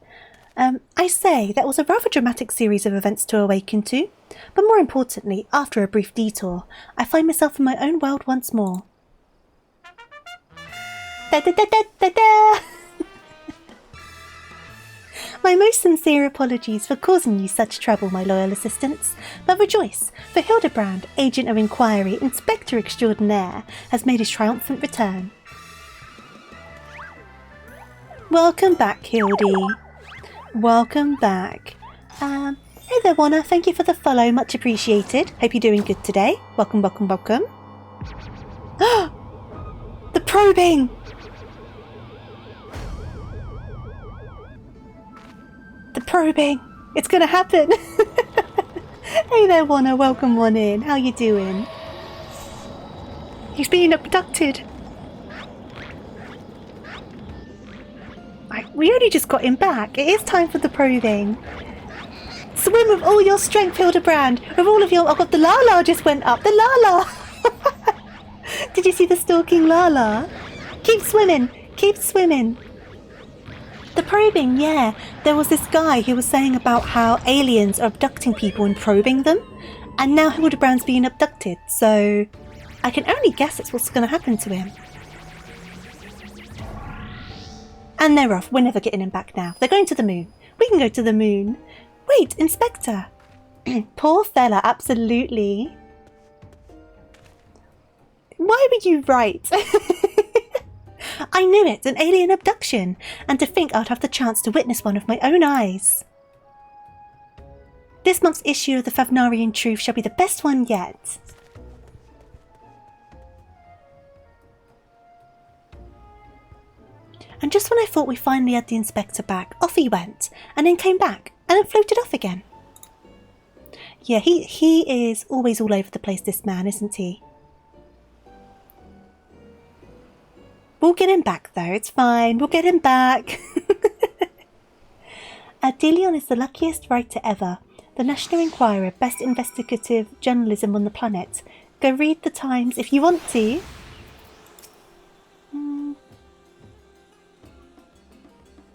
I say, that was a rather dramatic series of events to awaken to, but more importantly, after a brief detour, I find myself in my own world once more. Da da da da da da! My most sincere apologies for causing you such trouble, my loyal assistants, but rejoice, for Hildibrand, Agent of Inquiry, Inspector Extraordinaire, has made his triumphant return. Welcome back, Hildy. Welcome back. Hey there, Wanna. Thank you for the follow. Much appreciated. Hope you're doing good today. Welcome, welcome, welcome. The probing! The probing! It's gonna happen! Hey there, Wanna. Welcome on in. How you doing? He's being abducted. We only just got him back. It is time for the probing. Swim with all your strength, Hildibrand. With all of your... Oh God, the Lala just went up. The Lala! Did you see the stalking Lala? Keep swimming. Keep swimming. The probing, yeah. There was this guy who was saying about how aliens are abducting people and probing them. And now Hildibrand's being abducted. So I can only guess that's what's going to happen to him. And they're off. We're never getting him back now. They're going to the moon. We can go to the moon. Wait, Inspector. Poor fella, absolutely. Why were you right? I knew it, an alien abduction. And to think I'd have the chance to witness one with my own eyes. This month's issue of the Favnarian Truth shall be the best one yet. And just when I thought we finally had the Inspector back, off he went, and then came back, and then floated off again. Yeah, he is always all over the place, this man, isn't he? We'll get him back, though. It's fine. We'll get him back. Delion is the luckiest writer ever. The National Enquirer, best investigative journalism on the planet. Go read the Times if you want to.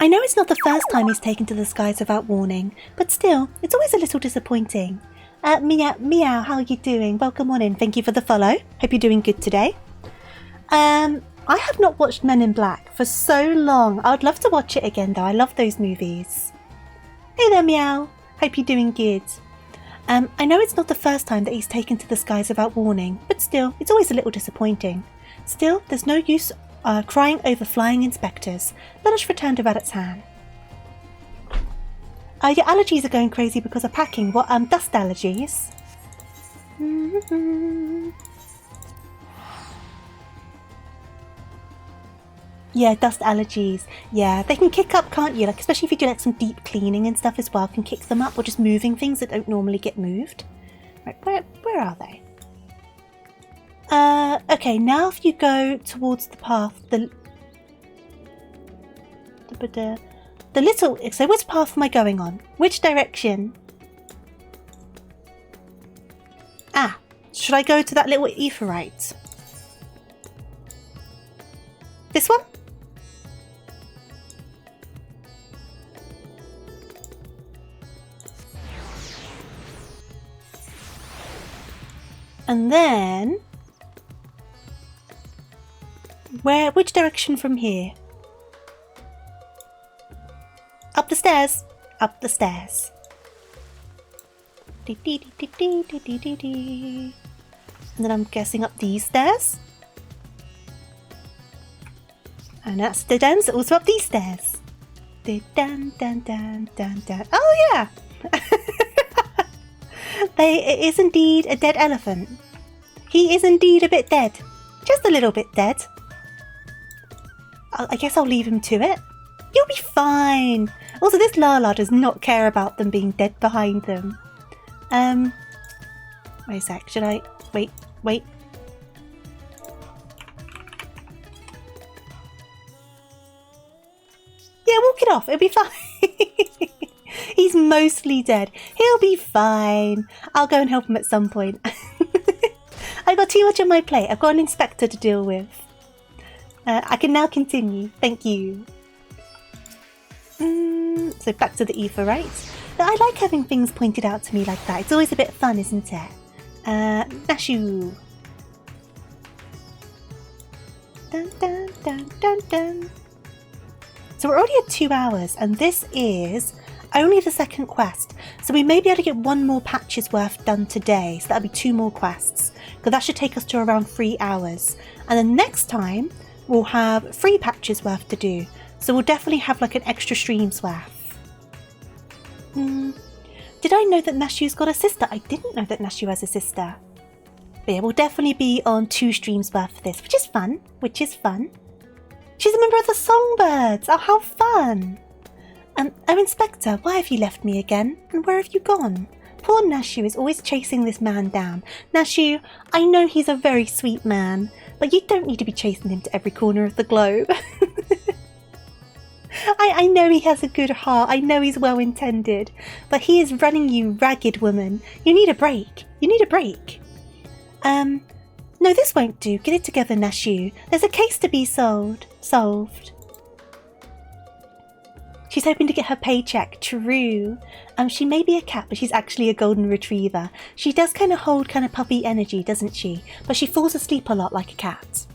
I know it's not the first time he's taken to the skies without warning, but still, it's always a little disappointing. Meow, how are you doing? Welcome on in. Thank you for the follow. Hope you're doing good today. I have not watched Men in Black for so long. I would love to watch it again, though. I love those movies. Hey there, Meow. Hope you're doing good. I know it's not the first time that he's taken to the skies without warning, but still, it's always a little disappointing. Still, there's no use crying over flying inspectors. Let us return to Rabbit's hand. Your allergies are going crazy because of packing. What, dust allergies? Yeah, dust allergies. Yeah, they can kick up, can't you? Like, especially if you do like some deep cleaning and stuff as well, can kick them up, or just moving things that don't normally get moved. Right, where are they? Okay, now if you go towards the path, the little, so which path am I going on? Which direction? Ah, should I go to that little etherite? This one? And then, which direction from here? Up the stairs. Up the stairs. And then I'm guessing up these stairs. And that's the dance, also up these stairs. Dun, dun, dun, dun, dun. Oh yeah! It is indeed a dead elephant. He is indeed a bit dead. Just a little bit dead. I guess I'll leave him to it. You'll be fine. Also, this Lala does not care about them being dead behind them. Wait a sec. Should I... Wait. Yeah, walk it off. It'll be fine. He's mostly dead. He'll be fine. I'll go and help him at some point. I've got too much on my plate. I've got an inspector to deal with. I can now continue. Thank you. So back to the ether, right? But I like having things pointed out to me like that. It's always a bit fun, isn't it? Nashu. Dun, dun, dun, dun, dun. So we're already at 2 hours, and this is only the second quest. So we may be able to get one more patch's worth done today. So that'll be 2 more quests. Because that should take us to around 3 hours. And then next time, we'll have 3 patches worth to do. So we'll definitely have like an extra stream's worth. Did I know that Nashu's got a sister? I didn't know that Nashu has a sister. But yeah, we'll definitely be on 2 streams worth for this, which is fun. She's a member of the Songbirds. Oh, how fun. Inspector, why have you left me again? And where have you gone? Poor Nashu is always chasing this man down. Nashu, I know he's a very sweet man, but you don't need to be chasing him to every corner of the globe. I know he has a good heart. I know he's well intended, but he is running you ragged, woman. You need a break. No, this won't do. Get it together, Nashu. There's a case to be solved. She's hoping to get her paycheck. True. She may be a cat, but she's actually a golden retriever. She does kind of hold puppy energy, doesn't she? But she falls asleep a lot like a cat.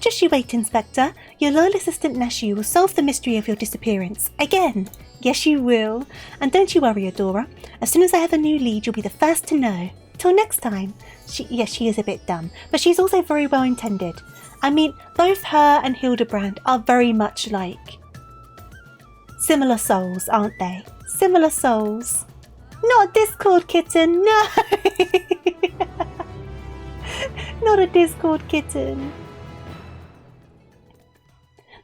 Just you wait, Inspector. Your loyal assistant Nashu will solve the mystery of your disappearance. Again. Yes, you will. And don't you worry, Adora. As soon as I have a new lead, you'll be the first to know. Till next time. Yes, she is a bit dumb, but she's also very well intended. I mean, both her and Hildibrand are very much like similar souls, aren't they? Similar souls. Not a Discord kitten, no! Not a Discord kitten.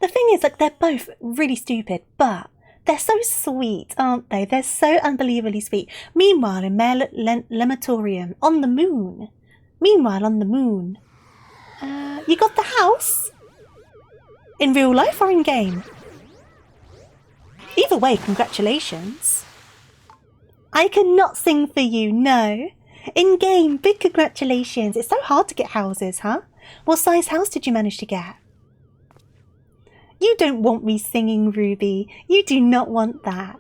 The thing is, like, they're both really stupid, but They're so sweet, aren't they? They're so unbelievably sweet. Meanwhile, in Mare Lematorium, on the moon. Meanwhile, on the moon. You got the house? In real life or in game? Either way, congratulations. I cannot sing for you, no. In game, big congratulations. It's so hard to get houses, huh? What size house did you manage to get? You don't want me singing, Ruby. You do not want that.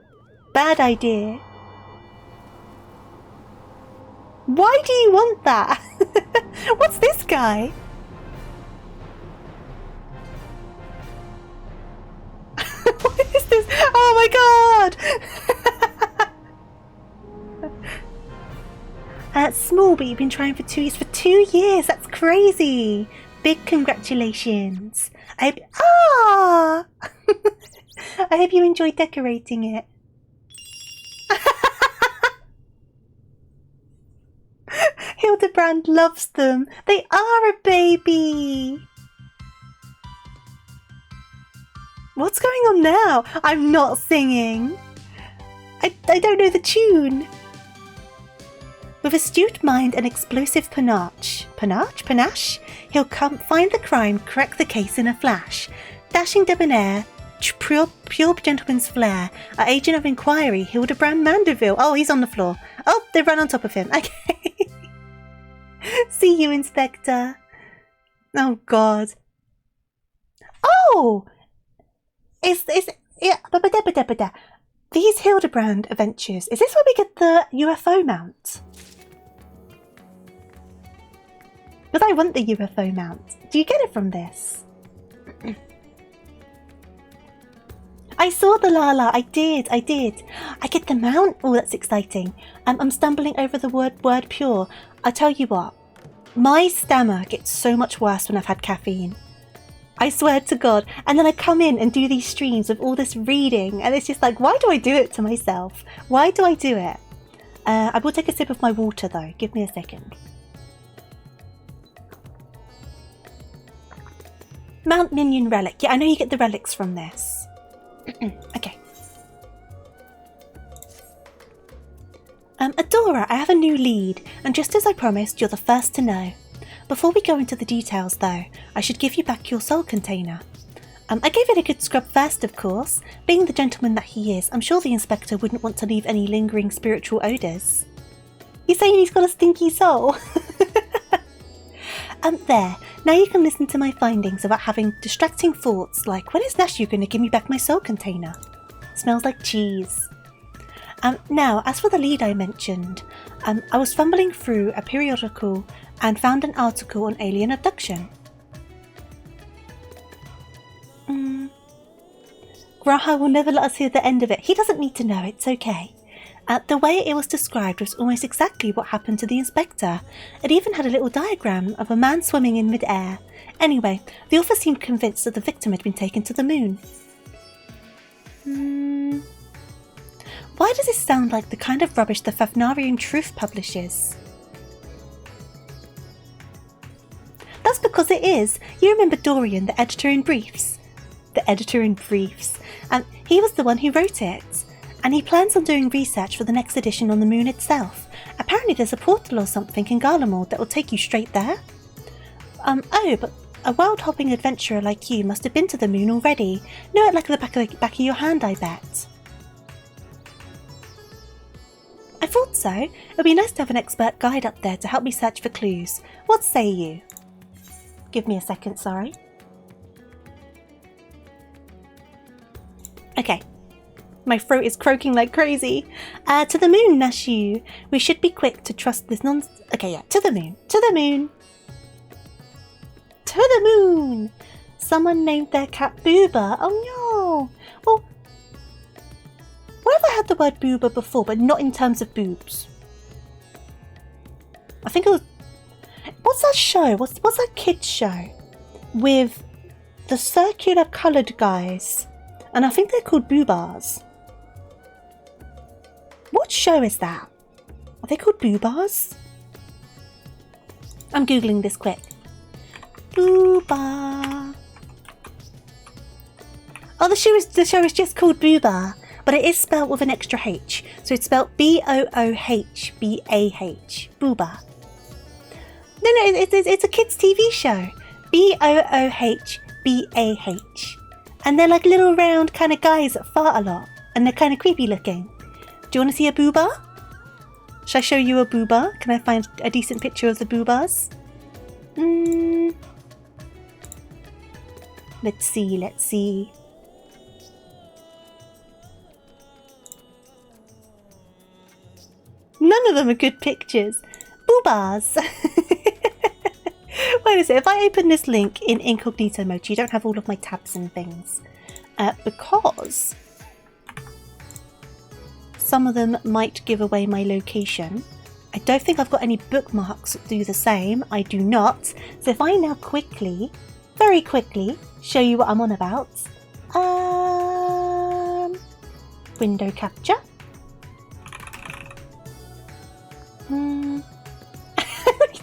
Bad idea. Why do you want that? What's this guy? What is this? Oh my god! Small, but you've been trying for 2 years. For 2 years? That's crazy. Big congratulations. I hope you enjoyed decorating it. Hildibrand loves them. They are a baby. What's going on now? I'm not singing. I don't know the tune. With astute mind and explosive panache, he'll come find the crime, correct the case in a flash. Dashing debonair, pure gentleman's flair, our agent of inquiry, Hildibrand Mandeville. Oh, he's on the floor. Oh, they ran on top of him. Okay. See you, Inspector. Oh, God. Oh! Yeah. These Hildibrand adventures. Is this where we get the UFO mount? Because I want the UFO mount. Do you get it from this? I saw the Lala. I did. I get the mount. Oh, that's exciting. I'm stumbling over the word pure. I tell you what. My stammer gets so much worse when I've had caffeine. I swear to God. And then I come in and do these streams of all this reading. And it's just like, why do I do it to myself? Why do I do it? I will take a sip of my water though. Give me a second. Mount Minion Relic. Yeah, I know you get the relics from this. Okay. Adora, I have a new lead, and just as I promised, you're the first to know. Before we go into the details, though, I should give you back your soul container. I gave it a good scrub first, of course. Being the gentleman that he is, I'm sure the inspector wouldn't want to leave any lingering spiritual odours. You're saying he's got a stinky soul? There. Now you can listen to my findings about having distracting thoughts like, when is Nashu going to give me back my soul container? Smells like cheese. Now, as for the lead I mentioned, I was fumbling through a periodical and found an article on alien abduction. Graha will never let us hear the end of it. He doesn't need to know, it's okay. The way it was described was almost exactly what happened to the inspector. It even had a little diagram of a man swimming in mid-air. Anyway, the author seemed convinced that the victim had been taken to the moon. Why does this sound like the kind of rubbish the Fafnarian Truth publishes? That's because it is. You remember Dorian, the editor in briefs? The editor in briefs. He was the one who wrote it. And he plans on doing research for the next edition on the moon itself. Apparently there's a portal or something in Garlemald that will take you straight there. Oh, but a world-hopping adventurer like you must have been to the moon already. Know it like the back of your hand, I bet. I thought so. It would be nice to have an expert guide up there to help me search for clues. What say you? Give me a second, sorry. Okay. My throat is croaking like crazy. To the moon, Nashu. We should be quick to trust this Okay, yeah, to the moon. To the moon. To the moon. Someone named their cat Booba. Oh no. Well, where have I had the word Booba before, but not in terms of boobs? I think it was... What's that show? What's that kids show? With the circular coloured guys. And I think they're called Boobars. What show is that? Are they called Boobars? I'm googling this quick. Booba. Oh, the show is just called Booba. but it is spelled with an extra H. So it's spelled B-O-O-H-B-A-H. Booba. No, it's a kids' TV show. B-O-O-H-B-A-H. And they're like little round kind of guys that fart a lot. And they're kind of creepy looking. Do you want to see a booba? Shall I show you a booba? Can I find a decent picture of the boobas? Let's see. None of them are good pictures. Boobas. Wait a second. If I open this link in incognito mode, you don't have all of my tabs and things. Because some of them might give away my location. I don't think I've got any bookmarks that do the same. I do not. So if I now quickly, very quickly, show you what I'm on about. Window capture.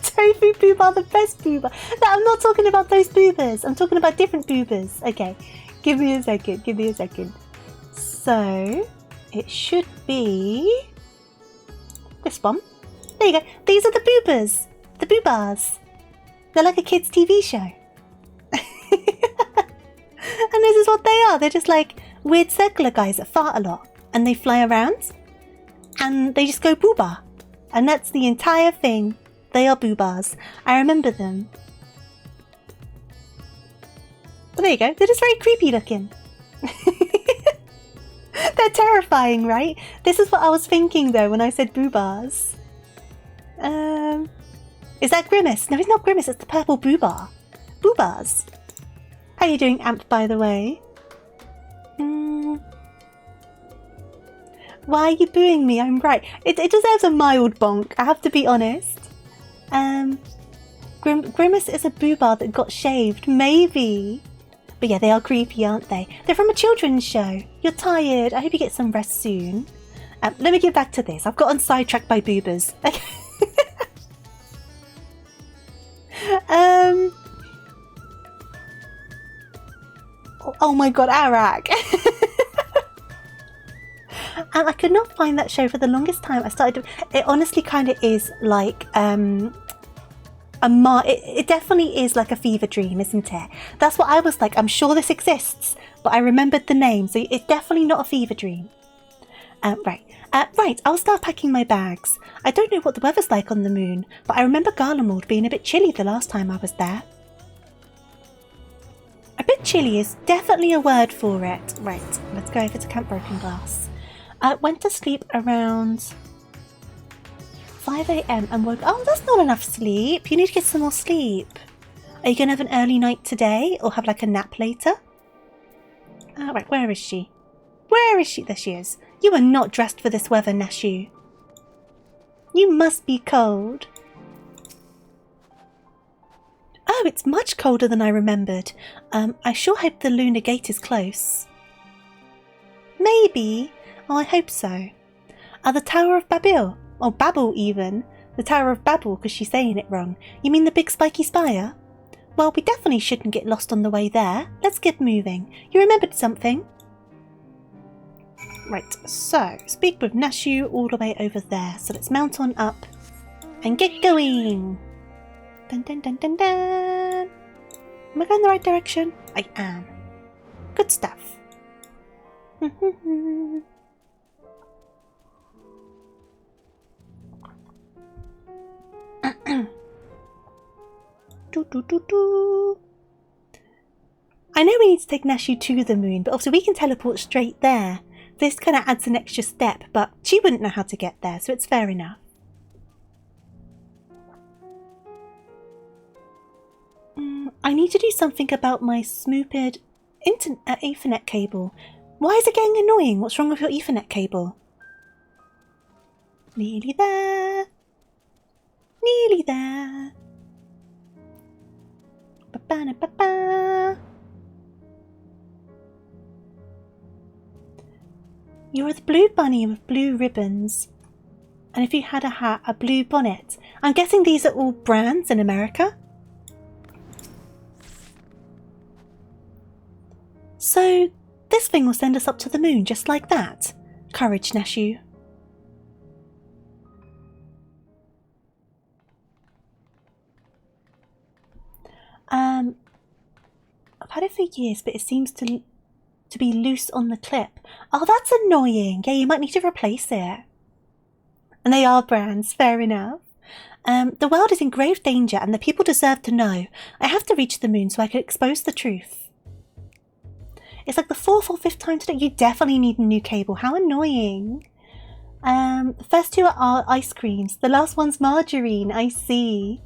Tofu boob are the best booba. No, I'm not talking about those boobas. I'm talking about different boobas. Okay, give me a second. So, it should be this one. There you go. These are the boobas. The boobas. They're like a kids' TV show. And this is what they are. They're just like weird circular guys that fart a lot. And they fly around. And they just go booba. And that's the entire thing. They are boobas. I remember them. Well, there you go. They're just very creepy looking. They're terrifying, right? This is what I was thinking though when I said boobas. Is that Grimace? No, it's not Grimace. It's the purple booba. Boobas. How are you doing, Amp, by the way? Why are you booing me? I'm right. It deserves a mild bonk. I have to be honest. Grimace is a booba that got shaved. Maybe. But yeah, they are creepy, aren't they? They're from a children's show. You're tired. I hope you get some rest soon. Let me get back to this. I've gotten sidetracked by boobas. Okay. Oh my god, Arak. And I could not find that show for the longest time. It honestly kind of is like it definitely is like a fever dream, isn't it? That's what I was like. I'm sure this exists, but I remembered the name, so it's definitely not a fever dream. Right, I'll start packing my bags. I don't know what the weather's like on the moon, but I remember Garlemald being a bit chilly the last time I was there. A bit chilly is definitely a word for it. Right, let's go over to Camp Broken Glass. Went to sleep around 5 AM and woke... Oh, that's not enough sleep. You need to get some more sleep. Are you going to have an early night today or have like a nap later? Right, where is she? Where is she? There she is. You are not dressed for this weather, Nashu. You must be cold. Oh, it's much colder than I remembered. I sure hope the Lunar Gate is close. Maybe. Oh, I hope so. The Tower of Babel. Or Babel, even. The Tower of Babel, because she's saying it wrong. You mean the big spiky spire? Well, we definitely shouldn't get lost on the way there. Let's get moving. You remembered something? Right, so, speak with Nashu all the way over there. So let's mount on up and get going. Dun dun dun dun dun. Am I going the right direction? I am. Good stuff. I know we need to take Nashu to the moon, but also we can teleport straight there. This kind of adds an extra step, but she wouldn't know how to get there, so it's fair enough. I need to do something about my smooped Ethernet cable. Why is it getting annoying? What's wrong with your Ethernet cable? Nearly there. Nearly there. Ba-ba-na-ba-ba. You're the blue bunny with blue ribbons. And if you had a hat, a blue bonnet. I'm guessing these are all brands in America. So, this thing will send us up to the moon just like that. Courage, Neshu. I've had it for years, but it seems to be loose on the clip. Oh, that's annoying. Yeah, you might need to replace it. And they are brands, fair enough. The world is in grave danger and the people deserve to know. I have to reach the moon so I can expose the truth. It's like the 4th or 5th time today. You definitely need a new cable. How annoying. The first 2 are ice creams. The last one's margarine. I see.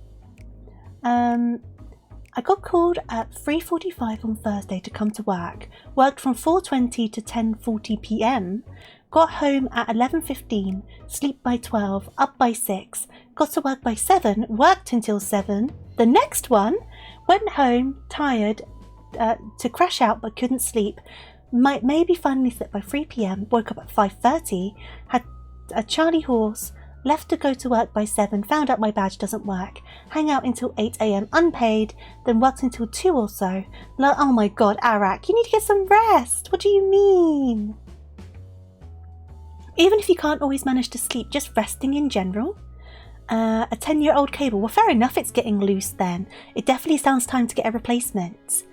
I got called at 3:45 on Thursday to come to work. Worked from 4:20 to 10:40 p.m. Got home at 11:15. Sleep by 12. Up by 6. Got to work by 7. Worked until 7. The next one. Went home, tired, to crash out but couldn't sleep. Maybe finally slept by 3 p.m. Woke up at 5:30. Had a Charlie horse. Left to go to work by 7, found out my badge doesn't work. Hang out until 8 a.m. unpaid, then worked until 2 or so. Oh my god, Arak, you need to get some rest. What do you mean? Even if you can't always manage to sleep, just resting in general? A 10-year-old cable, well fair enough it's getting loose then. It definitely sounds time to get a replacement.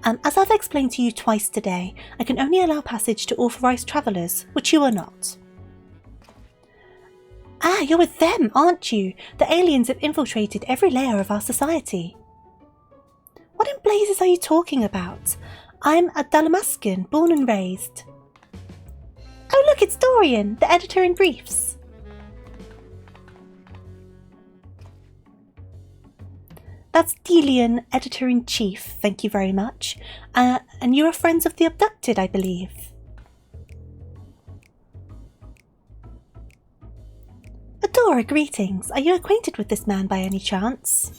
As I've explained to you twice today, I can only allow passage to authorised travellers, which you are not. Ah, you're with them, aren't you? The aliens have infiltrated every layer of our society. What in blazes are you talking about? I'm a Dalamascan, born and raised. Oh look, it's Dorian, the editor in briefs. That's Delian, editor-in-chief, thank you very much. And you are friends of the abducted, I believe. Adora, greetings. Are you acquainted with this man by any chance?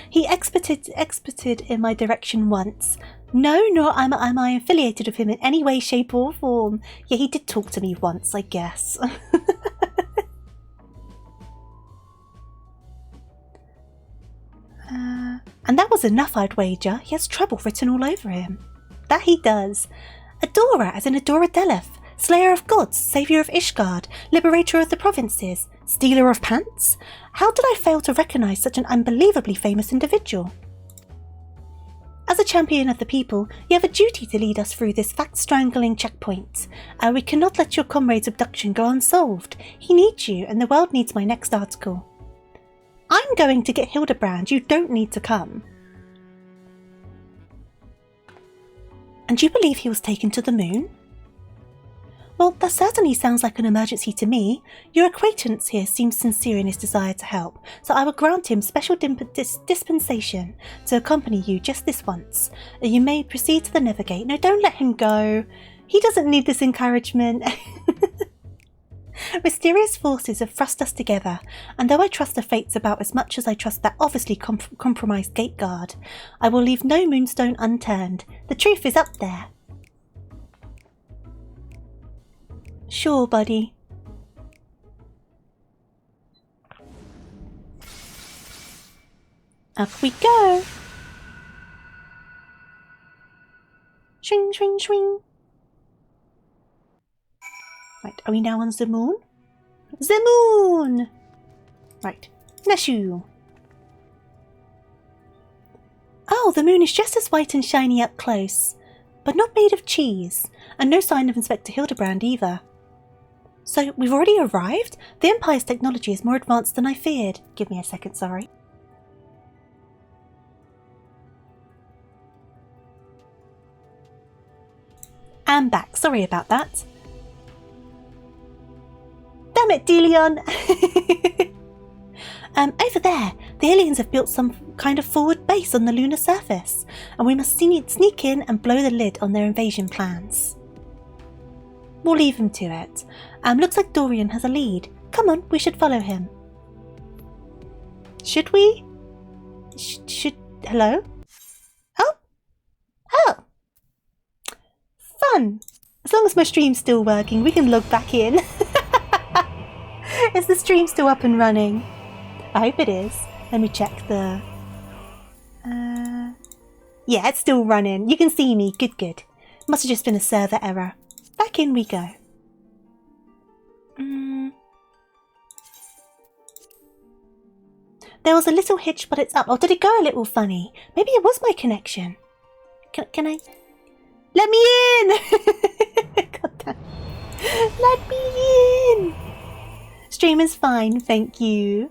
He experted in my direction once. No, nor am I affiliated with him in any way, shape or form. Yeah, he did talk to me once, I guess. And that was enough, I'd wager. He has trouble written all over him. That he does. Adora, as in Adora Deleth. Slayer of gods, saviour of Ishgard, liberator of the provinces, stealer of pants? How did I fail to recognise such an unbelievably famous individual? As a champion of the people, you have a duty to lead us through this fact-strangling checkpoint. We cannot let your comrade's abduction go unsolved. He needs you, and the world needs my next article. I'm going to get Hildibrand, you don't need to come. And you believe he was taken to the moon? Well, that certainly sounds like an emergency to me. Your acquaintance here seems sincere in his desire to help, so I will grant him special dispensation to accompany you just this once. You may proceed to the Nevergate. No, don't let him go. He doesn't need this encouragement. Mysterious forces have thrust us together, and though I trust the fates about as much as I trust that obviously compromised gate guard, I will leave no moonstone unturned. The truth is up there. Sure, buddy. Up we go. Swing, swing, swing. Right, are we now on the moon? The moon! Right, Neshu. Oh, the moon is just as white and shiny up close, but not made of cheese, and no sign of Inspector Hildibrand either. So, we've already arrived? The Empire's technology is more advanced than I feared. Give me a second, sorry. I'm back, sorry about that. Damn it, Delion! Over there, the aliens have built some kind of forward base on the lunar surface, and we must sneak in and blow the lid on their invasion plans. We'll leave him to it. Looks like Dorian has a lead. Come on, we should follow him. Should we? Hello? Oh! Fun! As long as my stream's still working, we can log back in. Is the stream still up and running? I hope it is. Let me check the... Yeah, it's still running. You can see me. Good, good. Must have just been a server error. Back in we go. There was a little hitch, but it's up. Oh, did it go a little funny? Maybe it was my connection. Can I? Let me in! God damn. Let me in! Stream is fine, thank you.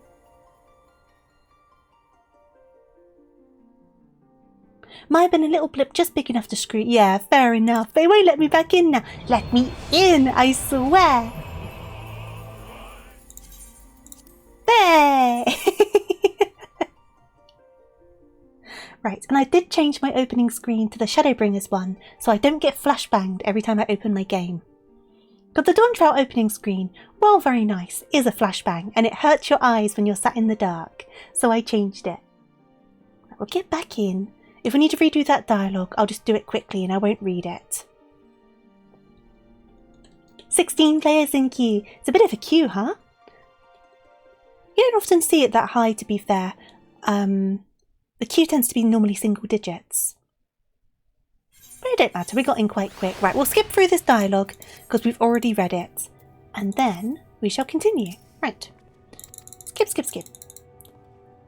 Might have been a little blip just big enough to screw. Yeah, fair enough. They won't let me back in now. Let me in, I swear. There! Right, and I did change my opening screen to the Shadowbringers one, so I don't get flashbanged every time I open my game. But the Dawntrail opening screen, while very nice, is a flashbang, and it hurts your eyes when you're sat in the dark, so I changed it. We'll get back in. If we need to redo that dialogue, I'll just do it quickly and I won't read it. 16 players in queue. It's a bit of a queue, huh? You don't often see it that high, to be fair. The queue tends to be normally single digits. But it don't matter, we got in quite quick. Right, we'll skip through this dialogue because we've already read it. And then we shall continue. Right. Skip, skip, skip.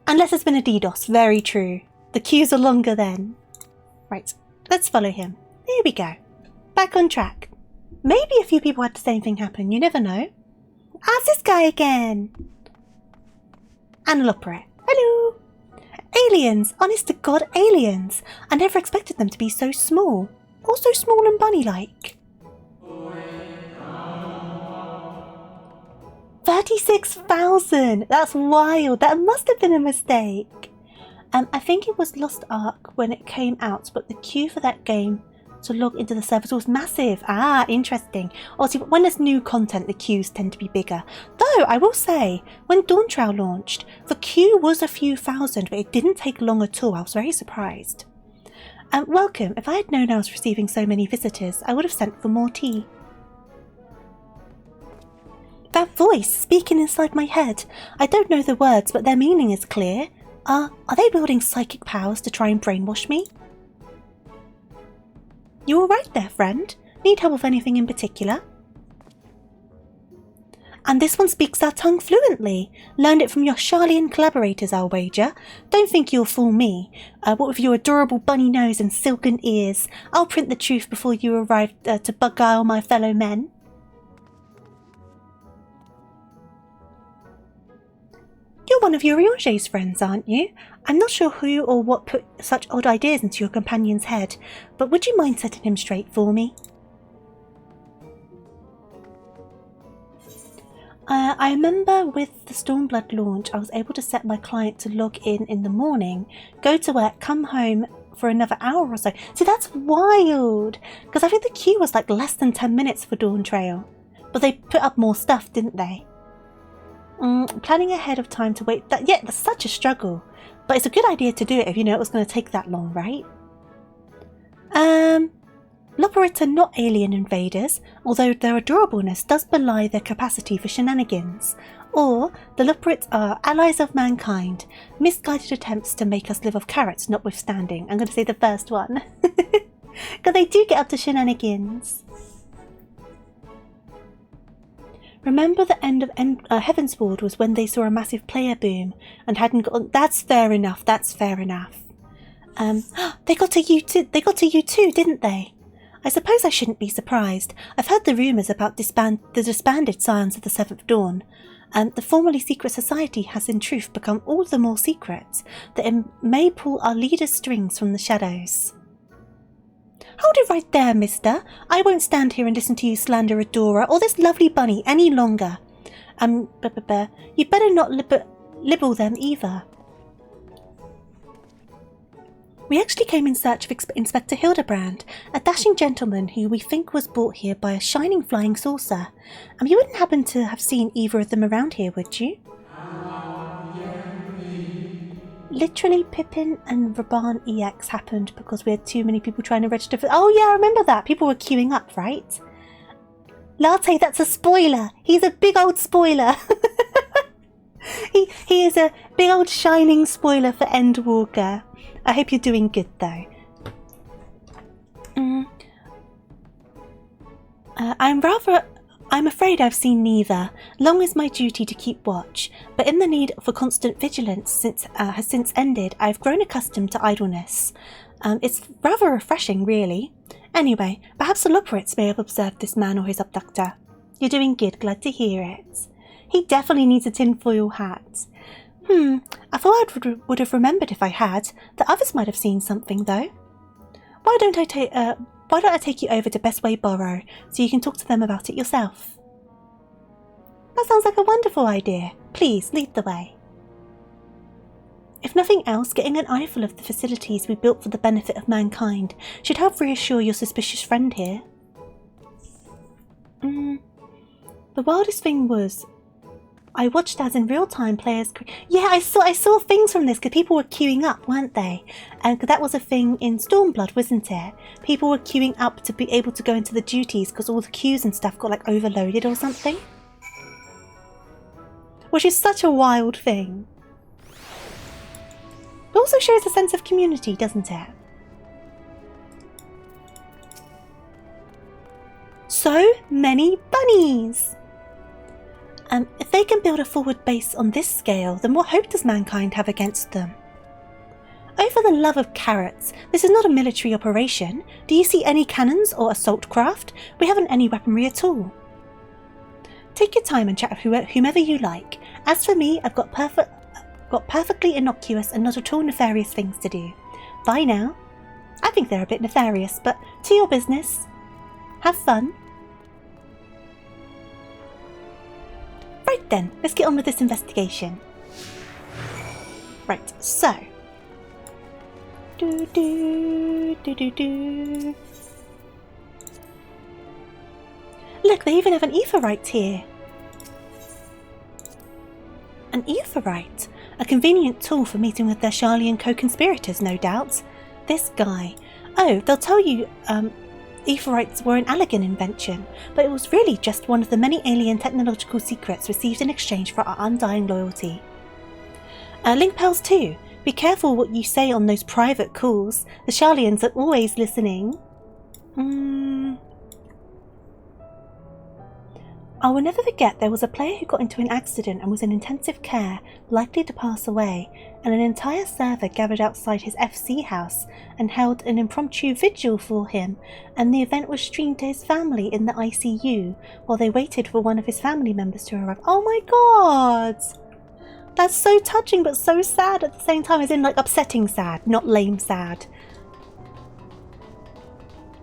Unless it's been a DDoS, very true. The queues are longer then. Right, let's follow him. There we go. Back on track. Maybe a few people had the same thing happen, you never know. Ah, it's this guy again. Antelope. Hello. Aliens! Honest to God, aliens! I never expected them to be so small. Also small and bunny-like. 36,000! That's wild! That must have been a mistake. I think it was Lost Ark when it came out, but the queue for that game to log into the servers was massive. Ah, interesting. Obviously, when there's new content, the queues tend to be bigger. Though, I will say, when Dawntrail launched, the queue was a few thousand, but it didn't take long at all. I was very surprised. Welcome. If I had known I was receiving so many visitors, I would have sent for more tea. That voice speaking inside my head. I don't know the words, but their meaning is clear. Are they building psychic powers to try and brainwash me? You all right there, friend? Need help with anything in particular? And this one speaks our tongue fluently. Learned it from your Charlian collaborators, I'll wager. Don't think you'll fool me. What with your adorable bunny nose and silken ears? I'll print the truth before you arrive to beguile my fellow men. You're one of Urianger's friends, aren't you? I'm not sure who or what put such odd ideas into your companion's head, but would you mind setting him straight for me? I remember with the Stormblood launch, I was able to set my client to log in the morning, go to work, come home for another hour or so. See, that's wild! Because I think the queue was like less than 10 minutes for Dawntrail. But they put up more stuff, didn't they? Planning ahead of time to wait. That's such a struggle. But it's a good idea to do it if you know it was going to take that long, right? Loporits are not alien invaders, although their adorableness does belie their capacity for shenanigans. Or, the Loporits are allies of mankind, misguided attempts to make us live off carrots notwithstanding. I'm going to say the first one. Because they do get up to shenanigans. Remember the end of Heavensward was when they saw a massive player boom and hadn't got... That's fair enough, that's fair enough. They got to you too, didn't they? I suppose I shouldn't be surprised. I've heard the rumours about the disbanded Scions of the Seventh Dawn. The formerly secret society has in truth become all the more secret, that it may pull our leaders' strings from the shadows. Hold it right there, mister. I won't stand here and listen to you slander Adora or this lovely bunny any longer. You better not libel them either. We actually came in search of Inspector Hildibrand, a dashing gentleman who we think was brought here by a shining flying saucer. You wouldn't happen to have seen either of them around here, would you? Literally, Pippin and Raban EX happened because we had too many people trying to register for... Oh yeah, I remember that. People were queuing up, right? Latte, that's a spoiler. He's a big old spoiler. He is a big old shining spoiler for Endwalker. I hope you're doing good though. I'm afraid I've seen neither. Long is my duty to keep watch, but in the need for constant vigilance has since ended, I've grown accustomed to idleness. It's rather refreshing, really. Anyway, perhaps the Loporits may have observed this man or his abductor. You're doing good, glad to hear it. He definitely needs a tinfoil hat. I thought I would have remembered if I had. The others might have seen something, though. Why don't I take you over to Bestway Borough so you can talk to them about it yourself? That sounds like a wonderful idea. Please, lead the way. If nothing else, getting an eyeful of the facilities we built for the benefit of mankind should help reassure your suspicious friend here. The wildest thing was, I watched as in real time players... Yeah, I saw things from this because people were queuing up, weren't they? And that was a thing in Stormblood, wasn't it? People were queuing up to be able to go into the duties because all the queues and stuff got like overloaded or something. Which is such a wild thing. It also shows a sense of community, doesn't it? So many bunnies! If they can build a forward base on this scale, then what hope does mankind have against them? Oh, for the love of carrots, this is not a military operation. Do you see any cannons or assault craft? We haven't any weaponry at all. Take your time and chat with whomever you like. As for me, I've got perfectly innocuous and not at all nefarious things to do. Bye now. I think they're a bit nefarious, but to your business. Have fun. Right then, let's get on with this investigation. Right, so. Look, they even have an aetheryte here. An aetheryte? A convenient tool for meeting with their Sharlayan co-conspirators, no doubt. This guy. Oh, they'll tell you, aetherites were an Allegan invention, but it was really just one of the many alien technological secrets received in exchange for our undying loyalty. Link pearls too. Be careful what you say on those private calls. The Sharlayans are always listening. I will never forget there was a player who got into an accident and was in intensive care, likely to pass away, and an entire server gathered outside his FC house and held an impromptu vigil for him, and the event was streamed to his family in the ICU while they waited for one of his family members to arrive. Oh my god! That's so touching but so sad at the same time, as in like upsetting sad, not lame sad.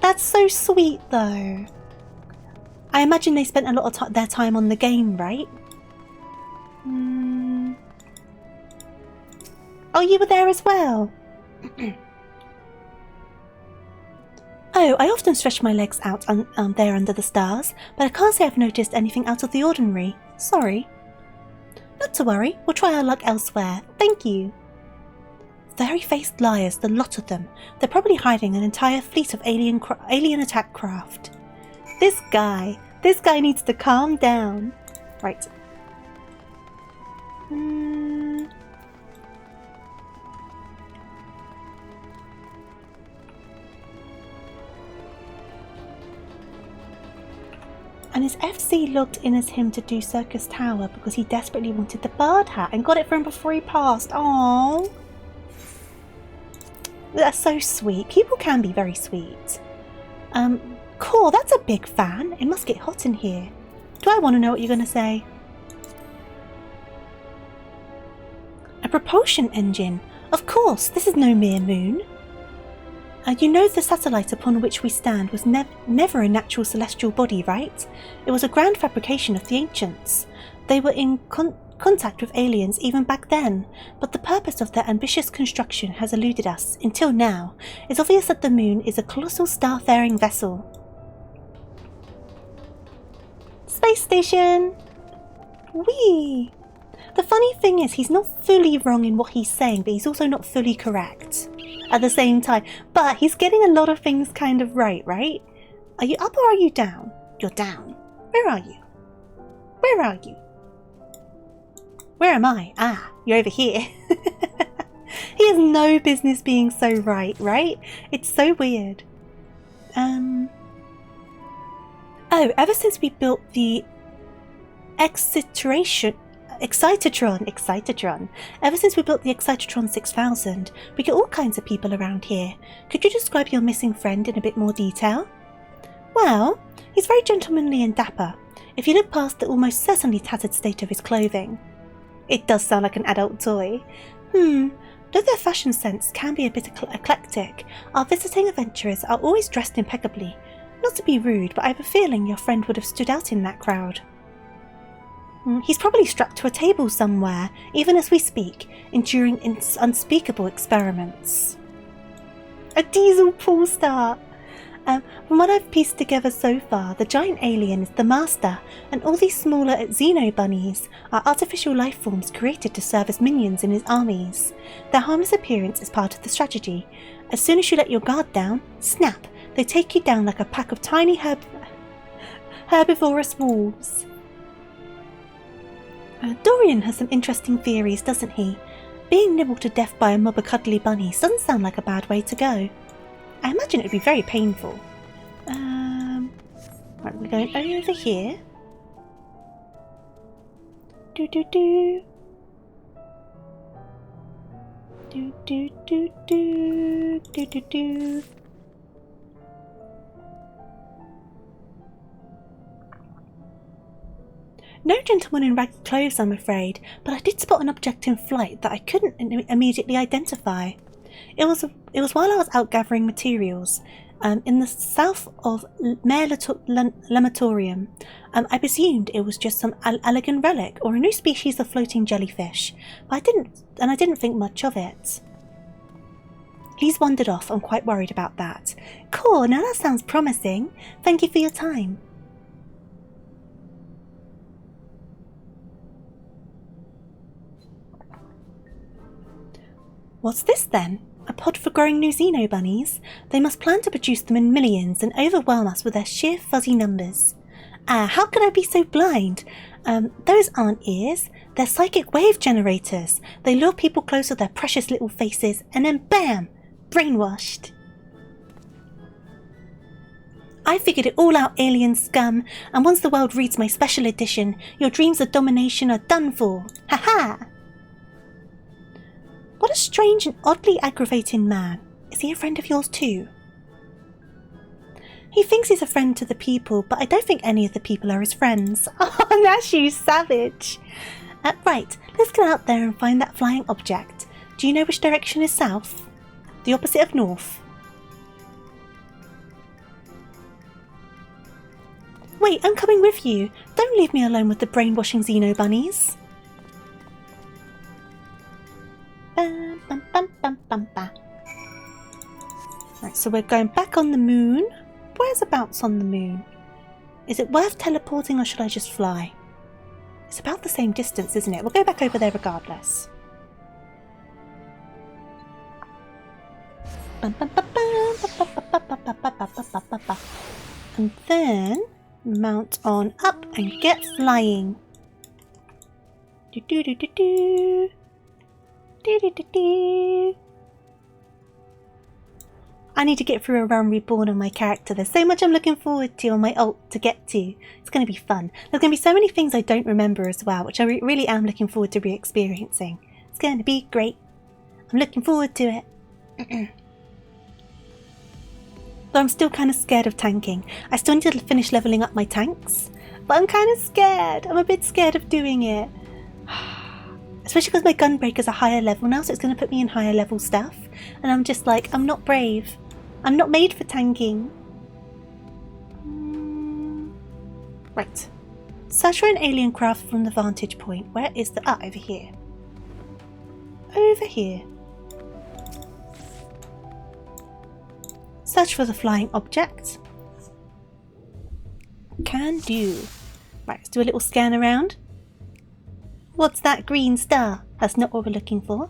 That's so sweet though. I imagine they spent a lot of their time on the game, right? Oh, you were there as well? Oh, I often stretch my legs out there under the stars, but I can't say I've noticed anything out of the ordinary. Sorry. Not to worry, we'll try our luck elsewhere. Thank you. Fairy-faced liars, the lot of them. They're probably hiding an entire fleet of alien attack craft. This guy needs to calm down. Right. And is FC logged in as him to do Circus Tower because he desperately wanted the bird hat and got it for him before he passed? Aww. That's so sweet. People can be very sweet. Cool, that's a big fan. It must get hot in here. Do I want to know what you're going to say? A propulsion engine? Of course, this is no mere moon. You know the satellite upon which we stand was never a natural celestial body, right? It was a grand fabrication of the ancients. They were in contact with aliens even back then, but the purpose of their ambitious construction has eluded us, until now. It's obvious that the moon is a colossal star-faring vessel. Space station! Whee! The funny thing is, he's not fully wrong in what he's saying, but he's also not fully correct at the same time. But he's getting a lot of things kind of right? Are you up or are you down? You're down. Where are you? Where are you? Where am I? Ah, you're over here. He has no business being so right? It's so weird. Oh, Oh, ever since we built the Excitatron. Ever since we built the Excitatron 6000, we get all kinds of people around here. Could you describe your missing friend in a bit more detail? Well, he's very gentlemanly and dapper, if you look past the almost certainly tattered state of his clothing. It does sound like an adult toy. Though their fashion sense can be a bit eclectic, our visiting adventurers are always dressed impeccably. Not to be rude, but I have a feeling your friend would have stood out in that crowd. He's probably strapped to a table somewhere, even as we speak, enduring unspeakable experiments. A diesel pool star! From what I've pieced together so far, the giant alien is the master, and all these smaller Xeno bunnies are artificial life forms created to serve as minions in his armies. Their harmless appearance is part of the strategy. As soon as you let your guard down, snap, they take you down like a pack of tiny herbivorous wolves. Dorian has some interesting theories, doesn't he? Being nibbled to death by a mob of cuddly bunnies doesn't sound like a bad way to go. I imagine it would be very painful. Right, we're going over here. Do do do. Do do do do do do do. No gentleman in ragged clothes, I'm afraid, but I did spot an object in flight that I couldn't immediately identify. It was while I was out gathering materials in the south of Mare Lamatorium. I presumed it was just some elegant relic or a new species of floating jellyfish, but I didn't think much of it. He's wandered off. I'm quite worried about that. Cool, now that sounds promising. Thank you for your time. What's this then? A pod for growing new Xeno bunnies? They must plan to produce them in millions and overwhelm us with their sheer fuzzy numbers. How could I be so blind? Those aren't ears. They're psychic wave generators. They lure people close with their precious little faces and then bam! Brainwashed. I figured it all out, alien scum, and once the world reads my special edition, your dreams of domination are done for. Ha ha! What a strange and oddly aggravating man. Is he a friend of yours too? He thinks he's a friend to the people, but I don't think any of the people are his friends. Oh, Nash, you savage! Right, let's get out there and find that flying object. Do you know which direction is south? The opposite of north. Wait, I'm coming with you. Don't leave me alone with the brainwashing Xeno bunnies. Right, so we're going back on the moon. Whereabouts on the moon? Is it worth teleporting or should I just fly? It's about the same distance, isn't it? We'll go back over there regardless. And then mount on up and get flying. Do do do do do. I need to get through a Realm Reborn on my character. There's so much I'm looking forward to on my alt to get to. It's going to be fun. There's going to be so many things I don't remember as well, which I really am looking forward to re-experiencing. It's going to be great. I'm looking forward to it. Though I'm still kind of scared of tanking. I still need to finish leveling up my tanks, but I'm kind of scared. I'm a bit scared of doing it. Especially because my gunbreaker's a higher level now, so it's going to put me in higher level stuff. And I'm just like, I'm not brave. I'm not made for tanking. Right. Search for an alien craft from the vantage point. Where is the... over here. Over here. Search for the flying object. Can do. Right, let's do a little scan around. What's that green star? That's not what we're looking for.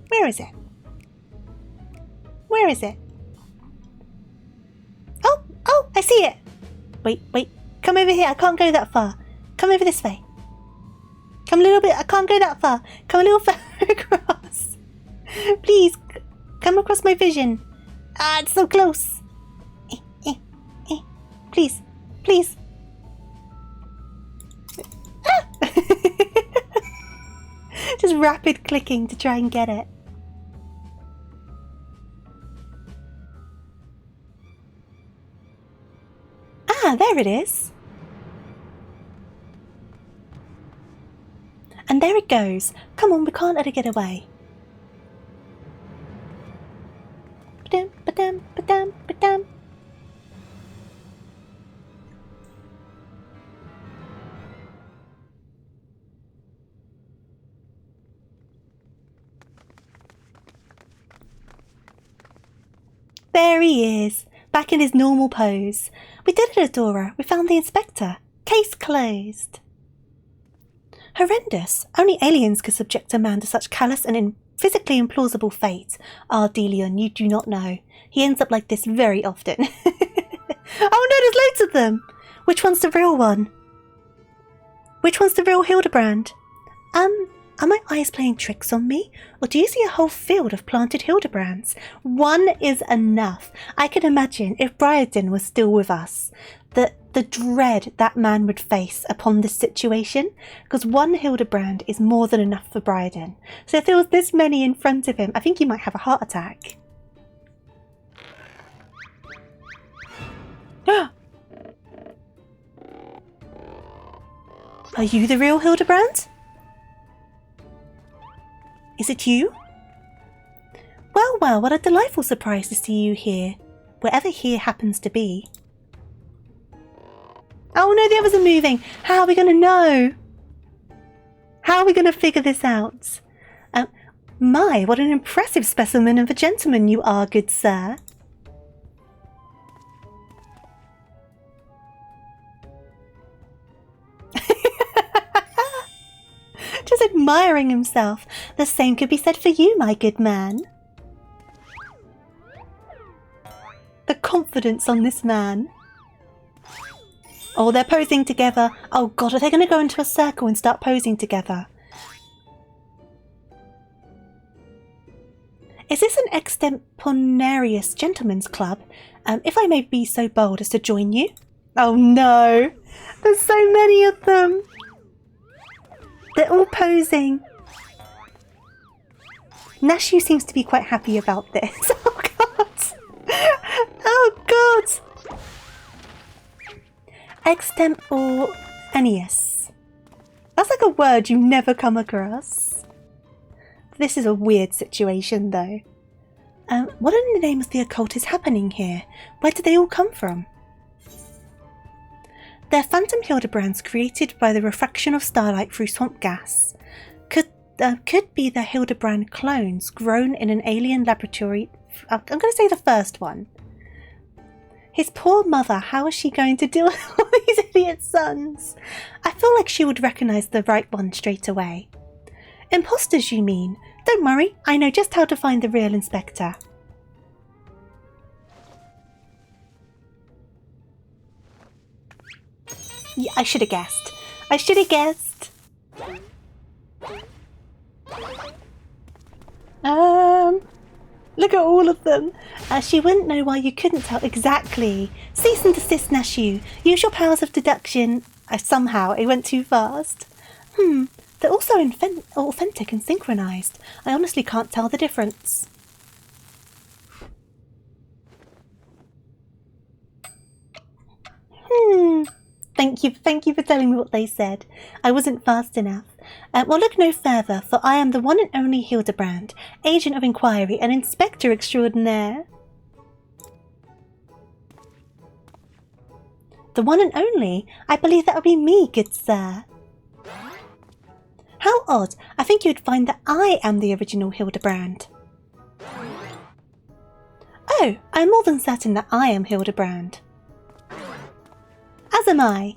Where is it? Where is it? Oh, I see it. Wait. Come over here. I can't go that far. Come over this way. Come a little bit. I can't go that far. Come a little further across. Please, come across my vision. Ah, it's so close. Please, please. Ah! Just rapid clicking to try and get it. Ah, there it is. And there it goes. Come on, we can't let it get away. Ba-dum, ba-dum, ba-dum, ba-dum. There he is, back in his normal pose. We did it, Adora. We found the inspector. Case closed. Horrendous. Only aliens could subject a man to such callous and physically implausible fate. Ah, Delion, you do not know. He ends up like this very often. Oh no, there's loads of them. Which one's the real one? Which one's the real Hildibrand? Are my eyes playing tricks on me? Or do you see a whole field of planted Hildibrands? One is enough. I can imagine if Briarden was still with us, the dread that man would face upon this situation, because one Hildibrand is more than enough for Briarden. So if there was this many in front of him, I think he might have a heart attack. Are you the real Hildibrand? Is it you? Well, well, what a delightful surprise to see you here, wherever here happens to be. Oh no, the others are moving. How are we going to know? How are we going to figure this out? My, what an impressive specimen of a gentleman you are, good sir. Just admiring himself. The same could be said for you, my good man. The confidence on this man. Oh, they're posing together. Oh god, are they going to go into a circle and start posing together? Is this an extemporaneous gentleman's club? If I may be so bold as to join you? Oh no, there's so many of them. They're all posing. Nashu seems to be quite happy about this. Oh god. Oh god. Extemporaneous. That's like a word you never come across. This is a weird situation though. What in the name of the occult is happening here? Where did they all come from? They're phantom Hildibrands created by the refraction of starlight through swamp gas. Could be the Hildibrand clones grown in an alien laboratory. I'm going to say the first one. His poor mother, how is she going to deal with all these idiot sons? I feel like she would recognise the right one straight away. Imposters, you mean? Don't worry, I know just how to find the real inspector. Yeah, I should have guessed. I should have guessed. Look at all of them. She wouldn't know why you couldn't tell exactly. Cease and desist, Nashu. Use your powers of deduction. Somehow, it went too fast. They're also authentic and synchronized. I honestly can't tell the difference. Thank you for telling me what they said. I wasn't fast enough. Well, look no further, for I am the one and only Hildibrand, agent of inquiry and inspector extraordinaire. The one and only? I believe that would be me, good sir. How odd. I think you'd find that I am the original Hildibrand. Oh, I'm more than certain that I am Hildibrand. As am I.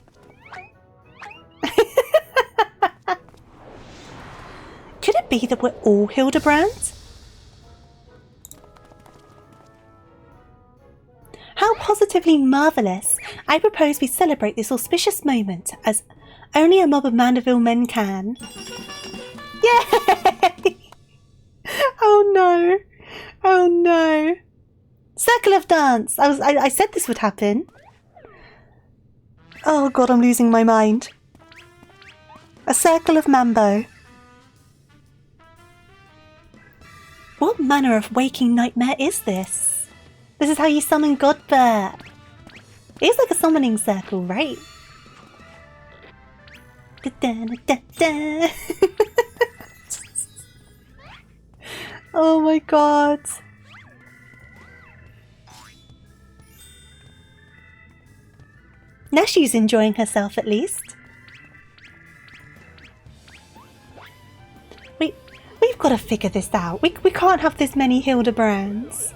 Could it be that we're all Hildibrands? How positively marvellous! I propose we celebrate this auspicious moment as Only a mob of Mandeville men can. Yay! Oh no. Oh no. Circle of dance! I said this would happen. Oh god, I'm losing my mind. A circle of mambo. What manner of waking nightmare is this? This is how you summon Godbert. It's like a summoning circle, right? Da-da-da-da-da. Oh my god. Now she's enjoying herself at least. We've got to figure this out. We can't have this many Hildibrands.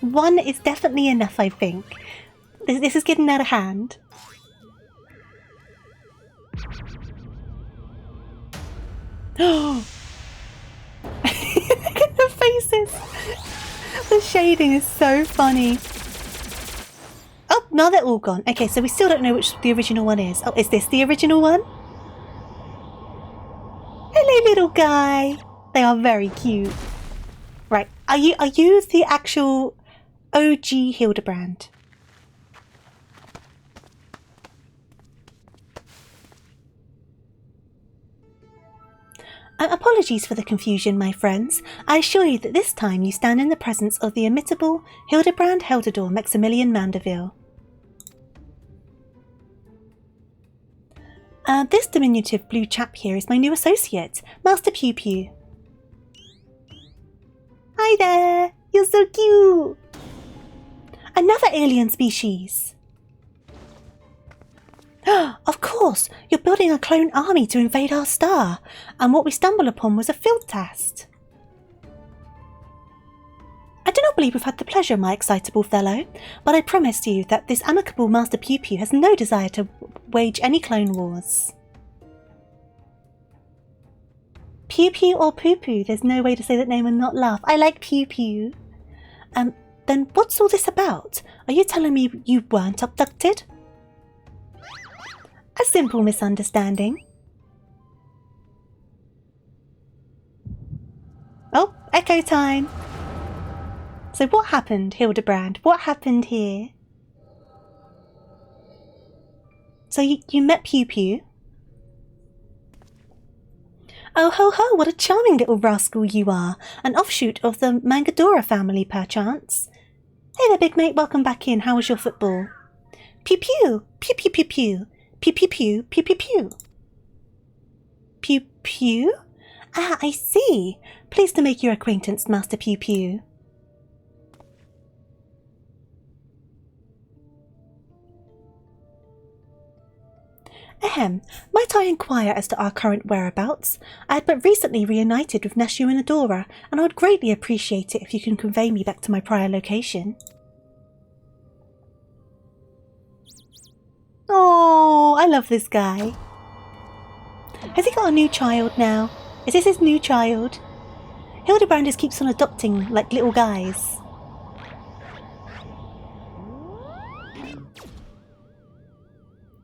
One is definitely enough, I think. This is getting out of hand. Oh! Look at the faces! The shading is so funny. Oh, now they're all gone. Okay, so we still don't know which the original one is. Oh, is this the original one? Hello, little guy. They are very cute. Right, are you the actual OG Hildibrand? Apologies for the confusion, my friends. I assure you that this time you stand in the presence of the imitable Hildibrand Heldador Maximilian Mandeville. This diminutive blue chap here is my new associate, Master Pew Pew. Hi there! You're so cute! Another alien species! Of course! You're building a clone army to invade our star, and what we stumbled upon was a field test. I do not believe we've had the pleasure, my excitable fellow, but I promise you that this amicable Master Pew Pew has no desire to wage any clone wars. Pew Pew or Poo Poo, there's no way to say that name and not laugh. I like Pew Pew. Then what's all this about? Are you telling me you weren't abducted? A simple misunderstanding. Oh, echo time. So what happened, Hildibrand? What happened here? So you met Pew Pew? Oh ho ho, what a charming little rascal you are. An offshoot of the Mangadora family, perchance. Hey there, big mate, welcome back in. How was your football? Pew pew, pew pew pew pew. Pew pew pew, pew pew pew. Pew pew? Ah, I see. Pleased to make your acquaintance, Master Pew Pew. Ahem, might I inquire as to our current whereabouts? I had but recently reunited with Neshu and Adora, and I would greatly appreciate it if you can convey me back to my prior location. Oh, I love this guy. Has he got a new child now? Is this his new child? Hildibrand just keeps on adopting like little guys.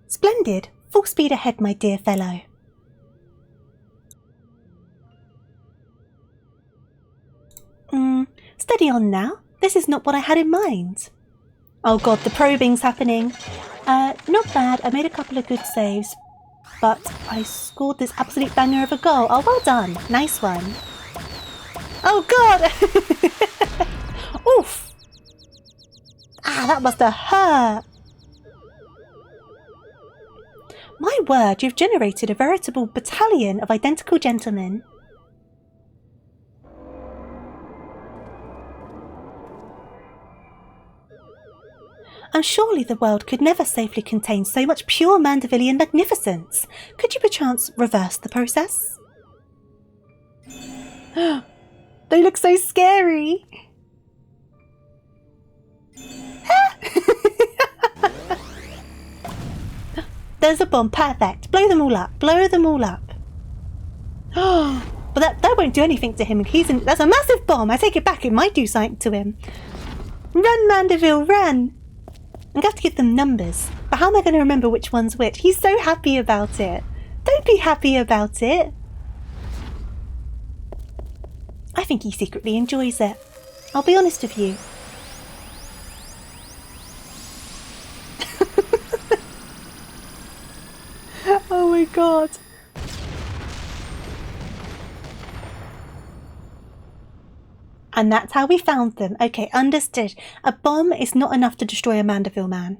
Splendid. Full speed ahead, my dear fellow. Steady on now. This is not what I had in mind. Oh god, the probing's happening. Not bad. I made a couple of good saves, but I scored this absolute banger of a goal. Oh, well done. Nice one. Oh god! Oof! Ah, that must have hurt. My word, you've generated a veritable battalion of identical gentlemen. And surely the world could never safely contain so much pure Mandevillian magnificence. Could you perchance reverse the process? They look so scary. There's a bomb. Perfect. Blow them all up. Blow them all up. But that won't do anything to him. That's a massive bomb. I take it back. It might do something to him. Run, Mandeville, run! I'm going to have to give them numbers. But how am I going to remember which one's which? He's so happy about it. Don't be happy about it. I think he secretly enjoys it. I'll be honest with you. Oh my god. And that's how we found them. Okay, understood. A bomb is not enough to destroy a Mandeville man.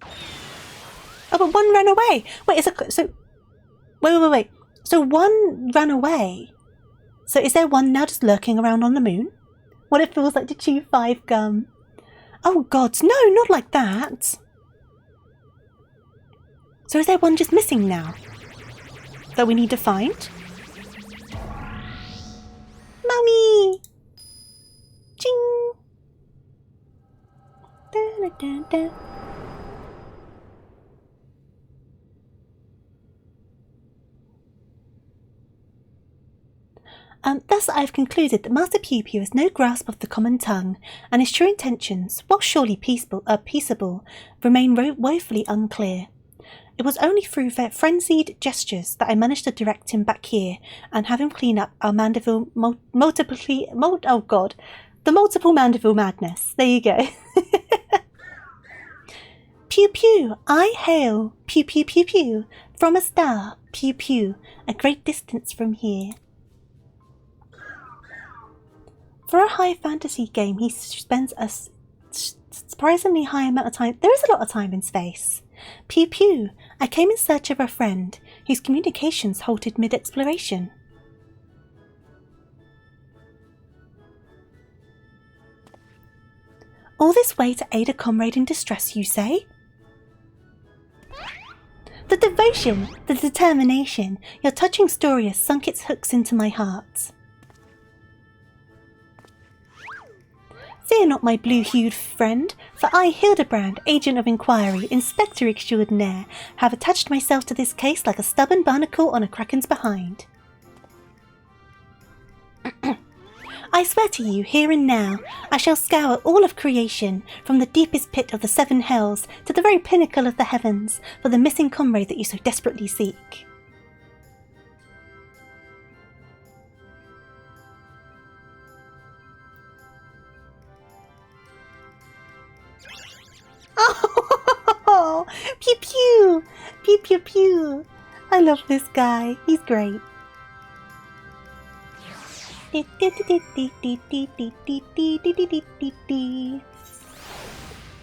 Oh, but one ran away. Wait, so... Wait. So one ran away. So is there one now just lurking around on the moon? What it feels like to chew 5 gum. Oh god, no, not like that. So is there one just missing now? That we need to find? Mummy! Ching! Da, da, da, da. Thus I have concluded that Master Pew Pew has no grasp of the common tongue, and his true intentions, while surely peaceable, remain woefully unclear. It was only through frenzied gestures that I managed to direct him back here and have him clean up our Mandeville the multiple Mandeville madness. There you go. Pew pew, I hail, pew pew pew pew, from a star, pew pew, a great distance from here. For a high fantasy game, he spends a surprisingly high amount of time. There is a lot of time in space. Pew pew, I came in search of a friend whose communications halted mid-exploration. All this way to aid a comrade in distress, you say? The devotion, the determination, your touching story has sunk its hooks into my heart. Fear not, my blue-hued friend, for I, Hildibrand, agent of inquiry, inspector extraordinaire, have attached myself to this case like a stubborn barnacle on a kraken's behind. I swear to you, here and now, I shall scour all of creation, from the deepest pit of the 7 hells to the very pinnacle of the heavens, for the missing comrade that you so desperately seek. Oh, pew pew, pew pew pew. I love this guy. He's great.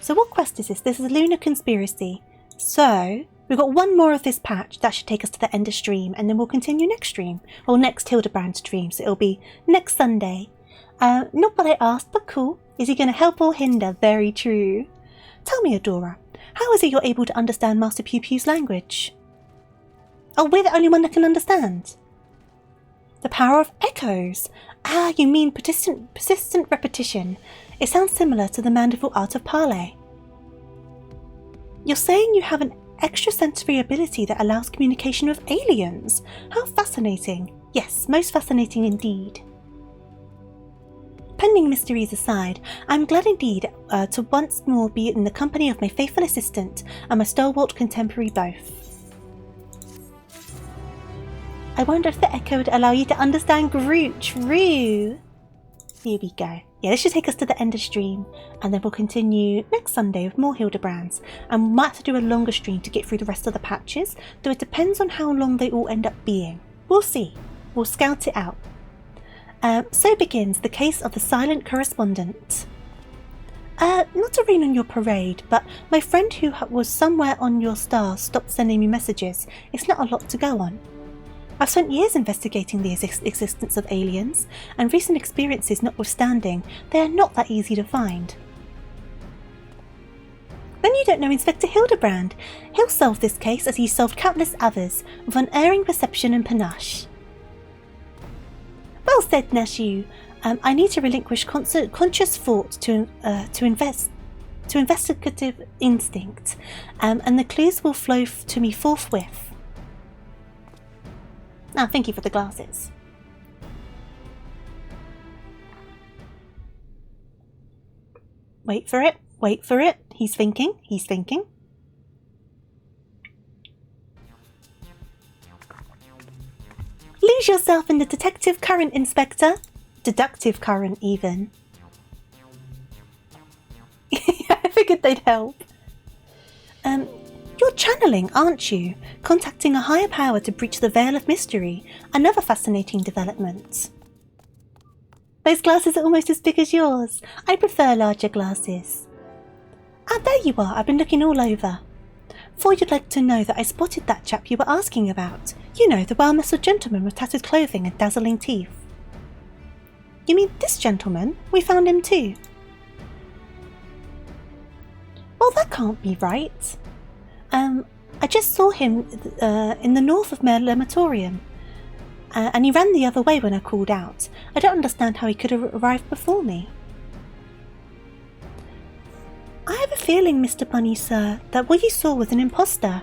So what quest is this? This is a lunar conspiracy. So we've got one more of this patch. That should take us to the end of stream, and then we'll continue next stream. Well, next Hildibrand stream. So it'll be next Sunday. Not what I asked, but cool. Is he going to help or hinder? Very true. Tell me, Adora, how is it you're able to understand Master Pew Pew's language? Oh, we're the only one that can understand. The power of echoes. Ah, you mean persistent repetition. It sounds similar to the Mandeville art of parley. You're saying you have an extrasensory ability that allows communication with aliens. How fascinating. Yes, most fascinating indeed. Pending mysteries aside, I am glad indeed to once more be in the company of my faithful assistant and my stalwart contemporary both. I wonder if the echo would allow you to understand Groot. True. Here we go. Yeah, this should take us to the end of stream, and then we'll continue next Sunday with more Hildebrands, and we might have to do a longer stream to get through the rest of the patches, though it depends on how long they all end up being. We'll see. We'll scout it out. So begins the case of the silent correspondent. Not to rain on your parade, but my friend who was somewhere on your star stopped sending me messages. It's not a lot to go on. I've spent years investigating the existence of aliens, and recent experiences notwithstanding, they are not that easy to find. Then you don't know Inspector Hildibrand. He'll solve this case as he's solved countless others, with unerring perception and panache. Well said, Nashu. I need to relinquish conscious thought to investigative instinct, and the clues will flow to me forthwith. Ah, thank you for the glasses. Wait for it. Wait for it. He's thinking. He's thinking. Lose yourself in the detective current, Inspector. Deductive current, even. I figured they'd help. You're channeling, aren't you? Contacting a higher power to breach the veil of mystery. Another fascinating development. Those glasses are almost as big as yours. I prefer larger glasses. Ah, there you are. I've been looking all over. Thought you'd like to know that I spotted that chap you were asking about. You know, the well-muscled gentleman with tattered clothing and dazzling teeth. You mean this gentleman? We found him too. Well, that can't be right. I just saw him in the north of Melematorium. And he ran the other way when I called out. I don't understand how he could have arrived before me. I have a feeling, Mr. Bunny, sir, that what you saw was an imposter.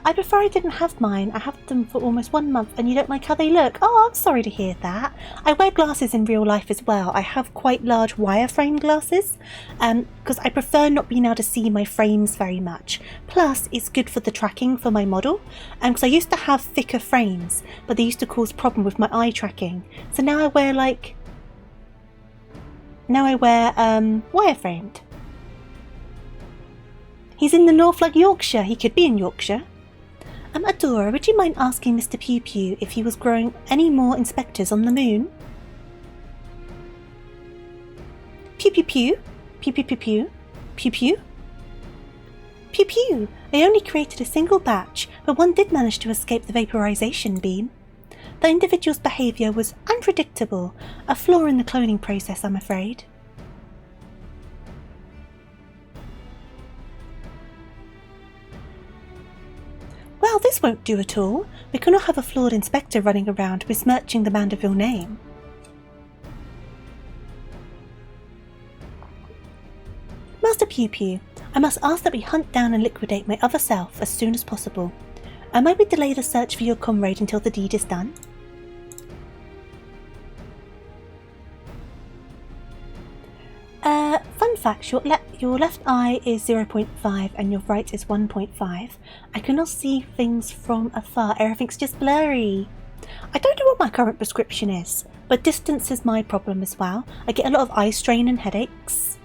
I prefer I didn't have mine. I have them for almost 1 month and you don't like how they look. Oh, I'm sorry to hear that. I wear glasses in real life as well. I have quite large wireframe glasses because I prefer not being able to see my frames very much. Plus, it's good for the tracking for my model because I used to have thicker frames, but they used to cause problem with my eye tracking. So now I wear wireframed. He's in the north like Yorkshire. He could be in Yorkshire. Adora, would you mind asking Mr. Pew Pew if he was growing any more inspectors on the moon? Pew Pew Pew? Pew Pew Pew Pew? Pew Pew? Pew Pew! I only created a single batch, but one did manage to escape the vaporization beam. The individual's behaviour was unpredictable, a flaw in the cloning process, I'm afraid. Well, this won't do at all. We cannot have a flawed inspector running around besmirching the Mandeville name. Master Pew Pew, I must ask that we hunt down and liquidate my other self as soon as possible. Might we delay the search for your comrade until the deed is done? Fun fact, your left eye is 0.5 and your right is 1.5. I cannot see things from afar, everything's just blurry. I don't know what my current prescription is, but distance is my problem as well. I get a lot of eye strain and headaches.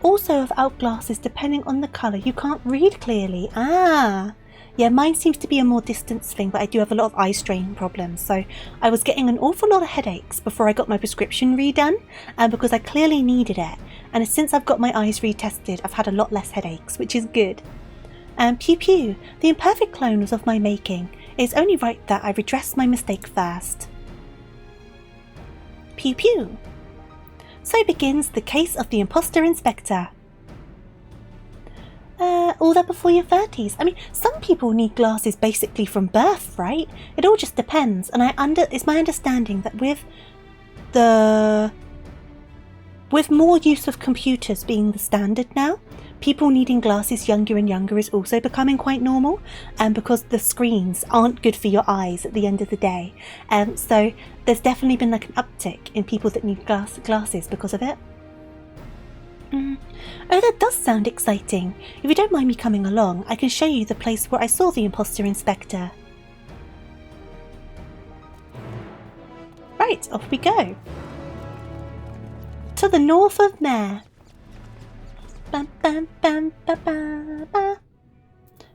Also, without glasses, depending on the colour, you can't read clearly. Ah! Yeah, mine seems to be a more distance thing, but I do have a lot of eye strain problems. So I was getting an awful lot of headaches before I got my prescription redone, because I clearly needed it. And since I've got my eyes retested, I've had a lot less headaches, which is good. Pew Pew, the imperfect clone was of my making. It is only right that I redress my mistake first. Pew Pew. So begins the case of the imposter inspector. All that before your 30s. I mean, some people need glasses basically from birth, right? It all just depends. And it's my understanding that with more use of computers being the standard now, people needing glasses younger and younger is also becoming quite normal, because the screens aren't good for your eyes at the end of the day. So there's definitely been like an uptick in people that need glasses because of it. Oh, that does sound exciting. If you don't mind me coming along, I can show you the place where I saw the imposter inspector. Right, off we go. To the north of Mare. Bam, bam, bam, ba, ba, ba.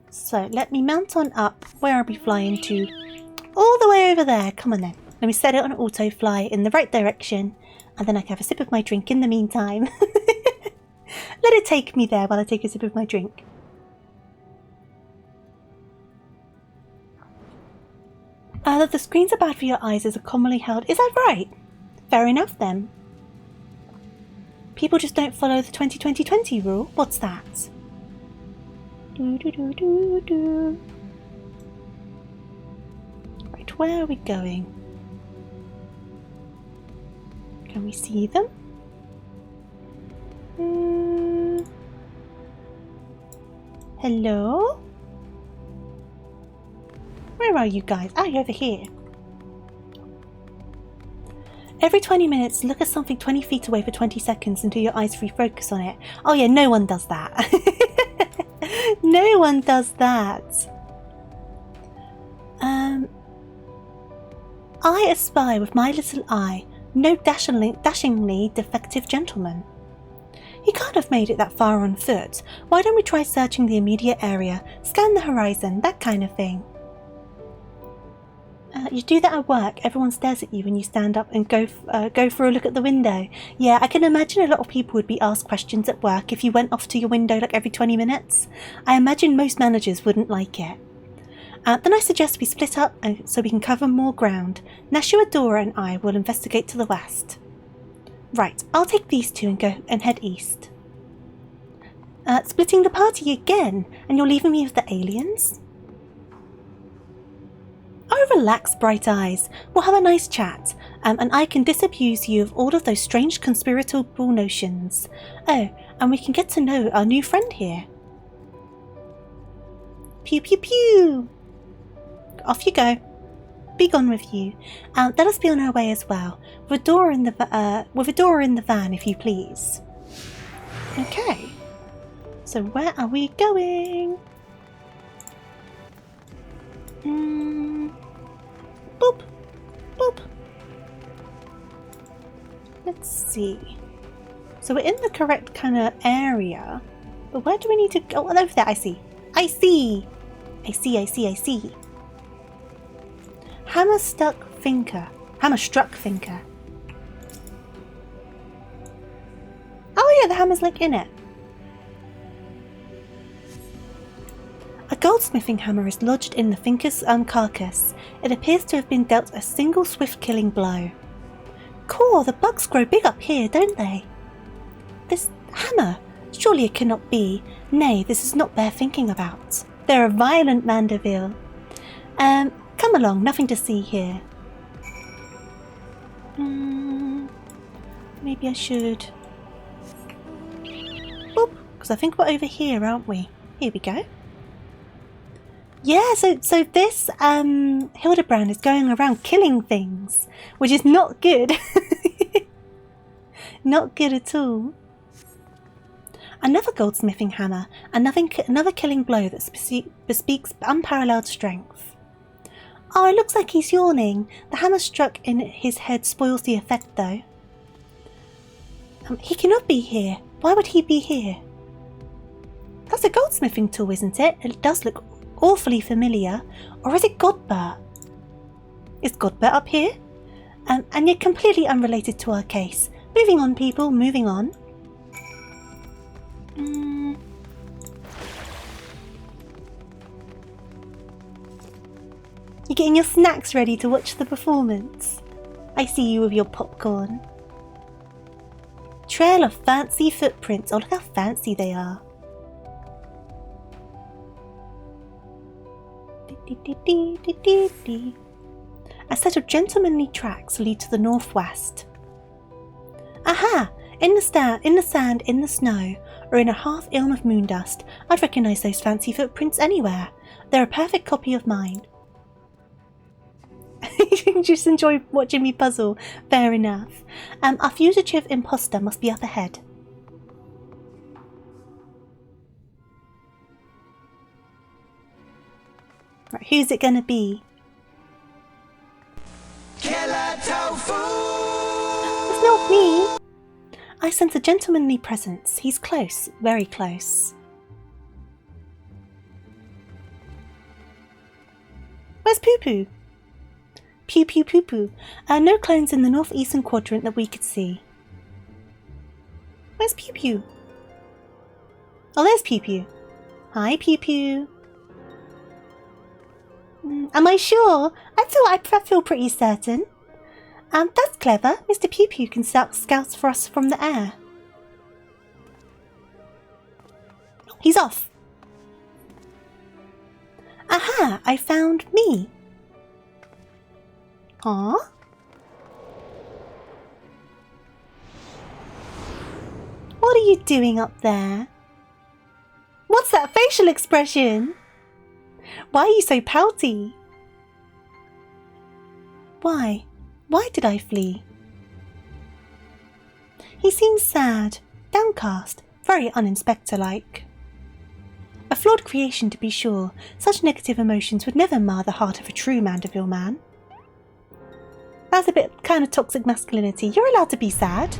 So, let me mount on up. Where are we flying to? All the way over there. Come on then. Let me set it on auto fly in the right direction, and then I can have a sip of my drink in the meantime. Let it take me there while I take a sip of my drink. That the screens are bad for your eyes is a commonly held... Is that right? Fair enough then. People just don't follow the 20-20-20 rule? What's that? Right, where are we going? Can we see them? Hello? Where are you guys? Ah, you're over here. Every 20 minutes, look at something 20 feet away for 20 seconds until your eyes refocus on it. Oh yeah, no one does that. No one does that. I espy with my little eye no dashingly defective gentleman. He can't have made it that far on foot. Why don't we try searching the immediate area, scan the horizon, that kind of thing? You do that at work. Everyone stares at you when you stand up and go for a look at the window. Yeah, I can imagine a lot of people would be asked questions at work if you went off to your window like every 20 minutes. I imagine most managers wouldn't like it. Then I suggest we split up so we can cover more ground. Nashua, Dora and I will investigate to the west. Right, I'll take these two and go and head east. Splitting the party again, and you're leaving me with the aliens? Oh, relax, Bright Eyes. We'll have a nice chat, and I can disabuse you of all of those strange conspiratorial notions. Oh, and we can get to know our new friend here. Pew pew pew! Off you go. Be gone with you. Let us be on our way as well. With a door in the van, if you please. Okay. So where are we going? Boop, boop. Let's see. So we're in the correct kind of area, but where do we need to go? Oh, over there. I see. I see. Hammer struck thinker. Oh yeah, the hammer's like in it. A goldsmithing hammer is lodged in the thinker's carcass. It appears to have been dealt a single swift killing blow. Cool, the bugs grow big up here, don't they? This hammer? Surely it cannot be. Nay, this is not their thinking about. They're a violent Mandeville. Come along, nothing to see here. Maybe I should... Boop, because I think we're over here, aren't we? Here we go. Yeah, so this Hildibrand is going around killing things, which is not good. Not good at all. Another goldsmithing hammer, another killing blow that bespeaks unparalleled strength. Oh, it looks like he's yawning. The hammer struck in his head spoils the effect, though. He cannot be here. Why would he be here? That's a goldsmithing tool, isn't it? It does look awfully familiar. Or is it Godbert? Is Godbert up here? And yet completely unrelated to our case. Moving on, people, moving on. You're getting your snacks ready to watch the performance. I see you with your popcorn. Trail of fancy footprints. Oh, look how fancy they are. A set of gentlemanly tracks lead to the northwest. Aha! In the sand, in the snow, or in a half ilm of moon dust, I'd recognise those fancy footprints anywhere. They're a perfect copy of mine. You just enjoy watching me puzzle. Fair enough. Our fugitive imposter must be up ahead. Right, who's it gonna be? Killer Tofu! It's not me! I sense a gentlemanly presence. He's close, very close. Where's Poo Poo? Pew pew poo poo. No clones in the northeastern quadrant that we could see. Where's Pew Pew? Oh, there's Pew Pew. Hi, Pew Pew. Am I sure? I feel pretty certain. That's clever. Mr. Pew Pew can start scouts for us from the air. He's off. Aha! I found me. Huh? What are you doing up there? What's that facial expression? Why are you so pouty? Why? Why did I flee? He seems sad, downcast, very un-inspector-like. A flawed creation, to be sure. Such negative emotions would never mar the heart of a true Mandeville man. That's a bit kind of toxic masculinity. You're allowed to be sad.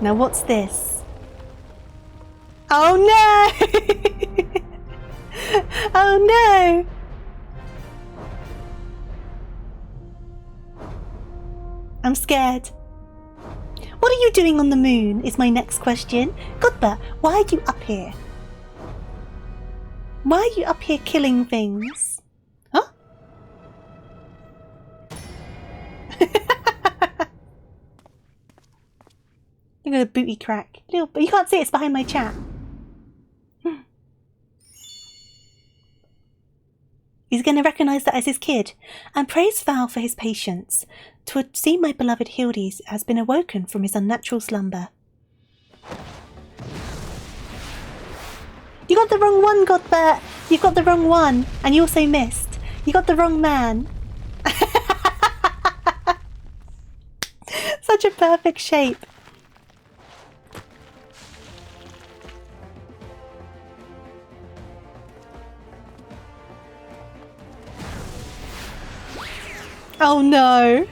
Now what's this? Oh no! Oh no! I'm scared. What are you doing on the moon is my next question. Godbert, why are you up here? Why are you up here killing things? Huh? Look at the booty crack. Little, you can't see it, it's behind my chat. He's going to recognise that as his kid, and praise Val for his patience. To see my beloved Hildy has been awoken from his unnatural slumber. You got the wrong one, Godbert! You got the wrong one, and you also missed. You got the wrong man. Such a perfect shape. Oh no!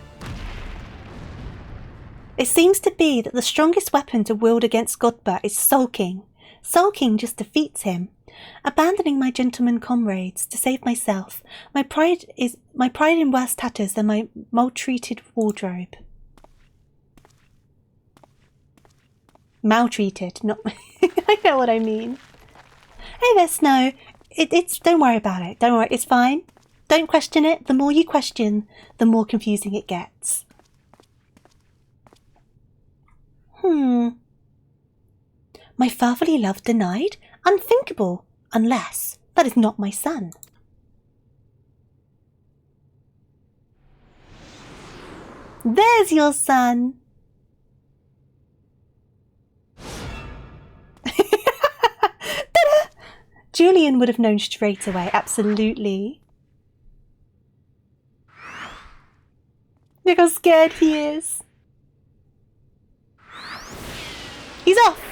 It seems to be that the strongest weapon to wield against Godbert is sulking. Sulking just defeats him. Abandoning my gentleman comrades to save myself, my pride in worse tatters than my maltreated wardrobe. Maltreated, not. I know what I mean. Hey there, Snow. It's don't worry about it. Don't worry, it's fine. Don't question it. The more you question, the more confusing it gets. My fatherly love denied? Unthinkable, unless that is not my son. There's your son. Julian would have known straight away, absolutely. Look how scared he is. He's off!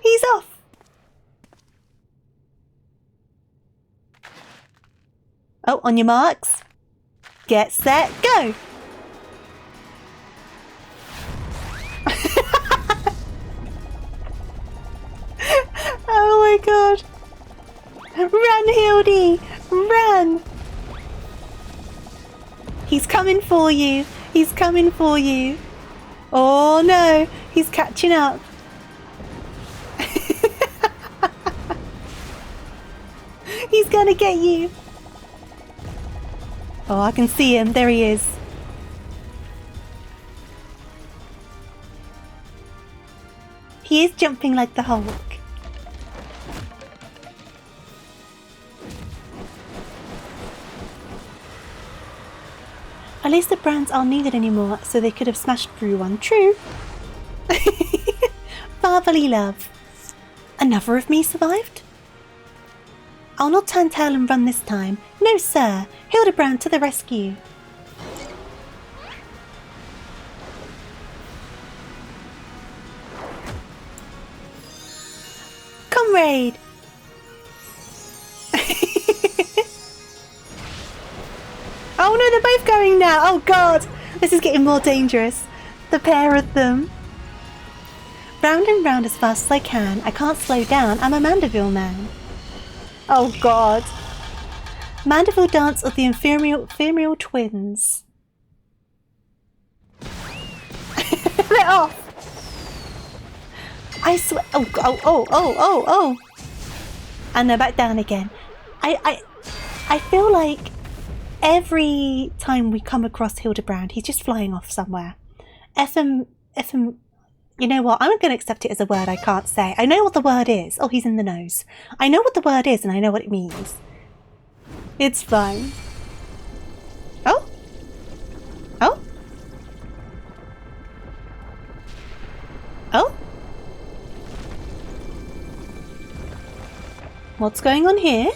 He's off! Oh, on your marks. Get set, go! Oh my god! Run, Hildy! Run! He's coming for you! He's coming for you! Oh no! He's catching up! He's gonna get you! Oh, I can see him. There he is. He is jumping like the Hulk. At least the brands aren't needed anymore, so they could have smashed through one. True. Fatherly love. Another of me survived? I'll not turn tail and run this time. No, sir. Hildibrand to the rescue. Comrade! Oh no, they're both going now! Oh god! This is getting more dangerous. The pair of them. Round and round as fast as I can. I can't slow down. I'm a Mandeville man. Oh god. Mandeville dance of the ephemeral twins. They're off! I swear. Oh. And they're back down again. I feel like every time we come across Hildibrand, he's just flying off somewhere. FM, you know what? I'm going to accept it as a word I can't say. I know what the word is. Oh, he's in the nose. I know what the word is and I know what it means. It's fine. Oh? Oh? Oh? What's going on here?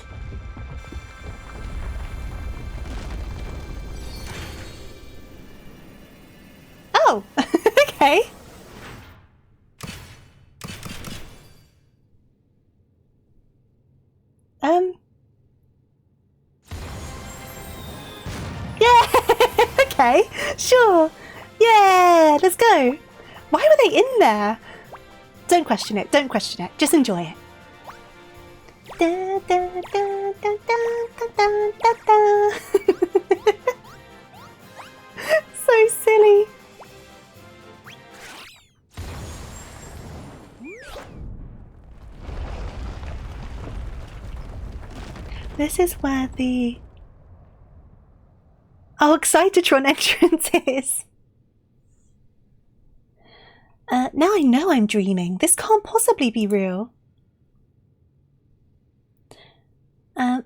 Oh, okay. Yeah, okay, sure. Yeah, let's go. Why were they in there? Don't question it, don't question it. Just enjoy it. Da, da, da, da, da, da, da, da. So silly. This is where the Excitotron entrance is. Now I know I'm dreaming. This can't possibly be real. That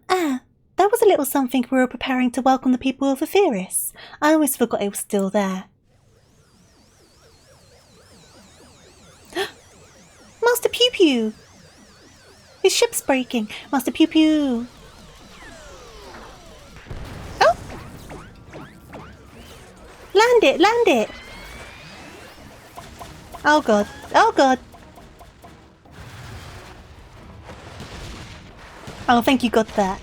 was a little something we were preparing to welcome the people of Epheris. I always forgot it was still there. Master Pew Pew! His ship's breaking. Master Pew Pew! Oh! Land it! Land it! Oh god. Oh god. Oh, thank you got that.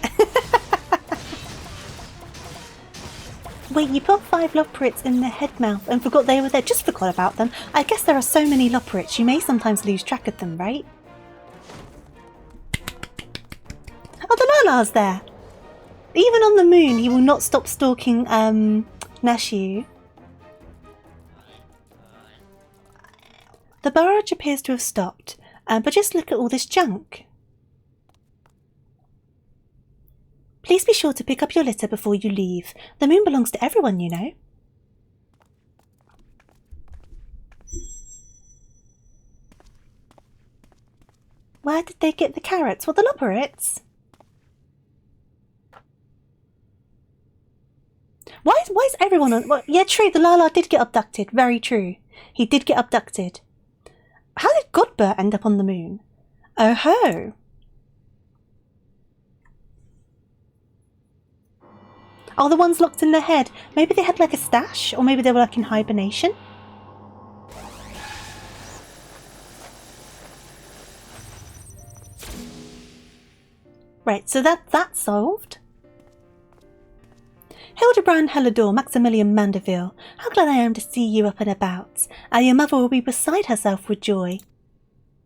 Wait, you put 5 Loporrits in their head mouth and forgot they were there. Just forgot about them. I guess there are so many Loporrits, you may sometimes lose track of them, right? Oh, the Lala's there. Even on the moon, he will not stop stalking, Nashu. The barrage appears to have stopped, but just look at all this junk. Please be sure to pick up your litter before you leave. The moon belongs to everyone, you know. Where did they get the carrots? Well, the Loporrits. Why is everyone on... Well, yeah, true, the Lala did get abducted. Very true. He did get abducted. How did Godbert end up on the moon? Oh ho! Oh, the ones locked in their head. Maybe they had like a stash, or maybe they were like in hibernation. Right, so that's solved. Hildibrand Hellador, Maximilian Mandeville, how glad I am to see you up and about. Your mother will be beside herself with joy.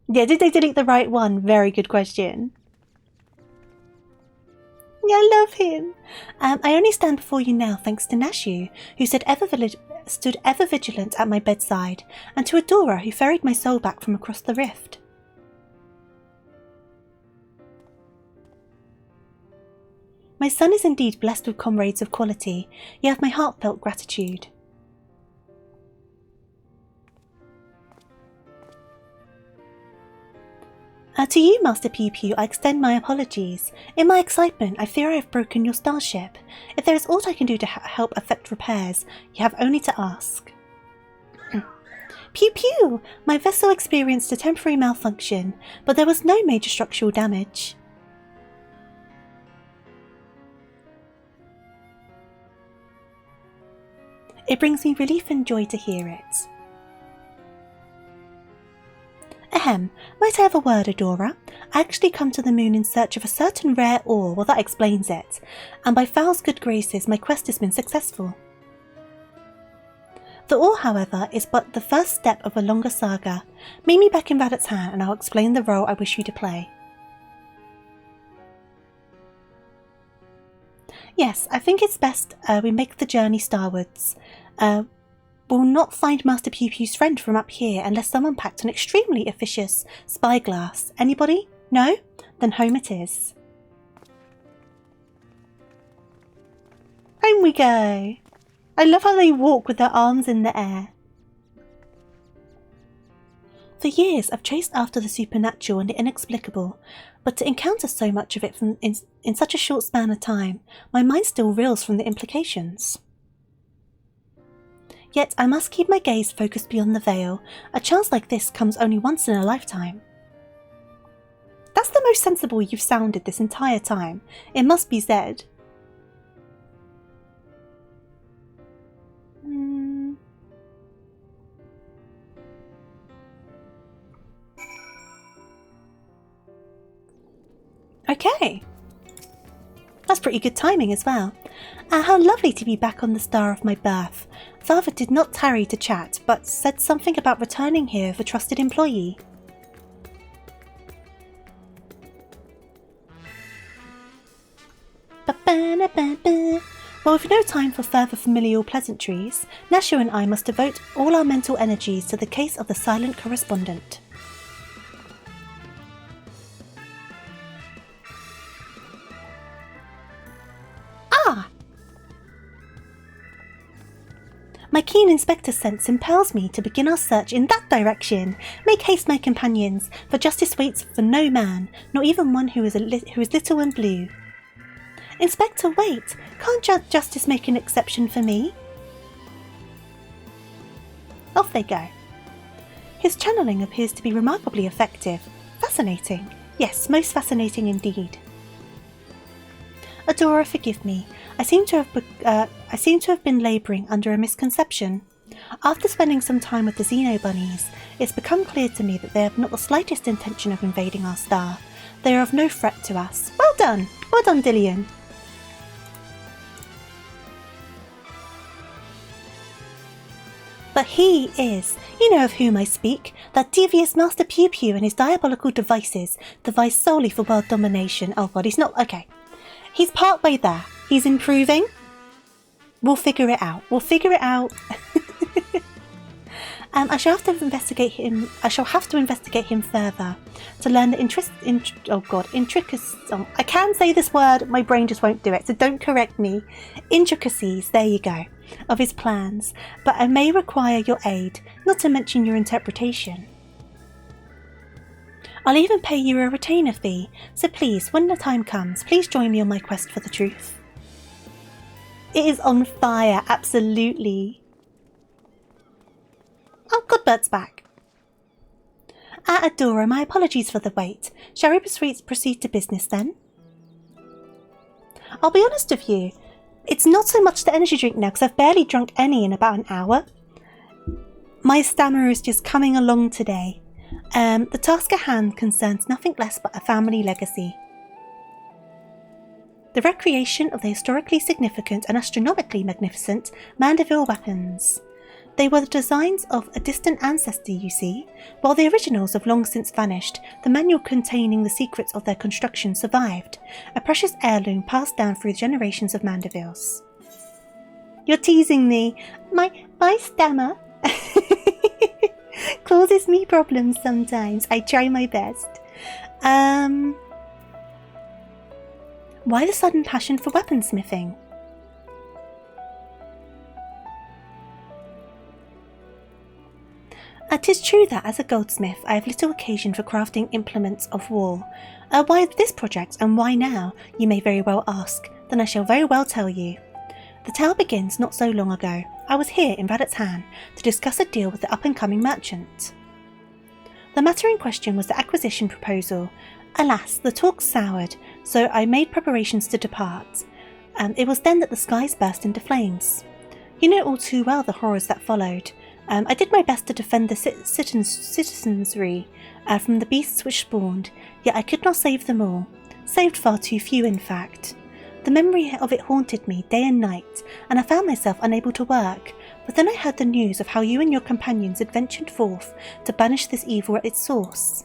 Yeah, did they delete the right one? Very good question. Yeah, I love him. I only stand before you now thanks to Nashu, who stood ever vigilant at my bedside, and to Adora, who ferried my soul back from across the rift. My son is indeed blessed with comrades of quality. You have my heartfelt gratitude. To you, Master Pew Pew, I extend my apologies. In my excitement, I fear I have broken your starship. If there is aught I can do to help effect repairs, you have only to ask. Pew Pew! My vessel experienced a temporary malfunction, but there was no major structural damage. It brings me relief and joy to hear it. Ahem, might I have a word, Adora? I actually come to the moon in search of a certain rare ore, well that explains it, and by Fowl's good graces my quest has been successful. The ore, however, is but the first step of a longer saga. Meet me back in Radit's hand and I'll explain the role I wish you to play. Yes, I think it's best we make the journey starwards. We'll not find Master Pew Pew's friend from up here unless someone packed an extremely officious spyglass. Anybody? No? Then home it is. Home we go! I love how they walk with their arms in the air. For years I've chased after the supernatural and the inexplicable, but to encounter so much of it in such a short span of time, my mind still reels from the implications. Yet I must keep my gaze focused beyond the veil. A chance like this comes only once in a lifetime. That's the most sensible you've sounded this entire time. It must be Zed. Okay. That's pretty good timing as well. How lovely to be back on the star of my birth. Father did not tarry to chat, but said something about returning here with a trusted employee. Well, with no time for further familial pleasantries, Nashu and I must devote all our mental energies to the case of the silent correspondent. Ah! My keen inspector sense impels me to begin our search in that direction. Make haste, my companions, for justice waits for no man, not even one who is little and blue. Inspector, wait! Can't justice make an exception for me? Off they go. His channeling appears to be remarkably effective. Fascinating. Yes, most fascinating indeed. Adora, forgive me. I seem to have been labouring under a misconception. After spending some time with the Xeno Bunnies, it's become clear to me that they have not the slightest intention of invading our star. They are of no threat to us. Well done! Well done, Dillian! But he is, you know of whom I speak, that devious Master Pew Pew and his diabolical devices, devised solely for world domination. Oh god, he's not, okay. He's partway there. He's improving. We'll figure it out. We'll figure it out. I shall have to investigate him. I shall have to investigate him further to learn the intricacies. I can say this word. My brain just won't do it. So don't correct me. Intricacies. There you go. Of his plans, but I may require your aid. Not to mention your interpretation. I'll even pay you a retainer fee. So please, when the time comes, please join me on my quest for the truth. It is on fire. Absolutely. Oh, Godbert's back. Adora, my apologies for the wait. Shall we proceed to business then? I'll be honest with you. It's not so much the energy drink now, because I've barely drunk any in about an hour. My stamina is just coming along today. The task at hand concerns nothing less but a family legacy. The recreation of the historically significant and astronomically magnificent Mandeville weapons. They were the designs of a distant ancestor, you see. While the originals have long since vanished, the manual containing the secrets of their construction survived, a precious heirloom passed down through generations of Mandevilles. You're teasing me. My stammer causes me problems sometimes. I try my best. Why the sudden passion for weaponsmithing? It is true that, as a goldsmith, I have little occasion for crafting implements of war. Why this project, and why now, you may very well ask. Then I shall very well tell you. The tale begins not so long ago. I was here in Radit's hand to discuss a deal with the up-and-coming merchant. The matter in question was the acquisition proposal. Alas, the talk soured, so I made preparations to depart. It was then that the skies burst into flames. You know all too well the horrors that followed. I did my best to defend the citizenry from the beasts which spawned, yet I could not save them all. Saved far too few, in fact. The memory of it haunted me day and night, and I found myself unable to work. But then I heard the news of how you and your companions had ventured forth to banish this evil at its source.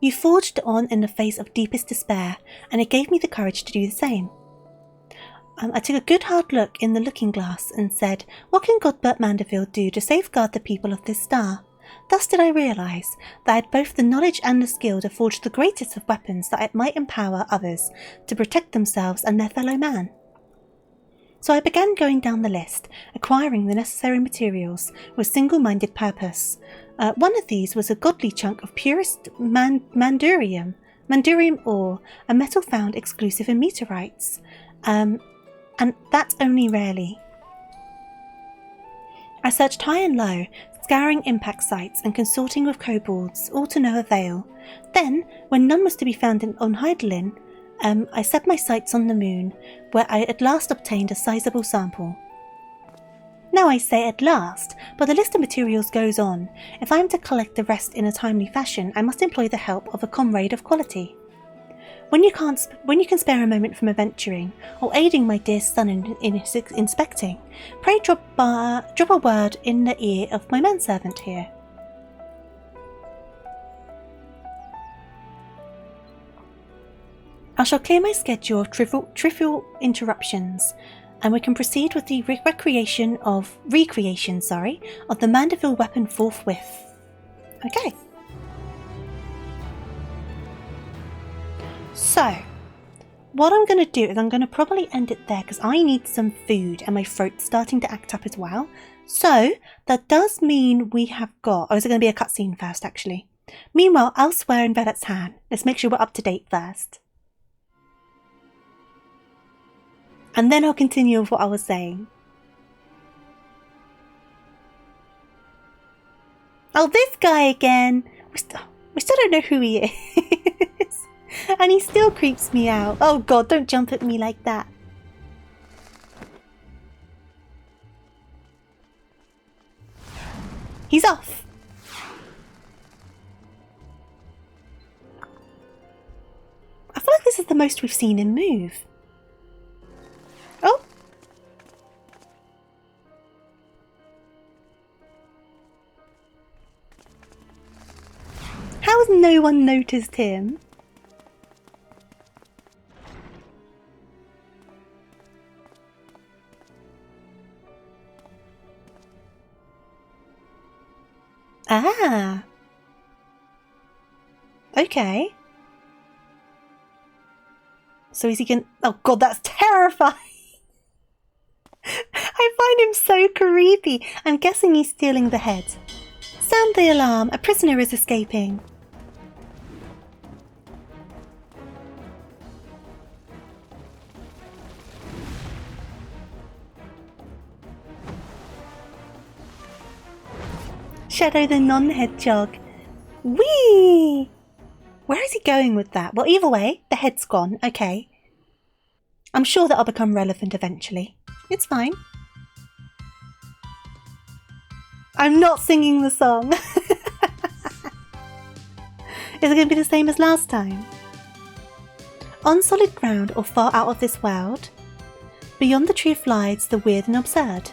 You forged on in the face of deepest despair, and it gave me the courage to do the same. I took a good hard look in the looking glass and said, what can Godbert Mandeville do to safeguard the people of this star? Thus did I realise that I had both the knowledge and the skill to forge the greatest of weapons that it might empower others to protect themselves and their fellow man. So I began going down the list, acquiring the necessary materials with single-minded purpose. One of these was a godly chunk of purest mandurium ore, a metal found exclusive in meteorites. And that only rarely. I searched high and low, scouring impact sites and consorting with kobolds, all to no avail. Then, when none was to be found on Heidelin, I set my sights on the moon, where I at last obtained a sizable sample. Now I say at last, but the list of materials goes on. If I am to collect the rest in a timely fashion, I must employ the help of a comrade of quality. When you can spare a moment from adventuring, or aiding my dear son in his inspecting, pray drop a word in the ear of my manservant here. I shall clear my schedule of trivial interruptions, and we can proceed with the recreation of the Mandeville weapon forthwith. Okay. So, what I'm going to do is I'm going to probably end it there because I need some food and my throat's starting to act up as well. So, that does mean we have got... Oh, is it going to be a cutscene first, actually? Meanwhile, elsewhere in Vedat's hand. Let's make sure we're up to date first. And then I'll continue with what I was saying. Oh, this guy again! We still don't know who he is. And he still creeps me out. Oh god, don't jump at me like that. He's off. I feel like this is the most we've seen him move. Oh! How has no one noticed him? Ah. Okay. So is he going... Oh god, that's terrifying! I find him so creepy. I'm guessing he's stealing the head. Sound the alarm. A prisoner is escaping. Shadow the non-hedgehog. Whee! Where is he going with that? Well, either way, the head's gone. Okay. I'm sure that'll become relevant eventually. It's fine. I'm not singing the song. Is it going to be the same as last time? On solid ground or far out of this world, beyond the truth lies the weird and absurd.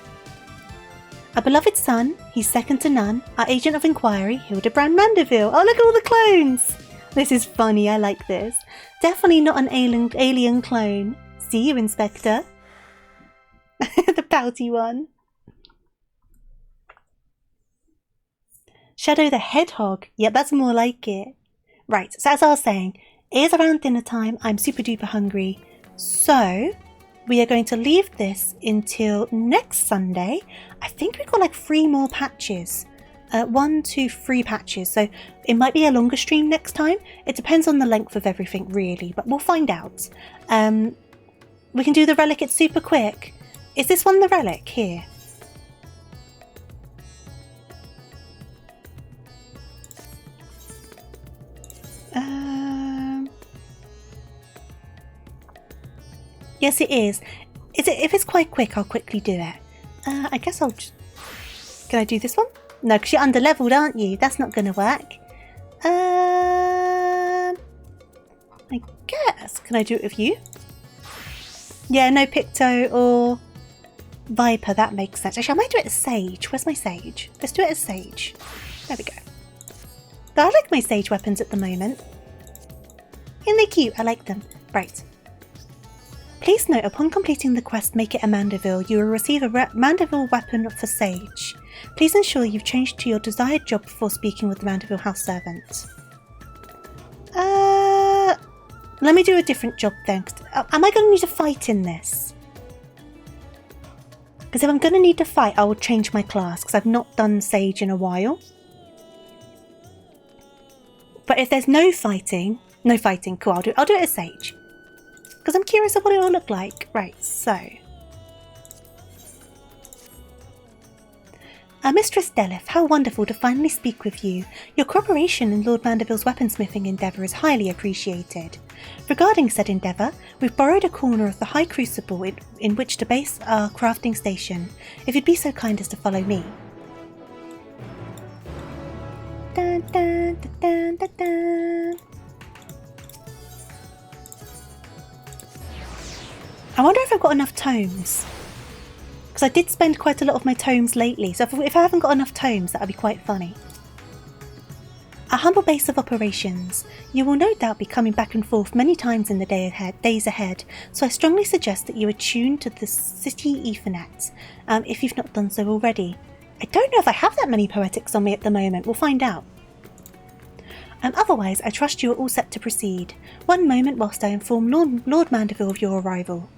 A beloved son, he's second to none, our agent of inquiry, Hildibrand Mandeville. Oh, look at all the clones! This is funny, I like this. Definitely not an alien clone. See you, Inspector. The pouty one. Shadow the Hedgehog. Yep, that's more like it. Right, so as I was saying, it is around dinner time. I'm super duper hungry. So, we are going to leave this until next Sunday. I think we've got like 3 more patches. 1, 2, 3 patches. So it might be a longer stream next time. It depends on the length of everything really, but we'll find out. We can do the relic, it's super quick. Is this one the relic here? Yes, it is. If it's quite quick, I'll quickly do it. I guess I'll just... Can I do this one? No, because you're under-leveled, aren't you? That's not going to work. I guess. Can I do it with you? Yeah, no Picto or Viper. That makes sense. Actually, I might do it as Sage. Where's my Sage? Let's do it as Sage. There we go. I like my Sage weapons at the moment. Isn't they cute? I like them. Right. Please note, upon completing the quest Make It a Mandeville, you will receive a Mandeville weapon for Sage. Please ensure you've changed to your desired job before speaking with the Mandeville house servant. Let me do a different job then. Am I going to need to fight in this? Because if I'm going to need to fight, I will change my class, because I've not done Sage in a while. But if there's no fighting, cool, I'll do it as Sage. Because I'm curious of what it will look like. Right, so. Mistress Deleth, how wonderful to finally speak with you. Your cooperation in Lord Mandeville's weaponsmithing endeavour is highly appreciated. Regarding said endeavour, we've borrowed a corner of the high crucible in which to base our crafting station, if you'd be so kind as to follow me. Dun, dun, dun, dun, dun, dun. I wonder if I've got enough tomes, because I did spend quite a lot of my tomes lately, so if I haven't got enough tomes, that would be quite funny. A humble base of operations. You will no doubt be coming back and forth many times in the days ahead, so I strongly suggest that you attune to the city Ethernet, if you've not done so already. I don't know if I have that many poetics on me at the moment, we'll find out. Otherwise, I trust you are all set to proceed. One moment whilst I inform Lord Mandeville of your arrival.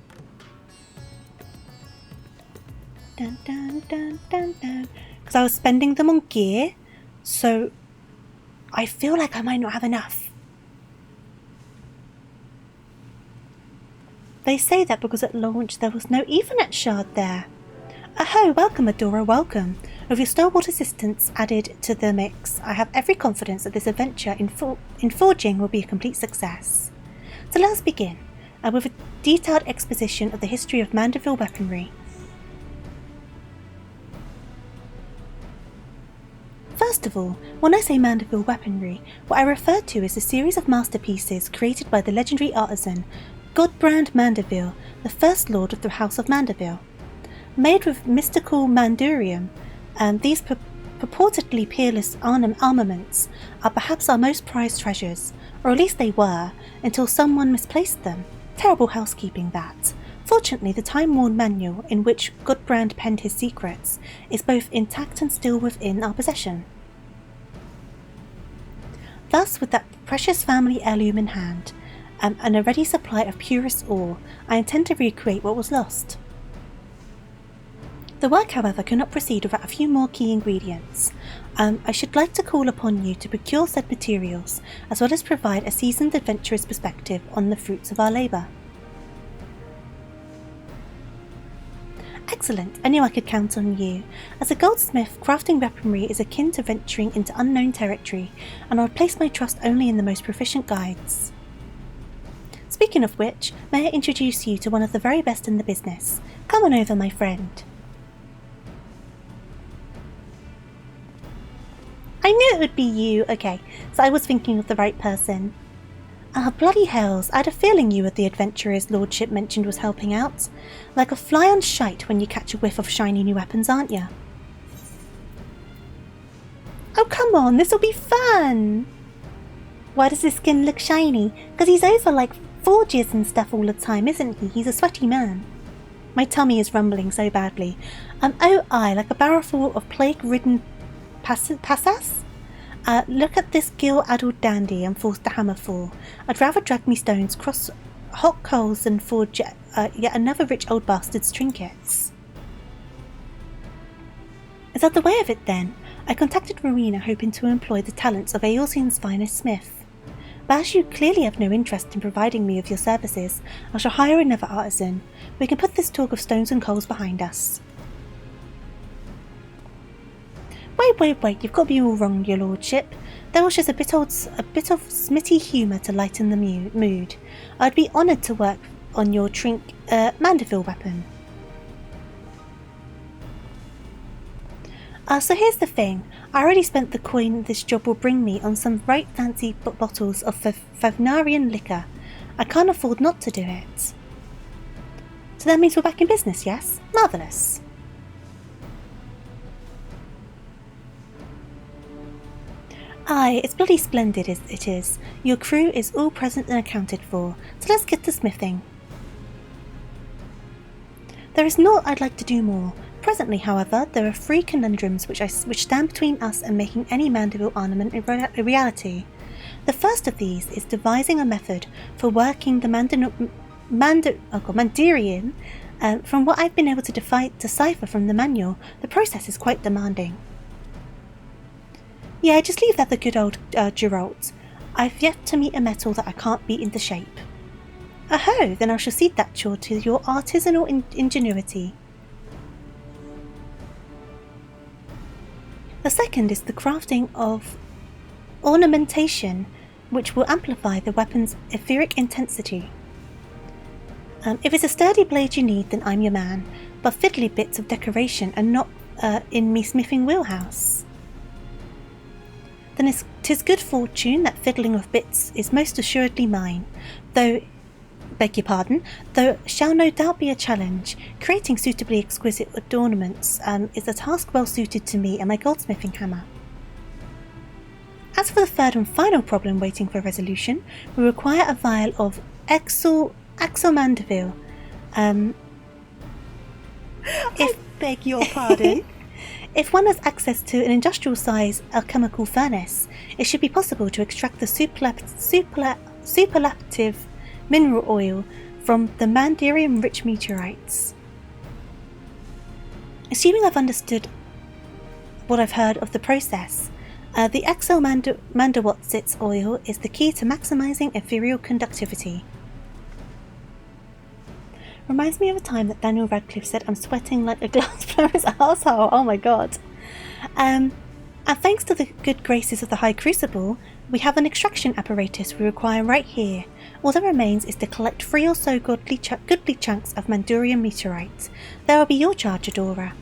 Dun dun dun dun dun. Because I was spending them on gear, so I feel like I might not have enough. They say that because at launch there was no Ethernet shard there. Aho, welcome Adora, welcome. With your stalwart assistance added to the mix, I have every confidence that this adventure in forging will be a complete success. So let us begin, with a detailed exposition of the history of Mandeville weaponry. First of all, when I say Mandeville weaponry, what I refer to is a series of masterpieces created by the legendary artisan Hildibrand Mandeville, the first lord of the House of Mandeville. Made with mystical mandurium, these purportedly peerless armaments are perhaps our most prized treasures, or at least they were, until someone misplaced them. Terrible housekeeping that. Fortunately, the time-worn manual in which Hildibrand penned his secrets is both intact and still within our possession. Thus, with that precious family heirloom in hand, and a ready supply of purest ore, I intend to recreate what was lost. The work, however, cannot proceed without a few more key ingredients. I should like to call upon you to procure said materials, as well as provide a seasoned adventurer's perspective on the fruits of our labour. Excellent, I knew I could count on you. As a goldsmith, crafting weaponry is akin to venturing into unknown territory, and I would place my trust only in the most proficient guides. Speaking of which, may I introduce you to one of the very best in the business. Come on over, my friend. I knew it would be you. Okay, so I was thinking of the right person. Ah, bloody hells, I had a feeling you were the adventurer his lordship mentioned was helping out. Like a fly on shite when you catch a whiff of shiny new weapons, aren't you? Oh, come on, this'll be fun! Why does his skin look shiny? Because he's over like forges and stuff all the time, isn't he? He's a sweaty man. My tummy is rumbling so badly. Oh, I, like a barrelful of plague-ridden passas? Look at this gill-addled dandy I'm forced to hammer for. I'd rather drag me stones, cross hot coals than forge yet another rich old bastard's trinkets. Is that the way of it then? I contacted Rowena hoping to employ the talents of Eorzean's finest smith. But as you clearly have no interest in providing me with your services, I shall hire another artisan. We can put this talk of stones and coals behind us. Wait, you've got me all wrong, your lordship. There was just a bit of smitty humour to lighten the mood. I'd be honoured to work on your Mandeville weapon. So here's the thing. I already spent the coin this job will bring me on some right fancy bottles of Fagnarian liquor. I can't afford not to do it. So that means we're back in business, yes? Marvellous. Aye, it's bloody splendid, it is. Your crew is all present and accounted for, so let's get to smithing. There is naught I'd like to do more. Presently, however, there are 3 conundrums which stand between us and making any Mandeville ornament a reality. The first of these is devising a method for working the Mandurian. From what I've been able to decipher from the manual, the process is quite demanding. Yeah, just leave that the good old Geralt. I've yet to meet a metal that I can't beat into shape. Aho, then I shall cede that chore to your artisanal ingenuity. The second is the crafting of ornamentation which will amplify the weapon's etheric intensity. If it's a sturdy blade you need, then I'm your man, but fiddly bits of decoration are not in me smithing wheelhouse. Then 'tis good fortune that fiddling of bits is most assuredly mine, though shall no doubt be a challenge. Creating suitably exquisite adornments is a task well suited to me and my goldsmithing hammer. As for the third and final problem waiting for resolution, we require a vial of Axomandaville. I beg your pardon. If one has access to an industrial-size alchemical furnace, it should be possible to extract the superlative mineral oil from the mandarium-rich meteorites. Assuming I've understood what I've heard of the process, the Exo-Mandawatsits oil is the key to maximizing ethereal conductivity. Reminds me of a time that Daniel Radcliffe said, "I'm sweating like a glass blower's asshole." Oh my god. And thanks to the good graces of the High Crucible, we have an extraction apparatus we require right here. All that remains is to collect 3 or so goodly chunks of Mandurium meteorite. That will be your charge, Adora.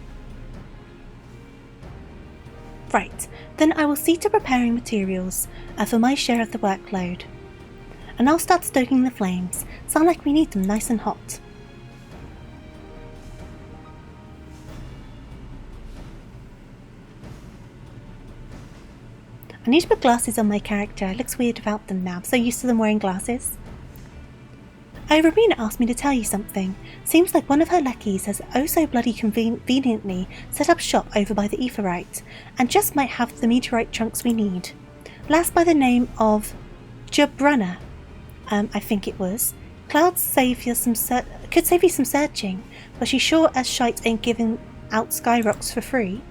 Right, then I will see to preparing materials for my share of the workload. And I'll start stoking the flames. Sound like we need them nice and hot. I need to put glasses on my character. It looks weird without them now. I'm so used to them wearing glasses. Oh, Rowena asked me to tell you something. Seems like one of her lackeys has oh so bloody conveniently set up shop over by the Aetheryte, and just might have the meteorite chunks we need. Last by the name of Jabrunner, I think it was. Cloud could save you some searching, but she sure as shite ain't giving out sky rocks for free.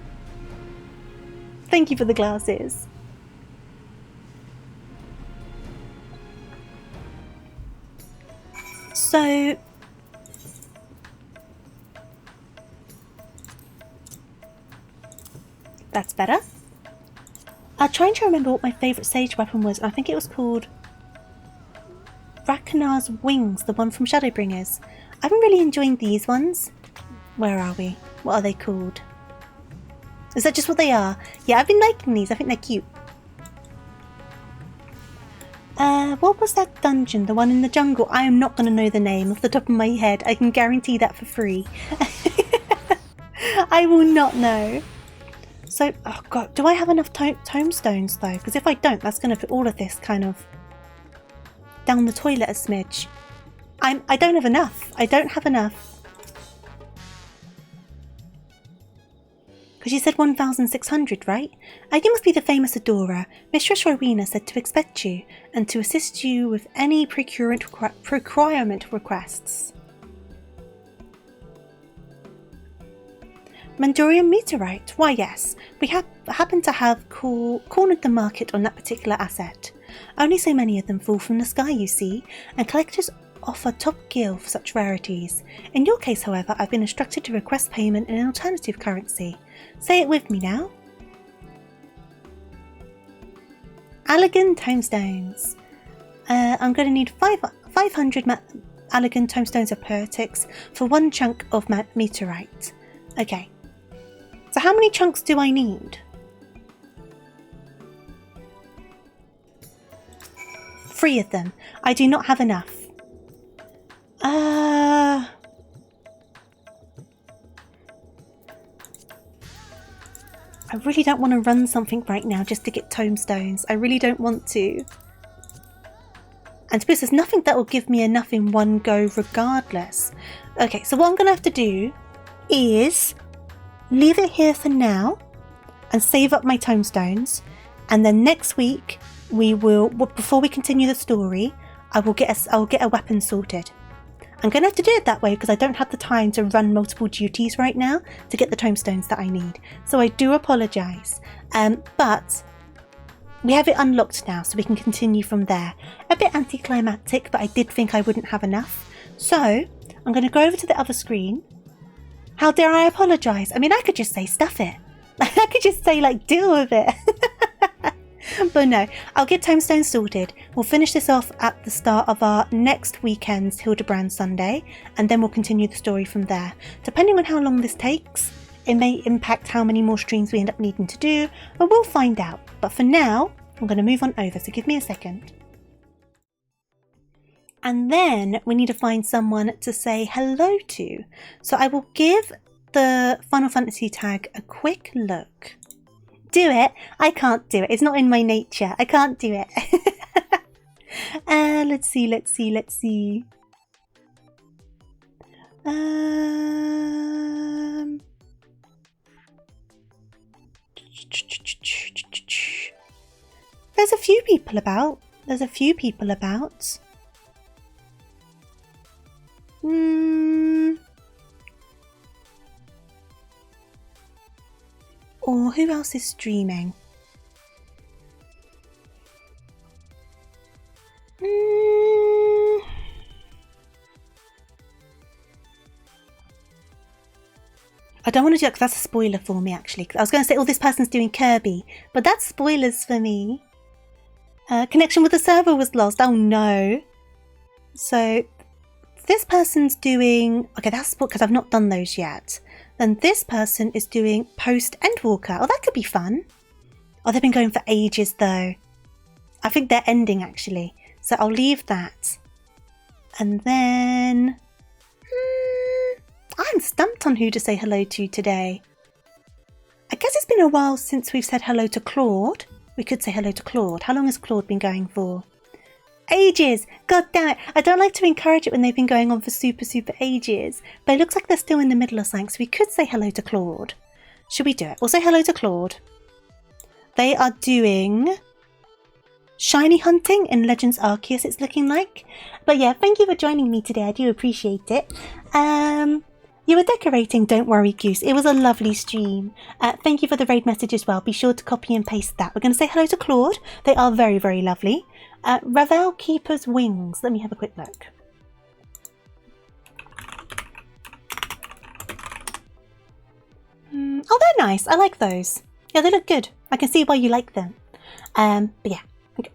Thank you for the glasses. So, that's better. I'm trying to remember what my favourite sage weapon was. I think it was called Rakanar's Wings, the one from Shadowbringers. I've been really enjoying these ones. Where are we? What are they called? Is that just what they are? Yeah, I've been liking these. I think they're cute. What was that dungeon? The one in the jungle? I am not going to know the name off the top of my head. I can guarantee that for free. I will not know. So, oh god, do I have enough tomestones though? Because if I don't, that's going to put all of this kind of down the toilet a smidge. I don't have enough. I don't have enough. Because you said 1,600, right? You must be the famous Adora. Mistress Rowena said to expect you, and to assist you with any procurement requests. Mandurium meteorite? Why yes, we happen to have cornered the market on that particular asset. Only so many of them fall from the sky, you see, and collectors offer top gill for such rarities. In your case, however, I've been instructed to request payment in an alternative currency. Say it with me now. Allegan tomestones. I'm going to need 500 Allegan tomestones of poetics for 1 chunk of meteorite. Okay. So how many chunks do I need? 3 of them. I do not have enough. I really don't want to run something right now just to get tomestones. I really don't want to. And to be honest, there's nothing that will give me enough in one go regardless. Okay, so what I'm going to have to do is leave it here for now and save up my tomestones. And then next week, we will, before we continue the story, I'll get a weapon sorted. I'm going to have to do it that way because I don't have the time to run multiple duties right now to get the tomestones that I need. So I do apologise. But we have it unlocked now, so we can continue from there. A bit anticlimactic, but I did think I wouldn't have enough. So I'm going to go over to the other screen. How dare I apologise? I mean, I could just say stuff it. I could just say, like, deal with it. But no, I'll get Tombstone sorted. We'll finish this off at the start of our next weekend's Hildibrand Sunday, and then we'll continue the story from there. Depending on how long this takes, it may impact how many more streams we end up needing to do, but we'll find out. But for now, I'm going to move on over, so give me a second. And then we need to find someone to say hello to. So I will give the Final Fantasy tag a quick look. Do it? I can't do it. It's not in my nature. I can't do it. Let's see. There's a few people about. Or who else is streaming? I don't want to do it because that's a spoiler for me, actually. I was going to say, oh, this person's doing Kirby, but that's spoilers for me. Connection with the server was lost. Oh no. So this person's doing... Okay, that's because I've not done those yet. Then this person is doing post Endwalker. Oh, that could be fun. Oh, they've been going for ages though. I think they're ending actually. So I'll leave that. And then... I'm stumped on who to say hello to today. I guess it's been a while since we've said hello to Claude. We could say hello to Claude. How long has Claude been going for? Ages! God damn it! I don't like to encourage it when they've been going on for super ages. But it looks like they're still in the middle of something, so we could say hello to Claude. Should we do it? We'll say hello to Claude. They are doing shiny hunting in Legends Arceus, it's looking like. But yeah, thank you for joining me today. I do appreciate it. You were decorating, don't worry Goose. It was a lovely stream. Thank you for the raid message as well. Be sure to copy and paste that. We're going to say hello to Claude. They are very lovely. Ravel Keeper's Wings. Let me have a quick look. Oh, they're nice. I like those. Yeah, they look good. I can see why you like them. But yeah.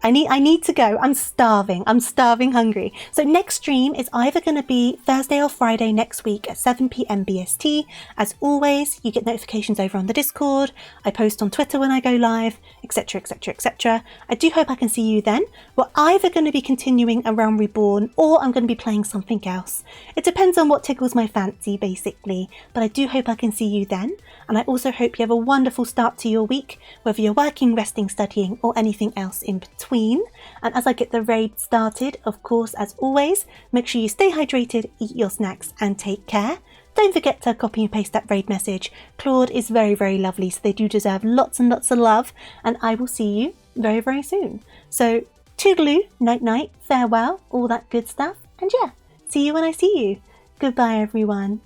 I need to go. I'm starving hungry. So next stream is either going to be Thursday or Friday next week at 7 PM BST. As always, you get notifications over on the Discord. I post on Twitter when I go live, etc. I do hope I can see you then. We're either going to be continuing A Realm Reborn or I'm going to be playing something else. It depends on what tickles my fancy, basically. But I do hope I can see you then. And I also hope you have a wonderful start to your week, whether you're working, resting, studying, or anything else in between. And as I get the raid started, of course, as always, make sure you stay hydrated, eat your snacks, and take care. Don't forget to copy and paste that raid message. Claude is very lovely, so they do deserve lots and lots of love. And I will see you very soon. So, toodaloo, night, farewell, all that good stuff. And yeah, see you when I see you. Goodbye, everyone.